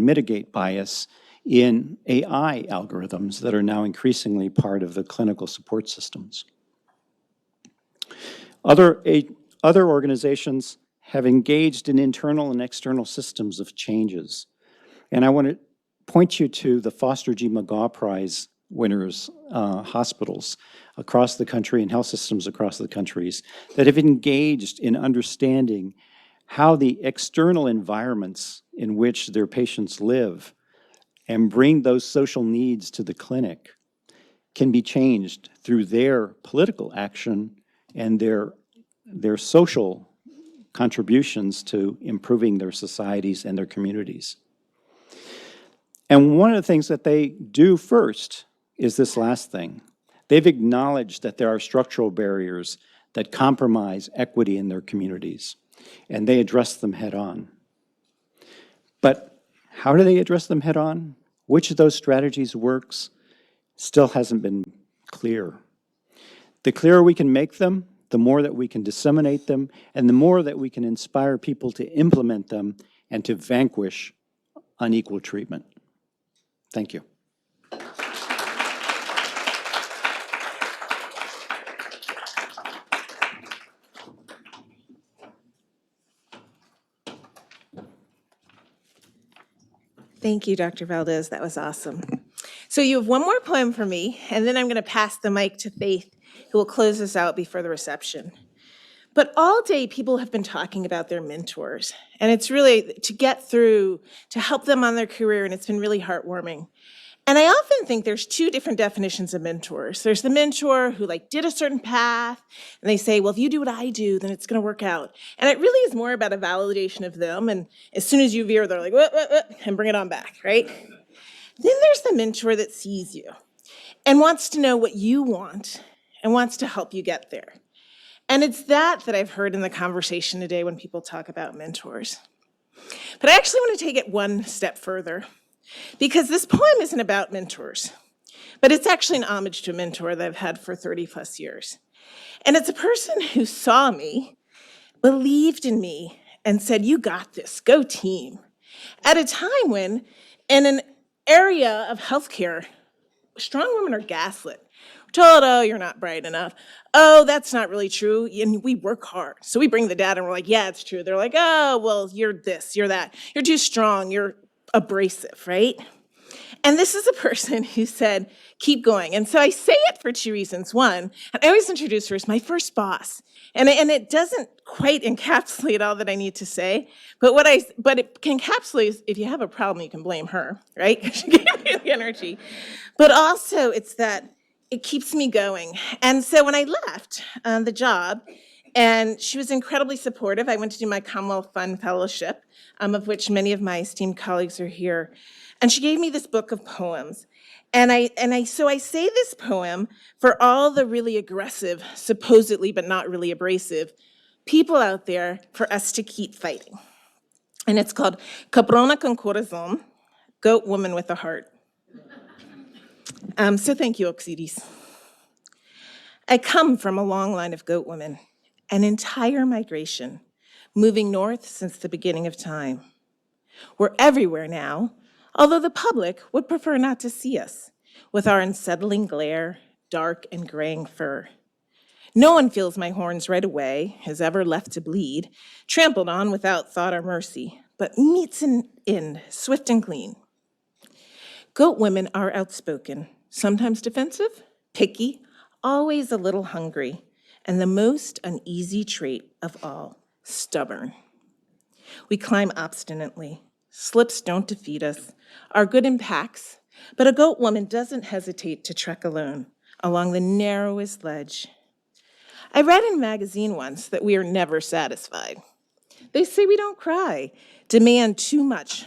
mitigate bias in AI algorithms that are now increasingly part of the clinical support systems. Other organizations have engaged in internal and external systems of changes. And I want to point you to the Foster G. McGaw Prize winners, hospitals across the country and health systems across the countries that have engaged in understanding how the external environments in which their patients live and bring those social needs to the clinic can be changed through their political action and their social contributions to improving their societies and their communities. And one of the things that they do first is this last thing. They've acknowledged that there are structural barriers that compromise equity in their communities, and they address them head on. But how do they address them head on? Which of those strategies works still hasn't been clear. The clearer we can make them, the more that we can disseminate them, and the more that we can inspire people to implement them and to vanquish unequal treatment. Thank you. Thank you, Dr. Valdez. That was awesome. So you have one more poem for me, and then I'm going to pass the mic to Faith, who will close us out before the reception. But all day, people have been talking about their mentors, and it's really to get through, to help them on their career, and it's been really heartwarming. And I often think there's two different definitions of mentors. There's the mentor who did a certain path, and they say, well, if you do what I do, then it's gonna work out. And it really is more about a validation of them, and as soon as you veer, they're like, what, and bring it on back, right? Then there's the mentor that sees you and wants to know what you want and wants to help you get there. And it's that I've heard in the conversation today when people talk about mentors. But I actually want to take it one step further, because this poem isn't about mentors, but it's actually an homage to a mentor that I've had for 30 plus years. And it's a person who saw me, believed in me, and said, you got this, go team. At a time when, in an area of healthcare, strong women are gaslit. We're told, oh, you're not bright enough. Oh, that's not really true. And we work hard. So we bring the data and we're like, yeah, it's true. They're like, oh, well, you're this, you're that. You're too strong, you're abrasive, right? And this is a person who said, keep going. And so I say it for two reasons. One, I always introduce her as my first boss. And it doesn't quite encapsulate all that I need to say, but it can encapsulate, if you have a problem, you can blame her, right? She gave me the energy. But also it's that it keeps me going. And so when I left the job, and she was incredibly supportive, I went to do my Commonwealth Fund Fellowship, of which many of my esteemed colleagues are here. And she gave me this book of poems. So I say this poem for all the really aggressive, supposedly but not really abrasive, people out there for us to keep fighting. And it's called Cabrona con Corazón, Goat Woman with a Heart. So thank you, Oxiris. I come from a long line of goat women, an entire migration, moving north since the beginning of time. We're everywhere now, although the public would prefer not to see us, with our unsettling glare, dark and graying fur. No one feels my horns right away, is ever left to bleed, trampled on without thought or mercy, but meets an end, swift and clean. Goat women are outspoken, sometimes defensive, picky, always a little hungry, and the most uneasy trait of all, stubborn. We climb obstinately. Slips don't defeat us. Our good impacts, but a goat woman doesn't hesitate to trek alone along the narrowest ledge. I read in a magazine once that we are never satisfied. They say we don't cry, demand too much.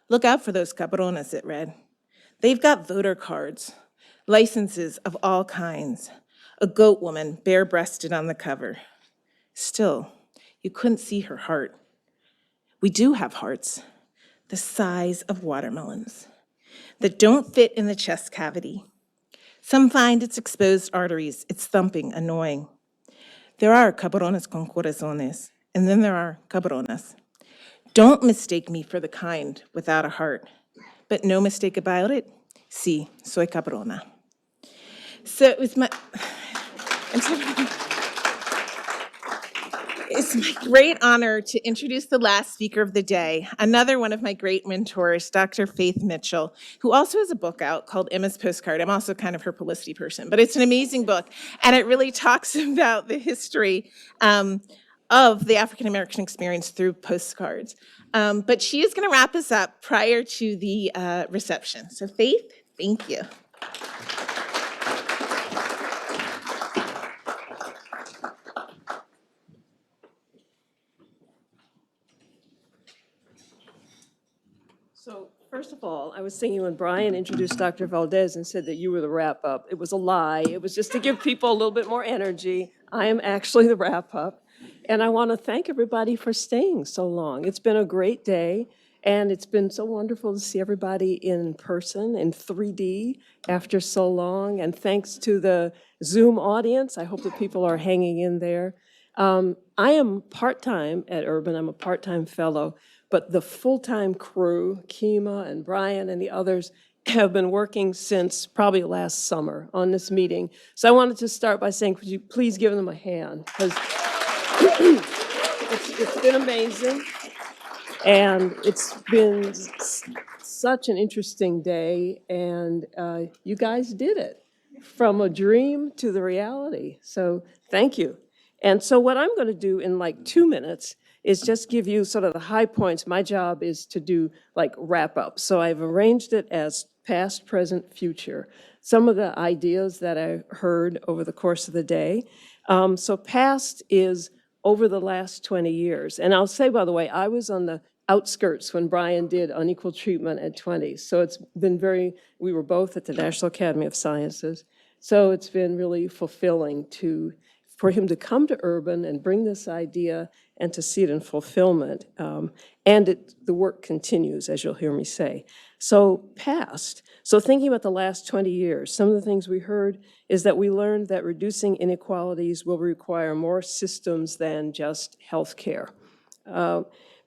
Look out for those cabronas, it read. They've got voter cards, licenses of all kinds, a goat woman bare-breasted on the cover. Still, you couldn't see her heart. We do have hearts, the size of watermelons, that don't fit in the chest cavity. Some find its exposed arteries, its thumping, annoying. There are cabronas con corazones, and then there are cabronas. Don't mistake me for the kind without a heart, but no mistake about it, sí, soy cabrona. So it's my great honor to introduce the last speaker of the day, another one of my great mentors, Dr. Faith Mitchell, who also has a book out called Emma's Postcard. I'm also kind of her publicity person, but it's an amazing book, and it really talks about the history of the African American experience through postcards. But she is going to wrap us up prior to the reception. So Faith, thank you. So first of all, I was thinking when Brian introduced Dr. Valdez and said that you were the wrap-up, it was a lie. It was just to give people a little bit more energy. I am actually the wrap-up. And I want to thank everybody for staying so long. It's been a great day, and it's been so wonderful to see everybody in person, in 3D, after so long. And thanks to the Zoom audience, I hope that people are hanging in there. I am part-time at Urban. I'm a part-time fellow. But the full-time crew, Kima and Brian and the others, have been working since probably last summer on this meeting. So I wanted to start by saying, could you please give them a hand? Because it's been amazing. And it's been such an interesting day. And you guys did it from a dream to the reality. So thank you. And so what I'm going to do in like 2 minutes is just give you sort of the high points. My job is to do like wrap up. So I've arranged it as past, present, future. Some of the ideas that I heard over the course of the day. So past is over the last 20 years. And I'll say, by the way, I was on the outskirts when Brian did Unequal Treatment at 20. So it's been we were both at the National Academy of Sciences. So it's been really fulfilling for him to come to Urban and bring this idea and to see it in fulfillment. The work continues, as you'll hear me say. So past, so thinking about the last 20 years, some of the things we heard is that we learned that reducing inequalities will require more systems than just healthcare.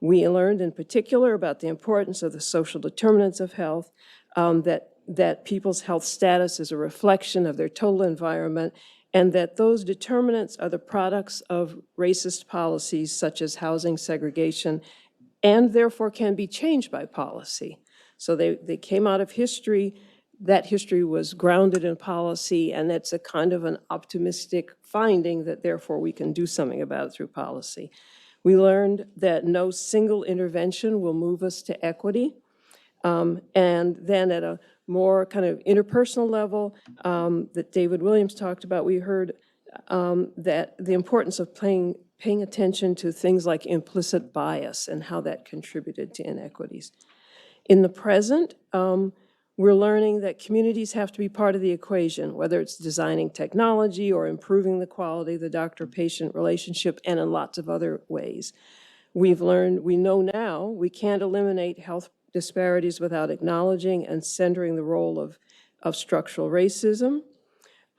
We learned in particular about the importance of the social determinants of health, that people's health status is a reflection of their total environment, and that those determinants are the products of racist policies such as housing segregation, and therefore can be changed by policy. So they came out of history. That history was grounded in policy, and that's a kind of an optimistic finding that therefore we can do something about it through policy. We learned that no single intervention will move us to equity. And then at a more kind of interpersonal level that David Williams talked about, we heard that the importance of paying attention to things like implicit bias and how that contributed to inequities. In the present, we're learning that communities have to be part of the equation, whether it's designing technology or improving the quality of the doctor-patient relationship, and in lots of other ways. We know now we can't eliminate health disparities without acknowledging and centering the role of structural racism.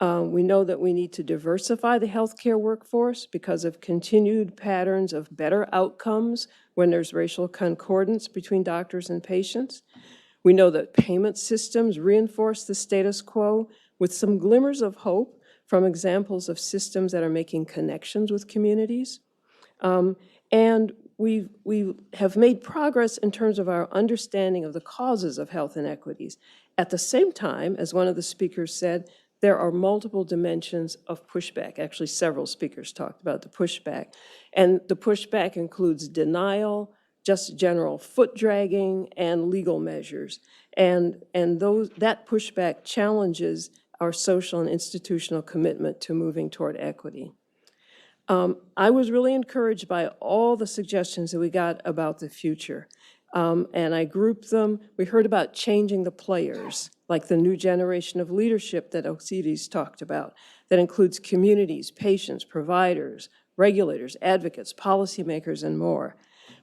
We know that we need to diversify the healthcare workforce because of continued patterns of better outcomes when there's racial concordance between doctors and patients. We know that payment systems reinforce the status quo with some glimmers of hope from examples of systems that are making connections with communities. And we have made progress in terms of our understanding of the causes of health inequities. At the same time, as one of the speakers said, there are multiple dimensions of pushback. Actually, several speakers talked about the pushback. And the pushback includes denial, just general foot dragging, and legal measures. And that pushback challenges our social and institutional commitment to moving toward equity. I was really encouraged by all the suggestions that we got about the future. And I grouped them. We heard about changing the players, like the new generation of leadership that Oxides talked about, that includes communities, patients, providers, regulators, advocates, policymakers, and more.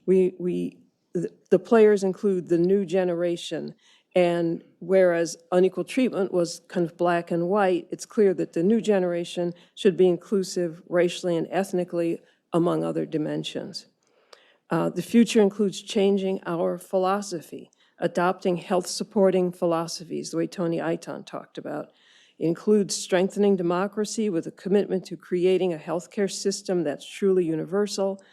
The players include the new generation, and whereas unequal treatment was kind of black and white, it's clear that the new generation should be inclusive racially and ethnically, among other dimensions. The future includes changing our philosophy, adopting health-supporting philosophies, the way Tony Aiton talked about. It includes strengthening democracy with a commitment to creating a healthcare system that's truly universal,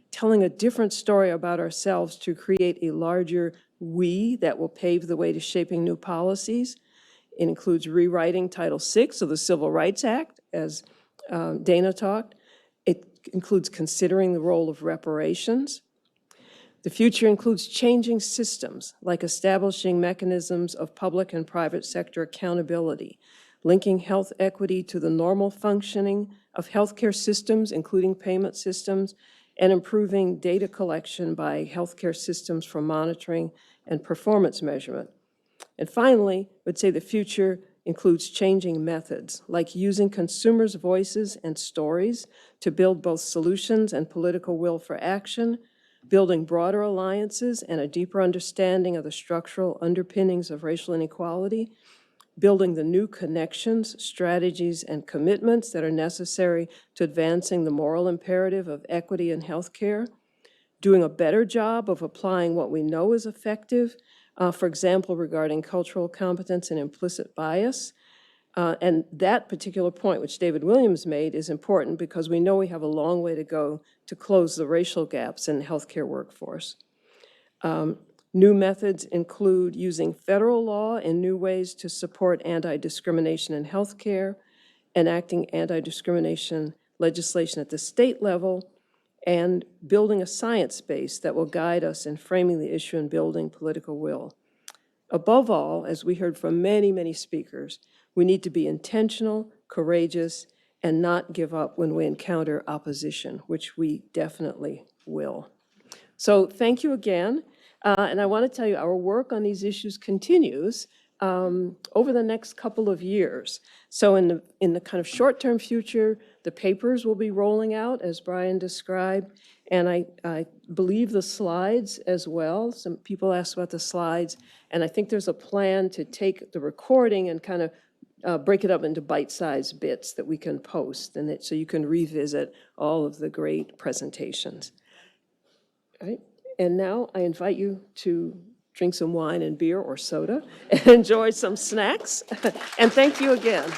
telling a different story about ourselves to create a larger we that will pave the way to shaping new policies. It includes rewriting Title VI of the Civil Rights Act, as Dana talked. It includes considering the role of reparations. The future includes changing systems, like establishing mechanisms of public and private sector accountability, linking health equity to the normal functioning of healthcare systems, including payment systems, and improving data collection by healthcare systems for monitoring and performance measurement. And finally, I would say the future includes changing methods, like using consumers' voices and stories to build both solutions and political will for action, building broader alliances and a deeper understanding of the structural underpinnings of racial inequality, building the new connections, strategies, and commitments that are necessary to advancing the moral imperative of equity in healthcare, doing a better job of applying what we know is effective, for example, regarding cultural competence and implicit bias. And that particular point, which David Williams made, is important because we know we have a long way to go to close the racial gaps in the healthcare workforce. New methods include using federal law in new ways to support anti-discrimination in healthcare, enacting anti-discrimination legislation at the state level, and building a science base that will guide us in framing the issue and building political will. Above all, as we heard from many, many speakers, we need to be intentional, courageous, and not give up when we encounter opposition, which we definitely will. So thank you again. And I want to tell you, our work on these issues continues over the next couple of years. So in the kind of short-term future, the papers will be rolling out, as Brian described, and I believe the slides as well. Some people asked about the slides, and I think there's a plan to take the recording and kind of break it up into bite-sized bits that we can post, and so you can revisit all of the great presentations. All right. And now I invite you to drink some wine and beer or soda and enjoy some snacks. And thank you again.